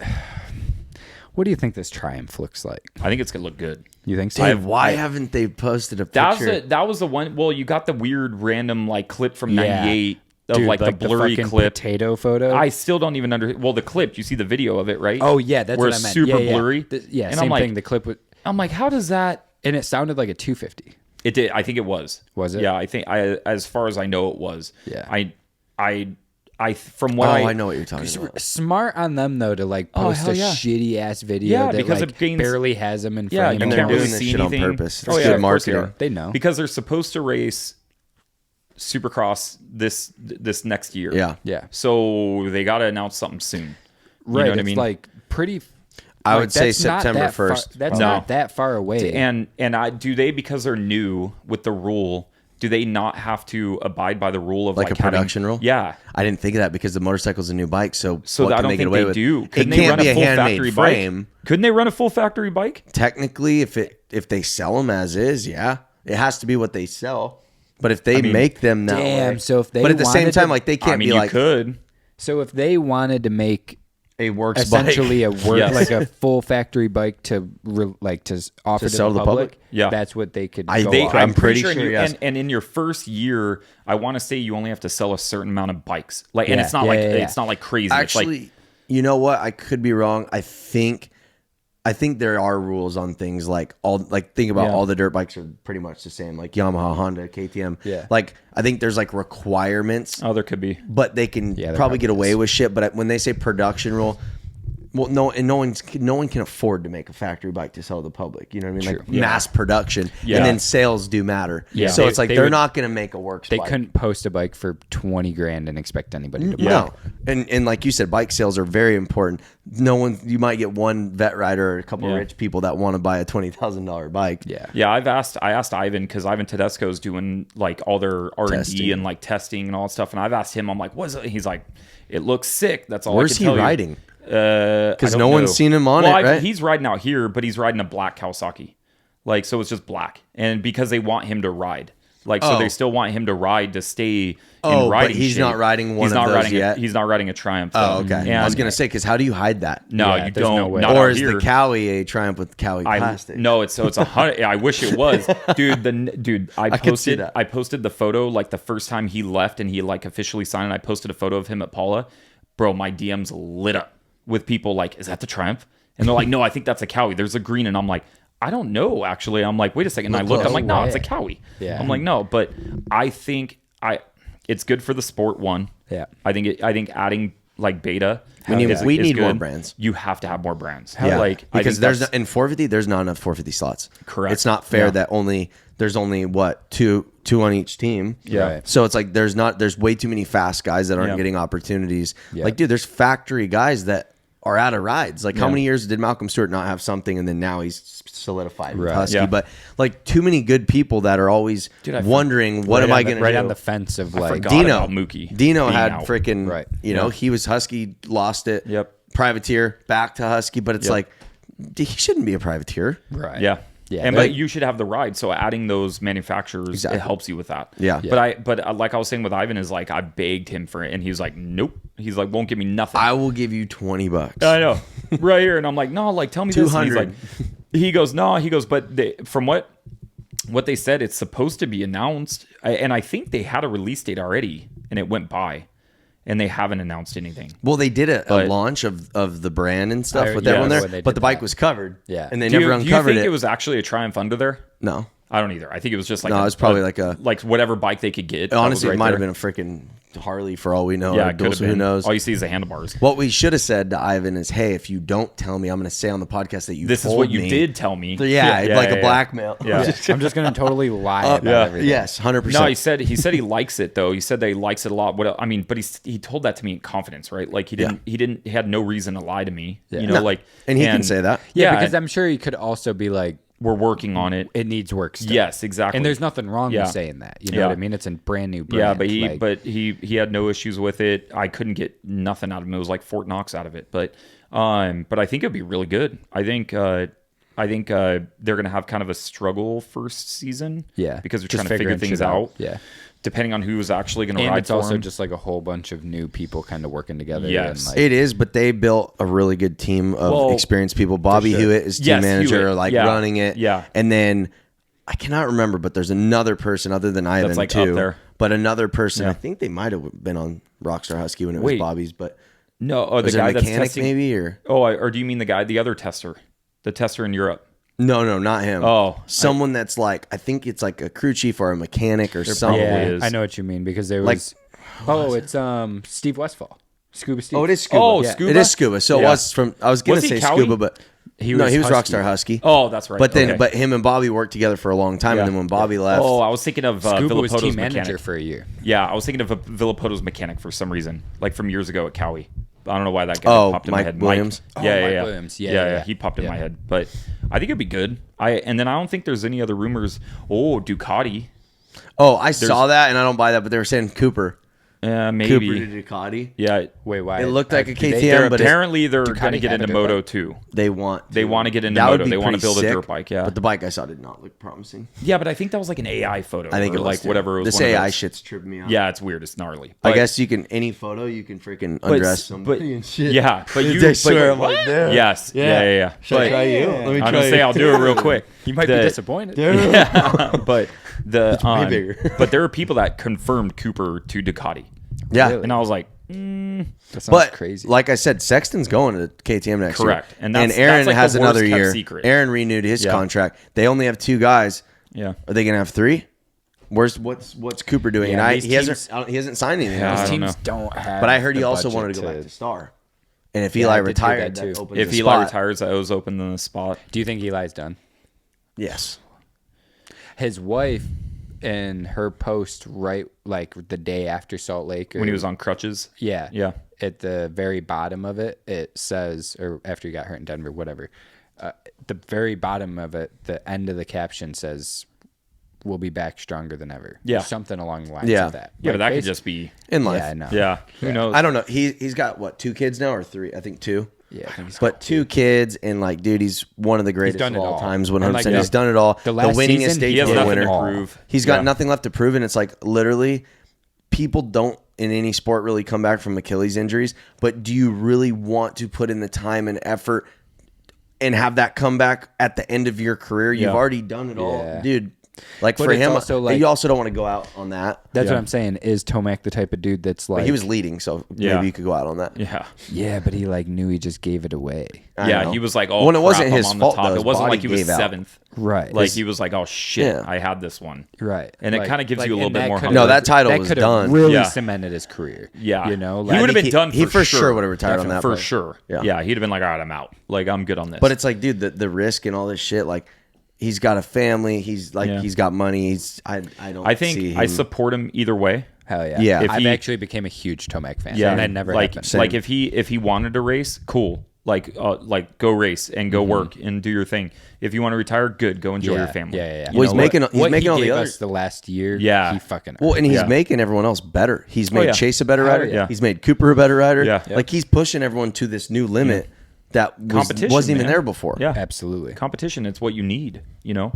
do you think this Triumph looks like? I think it's gonna look good. You think so? Dude, why haven't they posted a picture? That was the one. Well, you got the weird random like clip from Yeah. '98 of Dude, like the blurry fucking clip. potato photo. I still don't even well, the clip. You see the video of it, right? oh yeah, that's where what I it's meant. super Yeah. blurry. Yeah, and same I'm like, thing. The clip was, I'm like, how does that? and it sounded like a 250. It did. I think it was. Was it? Yeah, I think as far as I know, it was. Yeah. I from what I know what you're talking about. Smart on them though to like post hell a yeah. shitty ass video Yeah, that because like it gains- barely has them in Yeah, frame. you And at they're can't all. doing really this see shit on anything. purpose. It's Oh, yeah, good of course they marketing. are. They know. because they're supposed to race Supercross this next year. Yeah. Yeah. So they got to announce something soon. You Right. know what I it's mean? like pretty. I like, would say that's not September that far- 1st. That's No. not that far away. and do they, because they're new with the rule, do they not have to abide by the rule of Like a having- production rule? Yeah. I didn't think of that because the motorcycle's a new bike. So So what I can don't they get think away they with? do. It Couldn't they can't run be a a full handmade factory frame. bike? Couldn't they run a full factory bike? Technically, if they sell them as is, yeah, it has to be what they sell. But if they mean, make them that damn, way, so if they but at the same wanted time, to- like they can't I mean, be you like could. so if they wanted to make a works essentially bike. a work Yes. like a full factory bike to offer to, sell the public, Yeah. that's what they could. I- go they- off. I'm pretty sure, in your- yes. and in your first year, I want to say you only have to sell a certain amount of bikes. Like, and Yeah, it's not yeah, like yeah, yeah. it's not like crazy. It's Actually, like, you know what? I could be wrong. I think there are rules on things like think about Yeah. all the dirt bikes are pretty much the same, like Yamaha, Honda, KTM. Yeah. Like I think there's like requirements, oh, there could be. but they can Yeah, there probably probably get away is. with shit. But when they say production rule, well, no one can afford to make a factory bike to sell to the public. You know what I mean? Like Yeah. mass production, Yeah. and then sales do matter. Yeah. So They- it's like they they're would- not going to make a works. They bike. couldn't post a bike for 20 grand and expect anybody to buy No, it. and like you said, bike sales are very important. You might get one vet rider or a couple Yeah. rich people that want to buy a $20,000 bike. Yeah. Yeah, I asked Ivan, because Ivan Tedesco's doing like all their R&D Testing. and like testing and all that stuff, and I've asked him, I'm like, what is it? He's like, it looks sick. That's all. Where's I can he tell you. riding? Because no one's seen him on it, right? He's riding out here, but he's riding a black Kawasaki, like, so it's just black, and because they want him to ride, Like, so they still want him to ride to stay in but riding he's shape. not riding one of those yet? He's not riding a Triumph. Oh, though. okay. And I was gonna say, because how do you hide that? no, Yeah, you there's don't. no way. Not Or out is here. the Cowie a Triumph with Cowie plastic? No, it's a 100. I wish it was, dude. I could see posted. that. I posted the photo like the first time he left and he like officially signed. I posted a photo of him at Paula. Bro, my DMs lit up with people like, "Is that the Triumph?" And they're like, "No, I think that's a Cowie. There's a green." And I'm like, "I don't know, actually." I'm like, "Wait a second." And I look. I'm like, "No, it's a Cowie." Yeah. I'm like, "No," but I think it's good for the sport. One. Yeah. I think adding like beta. We need is more good. brands. You have to have more brands. Yeah, Like because I think in 450 there's not enough 450 slots. Correct. It's not fair Yeah. that there's only what two on each team. Yeah. Right. So it's like there's way too many fast guys that aren't Yeah. getting opportunities. Yeah. Like, dude, there's factory guys that are out of rides. Like, how Yeah. many years did Malcolm Stewart not have something, and then now he's solidified with Right. Husky? Yeah. But like, too many good people that are always Dude, I wondering, what am I going to right do? on the fence of like forgot Dino, about Mookie Dino being had out. freaking, Right. he was Husky, lost it. Yep. Privateer, back to Husky, but it's Yep. like, he shouldn't be a privateer. right. Yeah. Yeah, And like- but you should have the ride. So adding those manufacturers, Exactly. it helps you with that. Yeah. But like I was saying with Ivan is like, I begged him for it and he was like, nope. He's like, won't give me nothing. I will give you $20. I know. Right here. And I'm like, no, like tell me this. And he's 200. like, he goes, no, but from what they said, it's supposed to be announced. And I think they had a release date already and it went by and they haven't announced anything. Well, they did a But- launch of the brand and stuff with yeah, everyone when there, they but did the bike that. was covered. Yeah. And they Do never you uncovered think it. it was actually a Triumph under there? No. I don't either. I think it was just like No, it was probably like a- like whatever bike they could get. Honestly, that was it might right have there. been a freaking Harley for all we know. Yeah, or it could have Dulce, who been. knows? All you see is the handlebars. What we should have said to Ivan is, hey, if you don't tell me, I'm going to say on the podcast that you This is told what you me. did tell me. Yeah, like a blackmail. Yeah. I'm just gonna totally lie about yeah. everything. Yes, 100%. No, he said he likes it though. He said that he likes it a lot. What I mean, but he told that to me in confidence, right? Like he had no reason to lie to me. Yeah. You know, No. like And he can say that. Yeah, Yeah, because I'm sure he could also be like, we're working on it. it needs work still. Yes, exactly. And there's nothing wrong Yeah. with saying that. You know Yeah. what I mean? It's a brand new brand. Yeah, but like, he had no issues with it. I couldn't get nothing out of him. It was like Fort Knox out of it. But I think it'd be really good. I think they're gonna have kind of a struggle first season. yeah, because they're just trying to figure figuring things shit out. Yeah. Depending on who's actually gonna And ride it's for also him. just like a whole bunch of new people kind of working together. Yes. And like, It is, but they built a really good team of Well, experienced people. Bobby sure. Hewitt is team Yes, manager, Hewitt. like Yeah. running it. Yeah. And then I cannot remember, but there's another person other than Ivan like too. up there. But another person, Yeah. I think they might have been on Rockstar Husky when it was Wait. Bobby's, but No, the was it a guy that's mechanic testing. maybe or Or do you mean the other tester, the tester in Europe? no, not him. Oh, someone that's like, I think it's like a crew chief or a mechanic or something. probably yeah, is. I know what you mean because there Like- was. It's Steve Westfall, Scuba Steve. Oh, it is Scuba. Oh, Yeah. Scuba? It is Scuba. So it Yeah. was from. I was gonna Was he say Cowie? Scuba, but He no, was he was Husky. Rockstar Husky. Oh, that's right. But then, Okay. but him and Bobby worked together for a long time, Yeah. and then when Bobby left, Oh, I was thinking of Scuba was Villapoto's team manager mechanic. for a year. Yeah, I was thinking of Villapoto's mechanic for some reason, like from years ago at Cowie. I don't know why that guy Oh, popped in Mike my head. Williams? Mike. Oh, Yeah, Mike yeah, Williams. Yeah, Yeah. He popped in Yeah. my head, but I think it'd be good. And then I don't think there's any other rumors. Oh, Ducati. oh, I saw that, and I don't buy that, but they were saying Cooper Maybe. to Ducati. Yeah. Wait, why? It looked like a do they- KTM, but Apparently they're Ducati going to get have a into dirt Moto bike? too. they want They want to get into That would Moto. be They want to pretty build a sick, dirt bike. Yeah. but the bike I saw did not look promising. Yeah, but I think that was like an AI photo. I think or it was like too. whatever. It was This one of AI those. shit's tripping me out. Yeah, it's weird. It's gnarly. I But- guess you can any photo you can freaking undress somebody and shit. Yeah, but you. I swear, but, I'm like, damn. Yes. Yeah. Should I try you? Let me I'm try gonna say you. I'll do it real quick. You might be The- disappointed. Yeah, but way bigger. but there are people that confirmed Cooper to Ducati, Yeah, Really? and I was like, That sounds but crazy. like I said, Sexton's going to KTM next Correct. year, And that's- Aaron that's like has the another worst kept year. secret. Aaron renewed his Yeah. contract. They only have 2 guys. yeah, Are they gonna have 3? What's Cooper doing? Yeah, and these he hasn't signed anything. Yeah, else. I These don't teams don't have. But I heard he the also budget wanted to go back to Star. And if Yeah, Eli I did hear retired, that too. that opens if the Eli spot. retires, that was open in the spot. Do you think Eli's done? Yes. His wife, in her post, right, like the day after Salt Lake, When he was on crutches. yeah, Yeah. at the very bottom of it, it says, or after he got hurt in Denver, whatever. The very bottom of it, the end of the caption says, "We'll be back stronger than ever." Yeah. Or something along the lines Yeah. of that. Yeah, but Like, that could basi- just be. In life. Yeah, I know. Yeah. Who knows? I don't know. He's got what, 2 kids now or 3? I think 2. Yeah, I think he's but 2 kids and like, dude, he's one of the greatest done of it all all. times. 100%. And, like, He's done it all. the last winningest season, state he has tour nothing winner. to prove. He's got nothing left to prove, and it's like literally, people don't in any sport really come back from Achilles injuries. But do you really want to put in the time and effort and have that comeback at the end of your career? You've already done it all, dude. Like But for it's him, also like- you also don't want to go out on that. That's what I'm saying. Is Tomac the type of dude that's like? But he was leading, so maybe you could go out on that. Yeah. Yeah, but he like knew he just gave it away. I know. He was like, oh, when it crap, wasn't I'm his on fault, the top. though, It his wasn't body like he was gave out. 7th. Right. Like he was like, oh shit, Yeah. I had this one. Right. And it kind of gives you a little and bit that more could've- hunger. No, that title was could've done. really Yeah. cemented his career. Yeah. You know, he like, would have been he- done. he for sure sure would've retired on that For play. sure. Yeah. Yeah. He'd have been like, all right, I'm out. Like I'm good on this. But it's like, dude, the risk and all this shit. Like, he's got a family. He's like, he's got money. I don't. I see think him. I support him either way. Hell yeah. Yeah. If I've he- actually became a huge Tomac fan. Yeah, And that never like happened. like if he wanted to race, cool. Like go race and go work and do your thing. If you want to retire, good. Go enjoy your family. Yeah. Well, he's making what all he the gave other. us the last year. Yeah. He fucking. Well, and he's Yeah. making everyone else better. He's made yeah. Chase a better Hell rider. yeah. He's made Cooper a better rider. Yeah. Like he's pushing everyone to this new limit that Competition wasn't even man. there before. Yeah, Absolutely. competition. It's what you need. You know,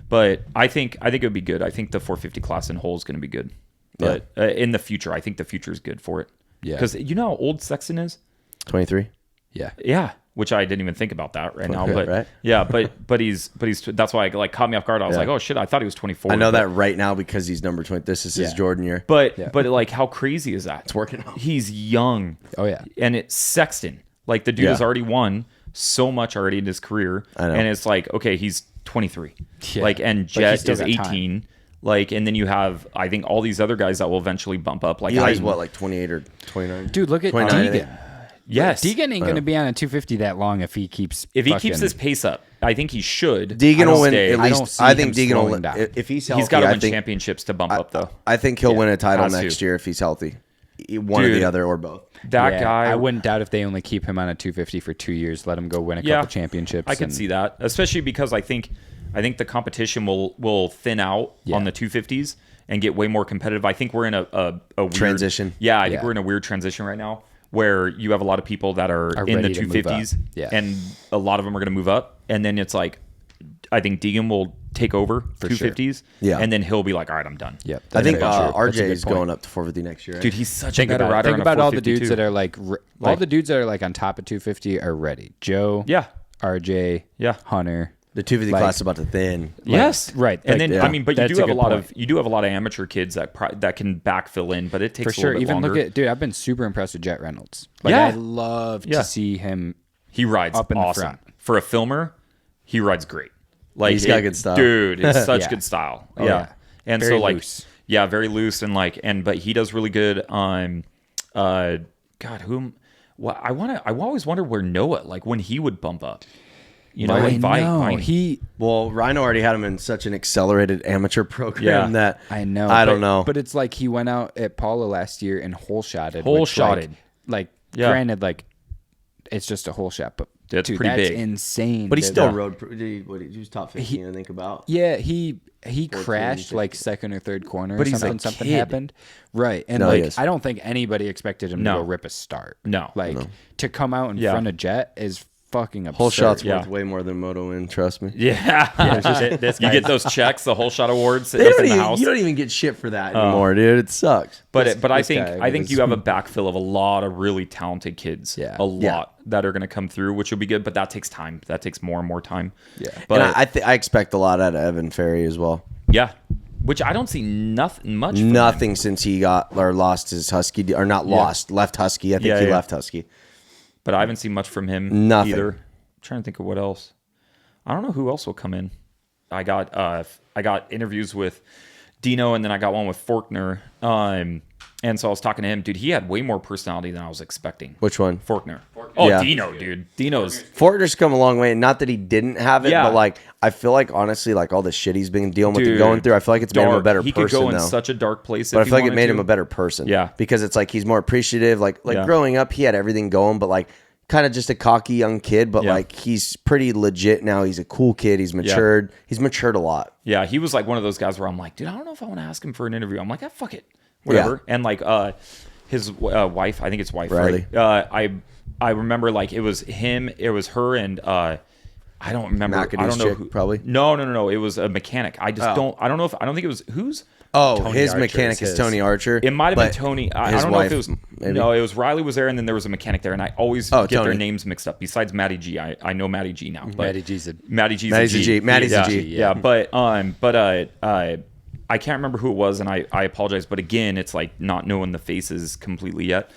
but I think it would be good. I think the 450 class in whole is going to be good. But in the future, I think the future is good for it. Yeah. Because you know how old Sexton is. 23. Yeah. Yeah, which I didn't even think about that right now. Right, But right. yeah, but he's that's why like caught me off guard. I was Yeah. like, oh shit, I thought he was 24. I know but, that right now because he's number 20. This is his Yeah. Jordan year. But like, how crazy is that? It's working out. He's young. Oh, yeah. And it's Sexton. Like the dude has already won so much already in his career. I know. And it's like, okay, he's 23. Yeah. Like, and But he's Jet still is got 18. time. Like, and then you have, I think, all these other guys that will eventually bump up. Like, Eli's what, like 28 or 29? Dude, look at 29, I think. Deegan. Yes. Deegan ain't going to be on a 250 that long if he keeps. If he fucking- keeps his pace up, I think he should. Deegan will win stay. at I don't least. see I think him Deegan will slowing win. down. If he's healthy, He's got to I win think, championships to bump up, though. I think he'll win a title Has to. next year if he's healthy. One or Dude. the other or both. That Yeah, guy. I wouldn't doubt if they only keep him on a 250 for 2 years, let him go win a couple championships. I can see that, especially because I think the competition will thin out on the 250s and get way more competitive. I think we're in a weird Transition. Yeah, I think Yeah. we're in a weird transition right now where you have a lot of people that are in the ready to move up. 250s, Yeah. and a lot of them are going to move up, and then it's like I think Deegan will take over For 250s, Yeah. and then he'll be like, all right, I'm done. Yep. I think that's very true. That's a RJ good is point. going up to 450 next year. Right? Dude, he's such Think a better about, rider. think on a about all the 452 dudes that are like, all the dudes that are like on top of 250 are ready. Joe, Yeah. RJ, Yeah. Hunter. the 250 like- class is about to thin. Yes, right. And Like, then yeah. I mean, but you That's do a have a good lot point. of amateur kids that can backfill in, but it takes For a sure. little bit Even longer. look at, dude, I've been super impressed with Jet Reynolds. Like, Yeah. I love Yeah. to see him. He rides up in the awesome. front. For a filmer, he rides great. Like He's got good style. Dude, it's such Yeah. good style. Oh, yeah. yeah. And Very so like loose. yeah, very loose and but he does really good on God, I always wonder where Noah, like when he would bump up. You know, like Vine. He, Well, Rhino already had him in such an accelerated amateur program Yeah. that I know. I but- don't know. But it's like he went out at Paula last year and hole shotted. Hole which, shotted. Like, Yeah. granted, like, it's just a hole shot, but That's dude, pretty that's big. insane. But he that- still rode. He was top 15. I think about. Yeah, he crashed 15. like second or third corner But or he's something. a Something kid. happened. Right. And No, he like is. I don't think anybody expected him No. to go rip a start. No. Like to come out in Yeah. front of Jet is fucking absurd. Whole shot's Yeah. worth way more than Moto Win. Trust me. Yeah. You get those checks, the whole shot awards They up don't in the even, house. you don't even get shit for that anymore, dude. It sucks. But I this think guy you have a backfill of a lot of really talented kids. Yeah. A lot that are going to come through, which will be good. But that takes time. That takes more and more time. Yeah. But And I expect a lot out of Evan Ferry as well. yeah, which I don't see nothing much. From him. Nothing since he got or lost his Husky or not lost, left Husky. I think Yeah, he yeah. left Husky. But I haven't seen much from him. Nothing. Either. I'm trying to think of what else. I don't know who else will come in. I got interviews with Dino, and then I got one with Faulkner. And so I was talking to him, dude. He had way more personality than I was expecting. Which one? Faulkner. Oh, Yeah. Dino, dude. Dino's. Faulkner's come a long way. Not that he didn't have it, Yeah. but like I feel like honestly, like all the shit he's been dealing with Dude, and going through, I feel like it's made him a dark. better He person could go in though. such a dark place. But I if feel like he it made him wanted a better person. Yeah. Because it's like he's more appreciative. Like Yeah. growing up, he had everything going, but like kind of just a cocky young kid. But Yeah. like he's pretty legit now. He's a cool kid. He's matured. He's matured a lot. Yeah, he was like one of those guys where I'm like, dude, I don't know if I want to ask him for an interview. I'm like, fuck it, whatever. And like, his wife. I think it's wife, Riley. right? I remember like it was him, it was her, and I don't remember. I don't know chick, who. probably. No. It was a mechanic. I just don't. I don't know if. I don't think it was whose. Oh, Tony his Archer mechanic is his. Tony Archer. It might have been but Tony. I his don't know if wife, it was. maybe? No, it was Riley was there, and then there was a mechanic there, and I always get their Tony. names mixed up. Besides Matty G, I know Matty G now. But Matty G's a Matty's Matty's a G. Matty's a yeah, G. Yeah, but I can't remember who it was, and I apologize. But again, it's like not knowing the faces completely yet.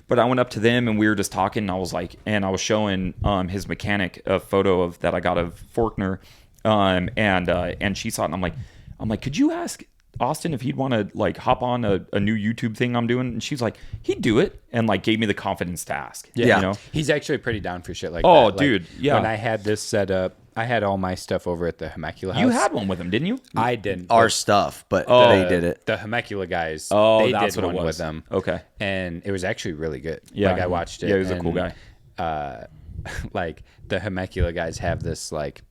But I went up to them and we were just talking. And I was like, and I was showing his mechanic a photo of that I got of Faulkner, and she saw it, and I'm like, could you ask Austin if he'd want to like hop on a new YouTube thing I'm doing? And she's like, he'd do it, and like gave me the confidence to ask. Yeah. You know? He's actually pretty down for shit like Oh, that. dude, yeah. When I had this set up, I had all my stuff over at the Hemecula house. You had one with him, didn't you? I didn't. Our but stuff, but Oh. they did it. The Hemecula guys. Oh, they that's did what it one was. with them. Okay. And it was actually really good. Yeah. Like I watched it. Yeah, he was a cool guy. Like the Hemecula guys have this like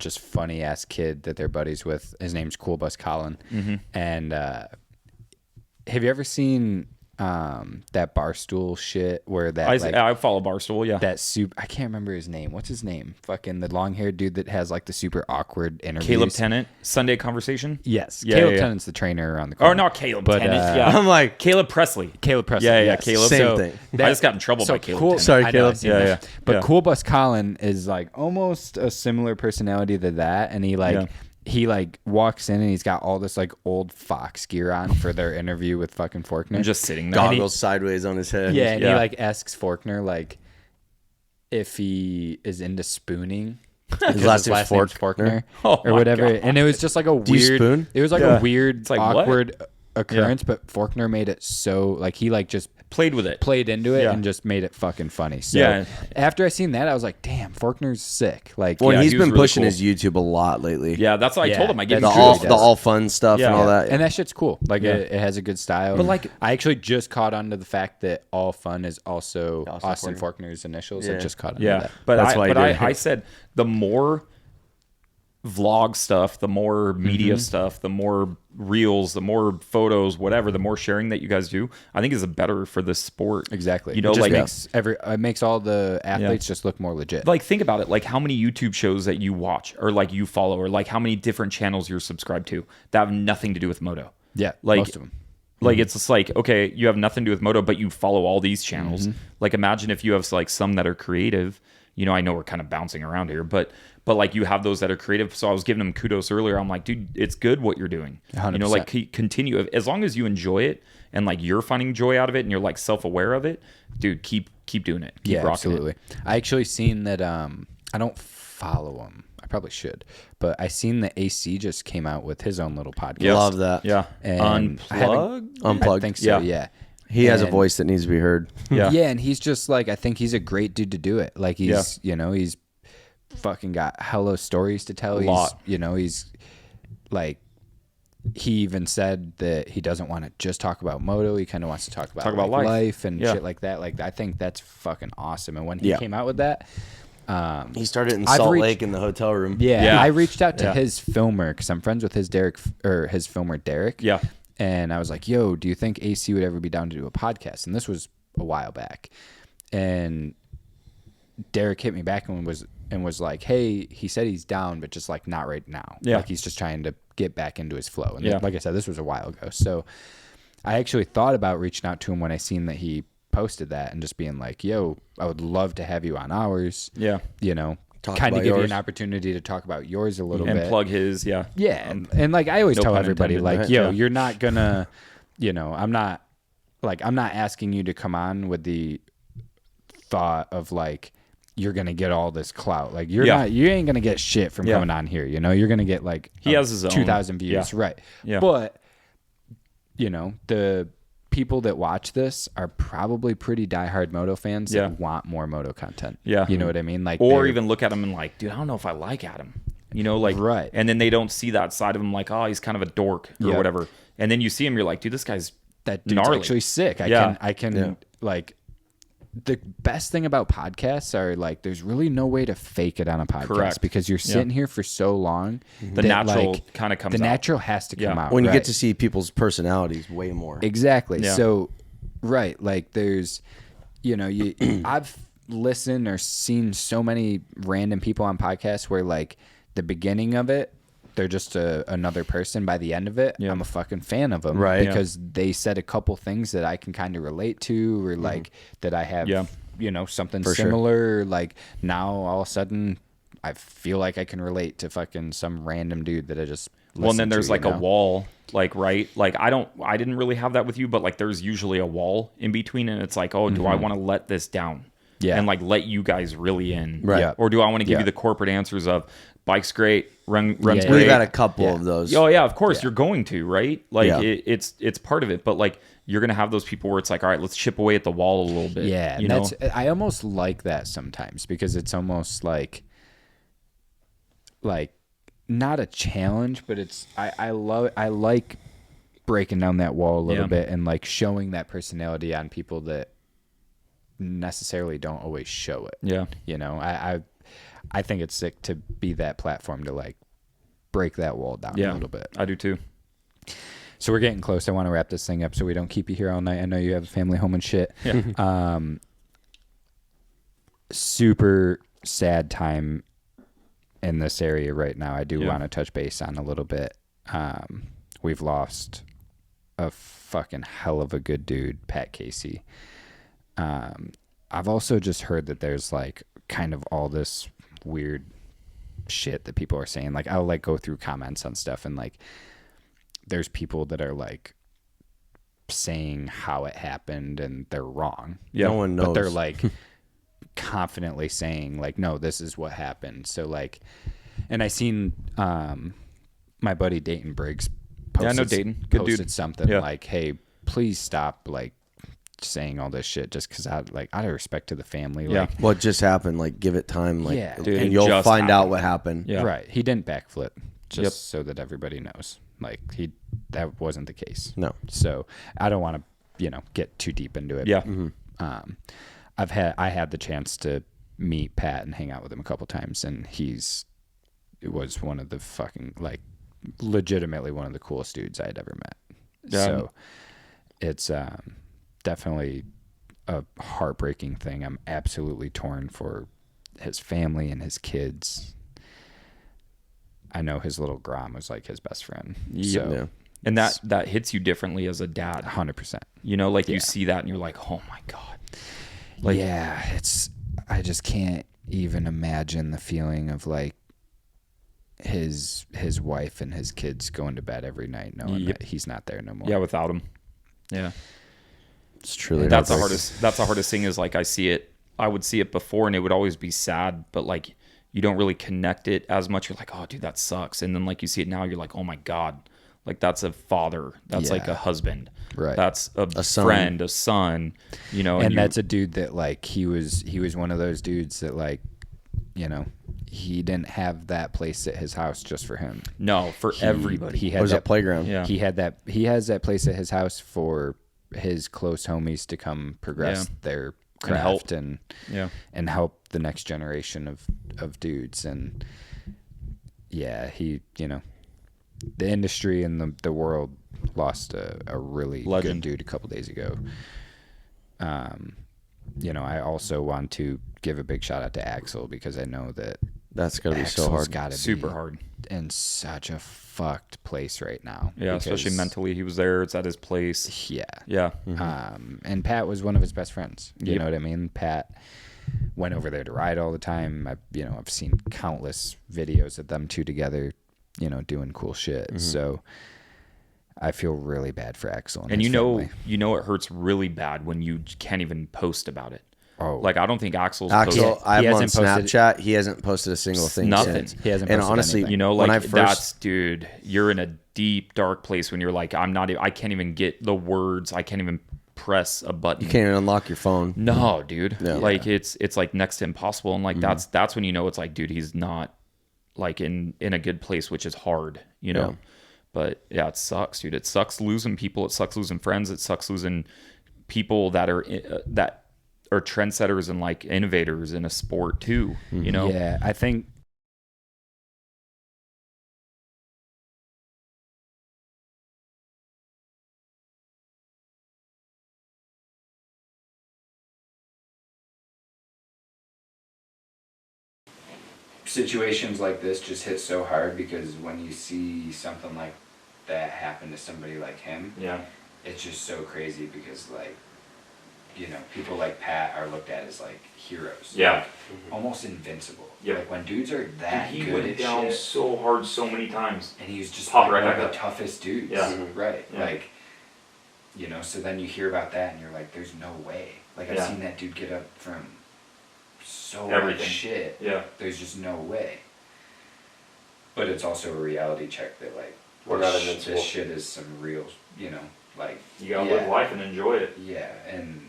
just funny ass kid that they're buddies with. His name's Cool Bus Colin. Mm-hmm. And have you ever seen that Barstool shit where that I follow Barstool, yeah. that I can't remember his name. What's his name? Fucking the long haired dude that has like the super awkward interviews. Caleb Tennant, Sunday Conversation. Yes. Yeah, Caleb yeah. Tennant's the trainer around the corner. Or not Caleb But, Tennant. Yeah, I'm like, Caleb Presley. Caleb Presley. Yeah, yes. Caleb. Same thing. I just got in trouble by Caleb Tennant. Sorry, I know, Caleb. I've seen Yeah, that. yeah. But Yeah. Cool Bus Colin is like almost a similar personality to that, and he like Yeah. he like walks in and he's got all this like old Fox gear on for their interview with fucking Faulkner. I'm just sitting there. Goggles sideways on his head. yeah, and Yeah. he like asks Faulkner like if he is into spooning. Because his last last name's name's Faulkner Oh or my whatever, God. and it was just like a you weird. spoon? It was like Yeah. a weird, like, what? awkward occurrence, but Faulkner made it so like he like just Played with it. played into it Yeah. and just made it fucking funny. So Yeah. after I seen that, I was like, damn, Faulkner's sick. Like, Well, Yeah, he's he was been really pushing cool. his YouTube a lot lately. Yeah, that's what I Yeah, told him. I gave that's him The true. all he kudos. the does. all fun stuff Yeah. and all that. and that shit's cool. Like Yeah. it has a good style. But, like- I actually just caught on to the fact that All Fun is also Austin Faulkner. Faulkner's initials. I Yeah. just caught on to Yeah, that. but That's why he did it. I said the more vlog stuff, the more media Mm-hmm. stuff, the more reels, the more photos, whatever, the more sharing that you guys do, I think is better for the sport. Exactly. You know, it just like makes all the athletes just look more legit. like think about it, like how many YouTube shows that you watch or like you follow or like how many different channels you're subscribed to that have nothing to do with moto. yeah, like most of them. Like it's just like, okay, you have nothing to do with moto, but you follow all these channels. Like imagine if you have like some that are creative. You know, I know we're kind of bouncing around here, but like you have those that are creative. So I was giving them kudos earlier. I'm like, dude, it's good what you're doing. 100%. You know, like continue as long as you enjoy it and like you're finding joy out of it and you're like self-aware of it, dude. Keep doing it. Keep rocking absolutely. it. I actually seen that. I don't follow him. I probably should, but I seen that AC just came out with his own little podcast. Yes. Love that. Yeah. And I haven't- Unplug. Unplugged. I think so. Yeah. Yeah. He has a And- voice that needs to be heard. Yeah. Yeah, and he's just like, I think he's a great dude to do it. Like he's, you know, he's fucking got hella stories to tell. lot. He's, you know, he's like, he even said that he doesn't want to just talk about moto. He kind of wants to talk about about like, life. life and Yeah. shit like that. Like, I think that's fucking awesome. And when he Yeah. came out with that, He started in I've Salt reached- Lake in the hotel room. Yeah. I reached out to Yeah. his filmer because I'm friends with his his filmer Derek. Yeah. And I was like, yo, do you think AC would ever be down to do a podcast? And this was a while back. And Derek hit me back and was like, hey, he said he's down, but just like not right now. Yeah. Like he's just trying to get back into his flow. And Yeah. like I said, this was a while ago. So I actually thought about reaching out to him when I seen that he posted that and just being like, yo, I would love to have you on ours. Yeah. You know, Talk kind of about give you yours. an opportunity to talk about yours a little And bit. plug his. Yeah. Yeah, and like I always No tell pun everybody, intended. like, Right, yo, yeah. you're not gonna, you know, I'm not asking you to come on with the thought of like you're gonna get all this clout. Like you ain't gonna get shit from Yeah. coming on here. You know, you're gonna get like He has his own. 2,000 views, Yeah. right? Yeah. But you know, the people that watch this are probably pretty diehard moto fans Yeah. that want more moto content. Yeah. You know what I mean? Like, Or they're- even look at him and like, dude, I don't know if I like Adam. You know, like, Right. And then they don't see that side of him, like, oh, he's kind of a dork or Yeah. whatever. And then you see him, you're like, dude, this guy's that dude's gnarly. actually sick. Yeah. I can Yeah. like the best thing about podcasts are like there's really no way to fake it on a podcast Correct. because you're sitting here for so long. The that, natural like, kind of comes the out. natural has to come Yeah. out. When you right. get to see people's personalities way more. exactly. Yeah. So Right. Like there's, I've listened or seen so many random people on podcasts where like the beginning of it, they're just another person. By the end of it, I'm a fucking fan of them. Right. Because they said a couple things that I can kind of relate to, or like that I have, something For similar. Sure. Like now all of a sudden I feel like I can relate to fucking some random dude that I just well, and then there's to, like a wall, like, right? Like I didn't really have that with you, but like there's usually a wall in between, and it's like, oh, do I want to let this down? Yeah. And like let you guys really in. Right. Yeah. Or do I want to give you the corporate answers of bike's great, runs Yeah. great? We've had a couple of those. Oh yeah, of course you're going to, right? Like Yeah. it's part of it, but like you're gonna have those people where it's like, all right, let's chip away at the wall a little bit. Yeah, you know. I almost like that sometimes because it's almost like not a challenge, but it's I like breaking down that wall a little bit and like showing that personality on people that necessarily don't always show it. Yeah. I think it's sick to be that platform to like break that wall down a little bit. I do too. So we're getting close. I want to wrap this thing up so we don't keep you here all night. I know you have a family home and shit. Yeah. Super sad time in this area right now. I do want to touch base on a little bit. We've lost a fucking hell of a good dude, Pat Casey. I've also just heard that there's like kind of all this weird shit that people are saying. Like I'll like go through comments on stuff and like there's people that are like saying how it happened and they're wrong. No one knows. But they're like confidently saying like, no, this is what happened. So like, and I seen my buddy Dayton Briggs posted, I know Dayton. Good posted dude. something like, hey, please stop like saying all this shit just because out of respect to the family. Like, what just happened? Like, give it time. Like, dude, and you'll find out what happened. Yeah. Right. He didn't backflip just so that everybody knows. Like that wasn't the case. No. So I don't want to, get too deep into it. Yeah. I had the chance to meet Pat and hang out with him a couple times, and it was one of the fucking like legitimately one of the coolest dudes I had ever met. Yeah. So it's definitely a heartbreaking thing. I'm absolutely torn for his family and his kids. I know his little Grom was like his best friend. So, and that hits you differently as a dad. 100%. You see that and you're like, oh my God. Like, I just can't even imagine the feeling of like his wife and his kids going to bed every night knowing that he's not there no more. Yeah, without him. Yeah. It's truly that's the hardest thing is like I would see it before and it would always be sad, but like you don't really connect it as much. You're like, oh dude, that sucks. And then like you see it now, you're like, oh my God. Like that's a father. That's like a husband. Right. That's a friend, a son, And that's a dude that like he was one of those dudes that like, he didn't have that place at his house just for him. No, for everybody. He had a playground. Yeah. He has that place at his house for his close homies to come progress their craft and help the next generation of dudes. And he, the industry and the world lost a really good dude a couple days ago. I also want to give a big shout out to Axel because I know that's got to be so hard. Super hard. In such a fucked place right now. Yeah, especially mentally. He was there. It's at his place. Yeah. Yeah. Mm-hmm. And Pat was one of his best friends. You know what I mean? Pat went over there to ride all the time. I've seen countless videos of them two together, doing cool shit. Mm-hmm. So I feel really bad for Axel and his family. It hurts really bad when you can't even post about it. Oh, like I don't think Axel. I'm on Snapchat. He hasn't posted a single thing. Nothing. Since. He hasn't. And posted honestly, anything. That's dude. You're in a deep dark place when you're like, I can't even get the words. I can't even press a button. You can't even unlock your phone. No, dude. Yeah. Like it's like next to impossible. And like that's when it's like, dude, he's not like in a good place, which is hard. Yeah. But yeah, it sucks, dude. It sucks losing people. It sucks losing friends. It sucks losing people that are trendsetters and like innovators in a sport too. Yeah, I think situations like this just hit so hard because when you see something like that happen to somebody like him, it's just so crazy because like, you know, people like Pat are looked at as like heroes. Yeah. Like, almost invincible. Yep. Like when dudes are that he good went at down shit, so hard so many times. and he was just Pop like right one of back the up. toughest dudes. Yeah. Right. Yeah. Like, you know, so then you hear about that and you're like, there's no way. Like I've seen that dude get up from so much shit. Yeah. There's just no way. But it's also a reality check that like We're not invincible. this shit is some real, you know, like you gotta live life and enjoy it. Yeah, and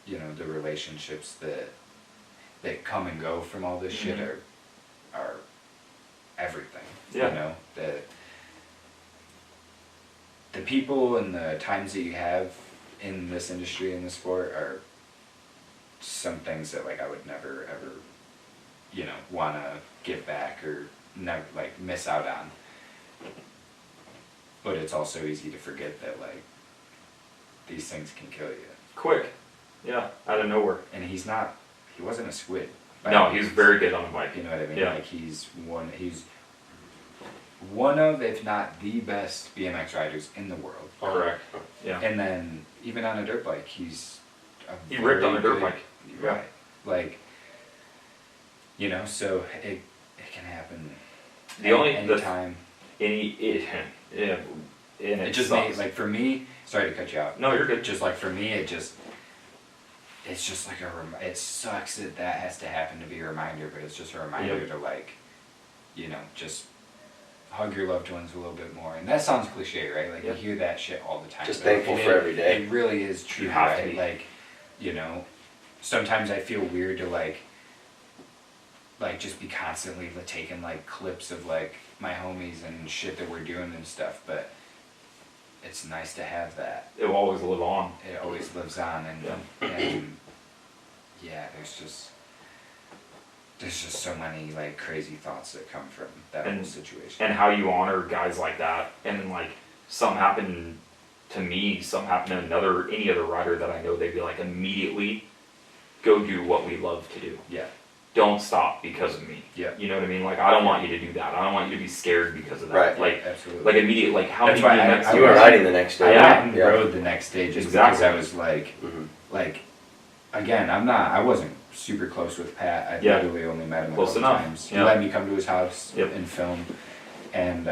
you know the relationships that come and go from all this shit are everything. Yeah. You know, the people and the times that you have in this industry, in this sport, are some things that like I would never ever, you know, wanna give back or never like miss out on. But it's also easy to forget that like these things can kill you. Quick. Yeah. Out of nowhere. And he wasn't a squid. No, he's very good on the bike. You know what I mean? Yeah. Like he's one of, if not the best BMX riders in the world. Correct. Yeah. And then even on a dirt bike, he ripped on a dirt bike. Right. Like, you know, so it can happen anytime. It just made, like for me, sorry to cut you out. No, you're good. Just like for me, it's just like it sucks that has to happen to be a reminder, but it's just a reminder to like, you know, just hug your loved ones a little bit more. And that sounds cliche, right? Like you hear that shit all the time. Just thankful for every day. It really is true, you have right? to be. Like, you know, sometimes I feel weird to like just be constantly taking like clips of like my homies and shit that we're doing and stuff, but it's nice to have that. It will always live on. It always lives on, and yeah, there's just so many like crazy thoughts that come from that whole situation. And how you honor guys like that, and like something happened to me, something happened to any other rider that I know, they'd be like immediately go do what we love to do. Yeah. Don't stop because of me. Yeah. You know what I mean? Like I don't want you to do that. I don't want you to be scared because of that. Right. Like absolutely. like immediate like how That's many why BMX You were riding the next day. I went and rode the next day just because I was like, like, again, I wasn't super close with Pat. I literally only met him a couple times. He let me come to his house and film, and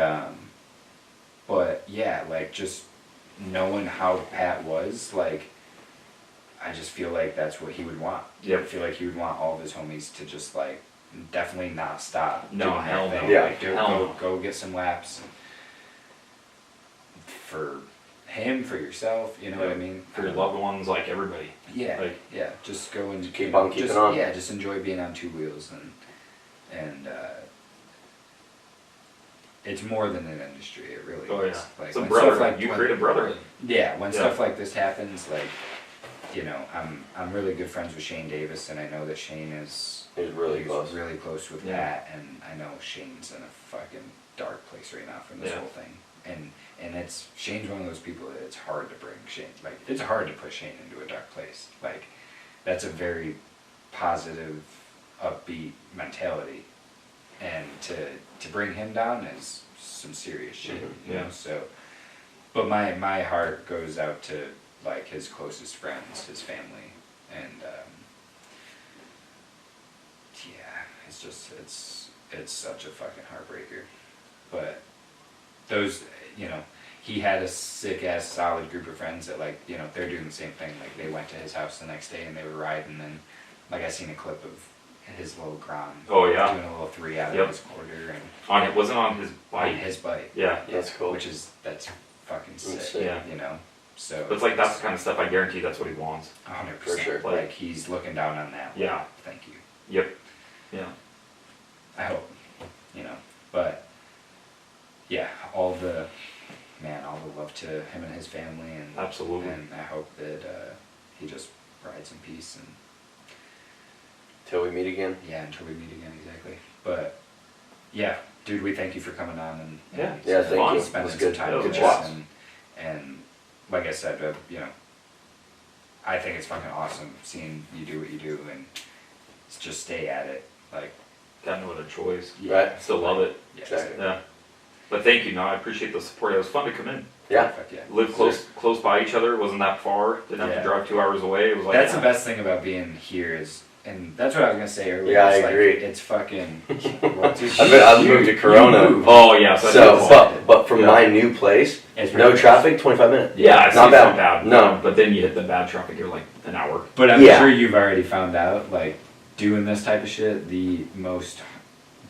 but yeah, like just knowing how Pat was, like, I just feel like that's what he would want. Yep. I feel like he would want all of his homies to just like definitely not stop. No, doing hell that no. thing. Yeah. Like, go get some laps. For him, for yourself, you know what I mean? For your loved ones, like everybody. Yeah, Like, yeah. Just go and keep you know, on keeping just, on. Yeah, just enjoy being on two wheels, and it's more than an industry. It really is. Like, it's a when brotherhood. stuff like You create a brotherhood. Yeah, when stuff like this happens, like, you know, I'm really good friends with Shane Davis, and I know that Shane is He's really close. really close with Pat, and I know Shane's in a fucking dark place right now from this whole thing, and Shane's one of those people that it's hard to bring Shane, like, it's hard to put Shane into a dark place. Like, that's a very positive, upbeat mentality, and to bring him down is some serious shit, you know. So, but my heart goes out to like his closest friends, his family, and yeah, it's just it's such a fucking heartbreaker. But those, you know, he had a sick ass solid group of friends that, like, you know, they're doing the same thing. Like, they went to his house the next day and they were riding, and like I seen a clip of his little Grom. Oh yeah. Doing a little 3 out of his quarter, and it wasn't on his bike. on his bike. Yeah. That's cool. That's fucking sick. That's sick. Yeah. You know. So But it's like that's the kind of stuff I guarantee that's what he wants. 100%. For sure. Like he's looking down on that. Yeah. Thank you. Yep. Yeah. I hope. You know. But yeah, all the love to him and his family, and Absolutely. And I hope that he just rides in peace, and Till we meet again. yeah, until we meet again, exactly. But yeah, dude, we thank you for coming on and Yeah, thank you. spending It was some good. time Good with us, chat. and like I said, you know, I think it's fucking awesome seeing you do what you do, and just stay at it. Like, got no other choice. Right. Still love it. Exactly. Yeah. But thank you. No, I appreciate the support. It was fun to come in. Yeah. Live close by each other. It wasn't that far. Didn't have to drive 2 hours away. It was like that's the best thing about being here is, and that's what I was gonna say earlier. Yeah, I it's agree. Like, it's fucking. I've moved to Corona. Oh yeah. So, but from my new place, no traffic, 25 minutes. Yeah, it's not not bad. bad. No. But then you hit the bad traffic. You're like an hour. But I'm sure you've already found out, like, doing this type of shit, the most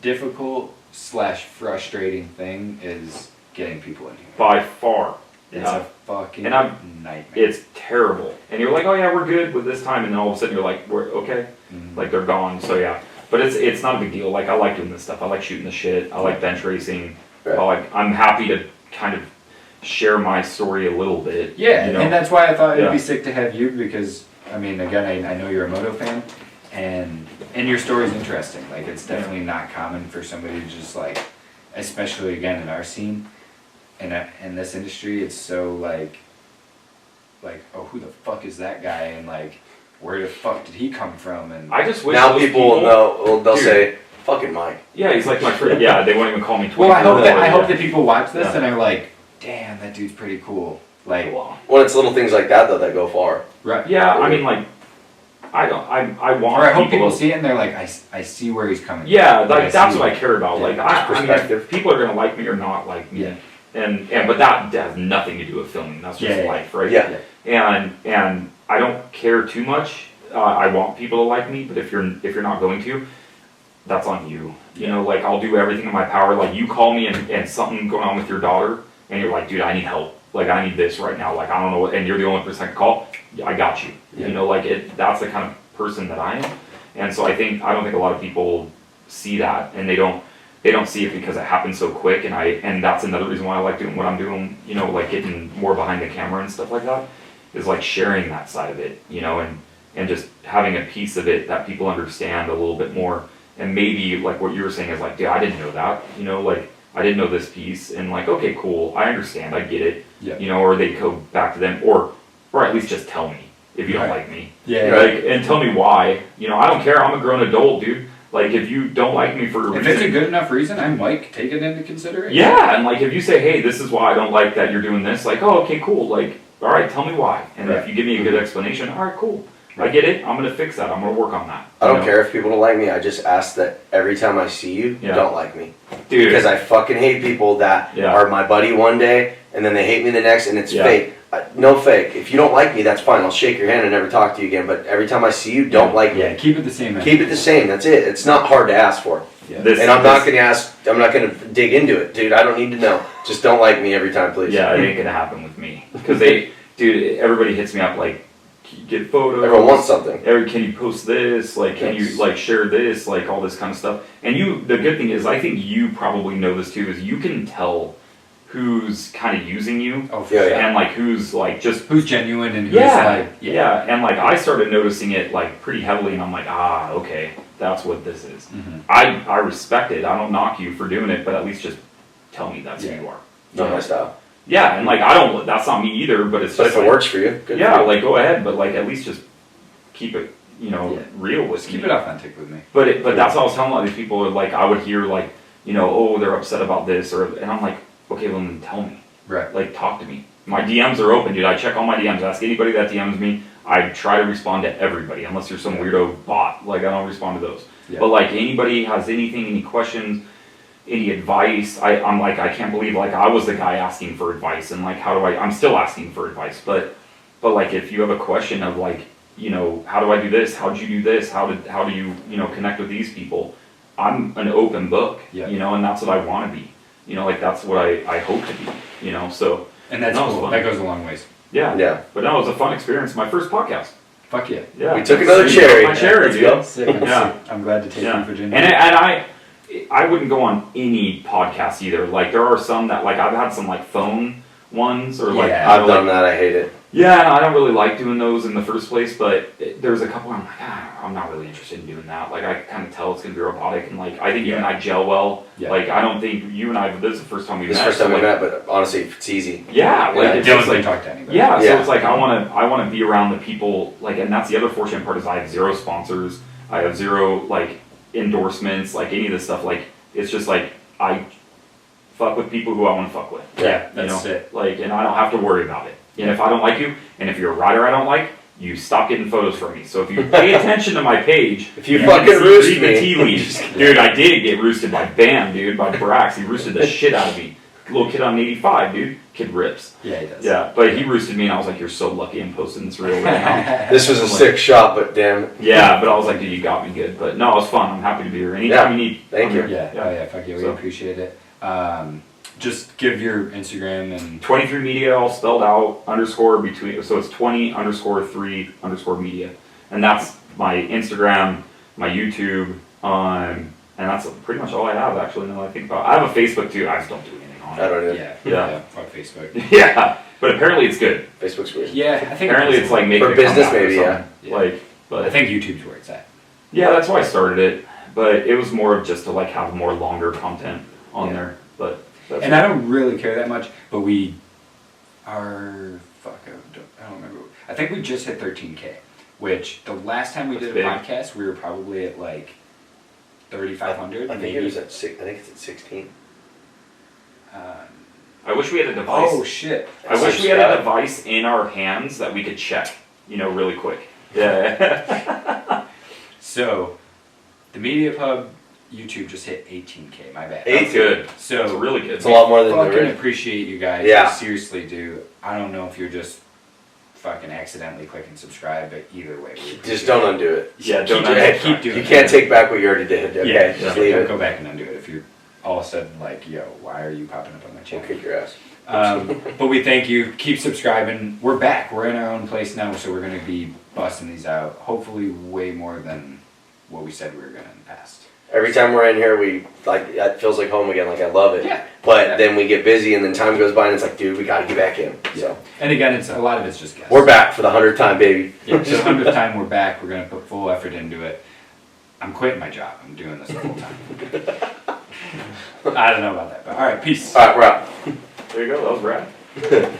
difficult / frustrating thing is getting people in here. By far. It's a fucking nightmare. It's terrible. And you're like, oh yeah, we're good with this time, and then all of a sudden you're like, we're okay. Like they're gone. So yeah. But it's not a big deal. Like I like doing this stuff. I like shooting the shit. I like bench racing. Right. I'm happy to kind of share my story a little bit. Yeah, you know? and that's why I thought it'd be sick to have you because, I mean, again, I know you're a moto fan, and your story's interesting. Like, it's definitely not common for somebody to just, like, especially, again, in our scene, in this industry, it's so, like, oh, who the fuck is that guy, and, like, where the fuck did he come from, and... I just wish now people will know, they'll say, fucking Mike. Yeah, he's like my friend. Yeah, they won't even call me. Well, I hope that people watch this and are like, damn, that dude's pretty cool. Like, well, it's little things like that though that go far. Right. Yeah, I mean, like, I want. Or I hope people see it and they're like, I see where he's coming. Yeah, like that's what I care about. Yeah, like, I mean, if people are gonna like me or not like me. Yeah. And but that has nothing to do with filming. That's just life, right? Yeah. And I don't care too much. I want people to like me, but if you're not going to, that's on you. You know, like I'll do everything in my power. Like you call me and something going on with your daughter, and you're like, dude, I need help. Like I need this right now. Like I don't know what, and you're the only person I can call. I got you. Yeah. You know, like that's the kind of person that I am. And so I don't think a lot of people see that, and they don't see it because it happens so quick. And that's another reason why I like doing what I'm doing. You know, like getting more behind the camera and stuff like that is like sharing that side of it. You know, and just having a piece of it that people understand a little bit more. And maybe like what you were saying is like, dude, I didn't know that. You know, like I didn't know this piece, and like, okay, cool, I understand, I get it. Yeah. You know, or they go back to them, or at least just tell me if you don't like me. Yeah. Like, and tell me why. You know, I don't care. I'm a grown adult, dude. Like, if you don't like me for a reason, if it's a good enough reason, I might take it into consideration. Yeah, and like if you say, hey, this is why I don't like that you're doing this, like, oh, okay, cool. Like, all right, tell me why. And if you give me a good explanation, all right, cool. I get it. I'm gonna fix that. I'm gonna work on that. I don't care if people don't like me. I just ask that every time I see you, you don't like me. Dude. Because I fucking hate people that are my buddy one day and then they hate me the next, and it's fake. No fake. If you don't like me, that's fine. I'll shake your hand and never talk to you again. But every time I see you, don't like me. Yeah, keep it the same. Keep it the same. That's it. It's not hard to ask for. Yeah. And I'm not gonna ask. I'm not gonna dig into it, dude. I don't need to know. Just don't like me every time, please. Yeah, it ain't gonna happen with me. Because dude, everybody hits me up like, can you get photos? Everyone wants something. Can you post this? Like, can you like share this? Like all this kind of stuff. And the good thing is, I think you probably know this too, is you can tell who's kind of using you. Oh, for sure. And like who's like just who's genuine and who's like and like I started noticing it like pretty heavily, and I'm like, okay, that's what this is. Mm-hmm. I respect it. I don't knock you for doing it, but at least just tell me that's who you are. Not my style. Yeah, and like I don't. That's not me either. But it's But just if like, it works for you, good. yeah, for you. like go ahead. But like at least just keep it, real with just me. keep it authentic with me. But that's what I was telling a lot of these people. Like I would hear like, oh, they're upset about this, and I'm like, okay, well then tell me. Right. Like talk to me. My DMs are open, dude. I check all my DMs. Ask anybody that DMs me. I try to respond to everybody, unless you're some weirdo bot. Like I don't respond to those. Yeah. But like anybody has anything, any questions, any advice, I'm like, I can't believe like I was the guy asking for advice, and like I'm still asking for advice, but like if you have a question of like, how do I do this? How did you do this? How do you connect with these people? I'm an open book, and that's what I want to be. Like that's what I hope to be, so. And that's cool. Fun. That goes a long ways. Yeah. Yeah. But no, it was a fun experience. My first podcast. Fuck yeah. Yeah. We took another cherry. My cherry, dude. Sick. I'm glad to take you, Virginia. And I wouldn't go on any podcast either. Like there are some that like I've had some like phone ones or like I've done that. I hate it. Yeah, I don't really like doing those in the first place, but there's a couple where I'm like, I'm not really interested in doing that. Like I kind of tell it's gonna be robotic, and like I think you and I gel well. Yeah. Like I don't think you and I. This is the first time we met. This is the first time so we like, met, but honestly, it's easy. Yeah, like it's just Dylan like can talk to anybody. yeah. So Yeah. it's like I want to be around the people. Like, and that's the other fortunate part is I have zero sponsors. I have zero like endorsements, like any of this stuff. Like it's just like I fuck with people who I want to fuck with. Yeah, that's it. Like, and I don't have to worry about it. And if I don't like you, and if you're a rider I don't like, you stop getting photos from me. So if you pay attention to my page, if you fucking roost read me, the tea leaves. Dude, I did get roosted by Bam, dude, by Brax. He roosted the shit out of me. Little kid on 85, dude. Kid rips. Yeah, he does. Yeah, but he roosted me, and I was like, "You're so lucky I'm posting this reel right now." This was a sick shot, but damn it. Yeah, but I was like, "Dude, you got me good." But no, it was fun. I'm happy to be here. Anytime you need. Thank you. Yeah, oh yeah, fuck yeah, we appreciate it. Just give your Instagram and 23 media all spelled out underscore between, so it's 20_3_media, and that's my Instagram, my YouTube, and that's pretty much all I have actually. Now that I think about it. I have a Facebook too. I just don't do anything on it. I don't know. Yeah, fuck Facebook. Yeah, but apparently it's good. Facebook's weird. Yeah, I think Apparently it's like making for a business comeback or maybe, something. Yeah. Like, but I think YouTube's where it's at. yeah, that's why I started it. But it was more of just to like have more longer content on there. But and I don't really care that much, but we are I don't remember. I think we just hit 13K, which the last time we did a podcast, we were probably at like 3,500. I think it was at I think it's at 16. I wish we had a device. Oh shit! I wish we had a device in our hands that we could check, really quick. Yeah. So, the Media Pub YouTube just hit 18K. My bad. That's good. So it's really good. It's a lot more than the fucking original. appreciate you guys. Yeah. I seriously do. I don't know if you're just fucking accidentally clicking subscribe, but either way, we Just don't undo it. Yeah, keep don't doing it. You can't take back what you already did. Okay, Yeah, just leave don't it. go back and undo it if you're all of a sudden like, yo, why are you popping up on my We'll channel? kick your ass. But we thank you. Keep subscribing. We're back. We're in our own place now, so we're going to be busting these out. Hopefully, way more than what we said we were going to in the past. Every time we're in here, it feels like home again. Like I love it. Yeah. But then we get busy, and then time goes by, and it's like, dude, we got to get back in. So And again, it's a lot of it's just guests. we're back for the 100th time, baby. Yeah, so the 100th time we're back. We're going to put full effort into it. I'm quitting my job. I'm doing this full time. I don't know about that, but all right, peace. All right, we're out. There you go. That was rad.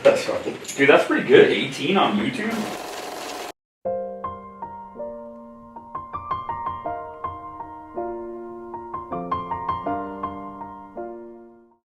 That's fine. Dude, that's pretty good. 18 on YouTube.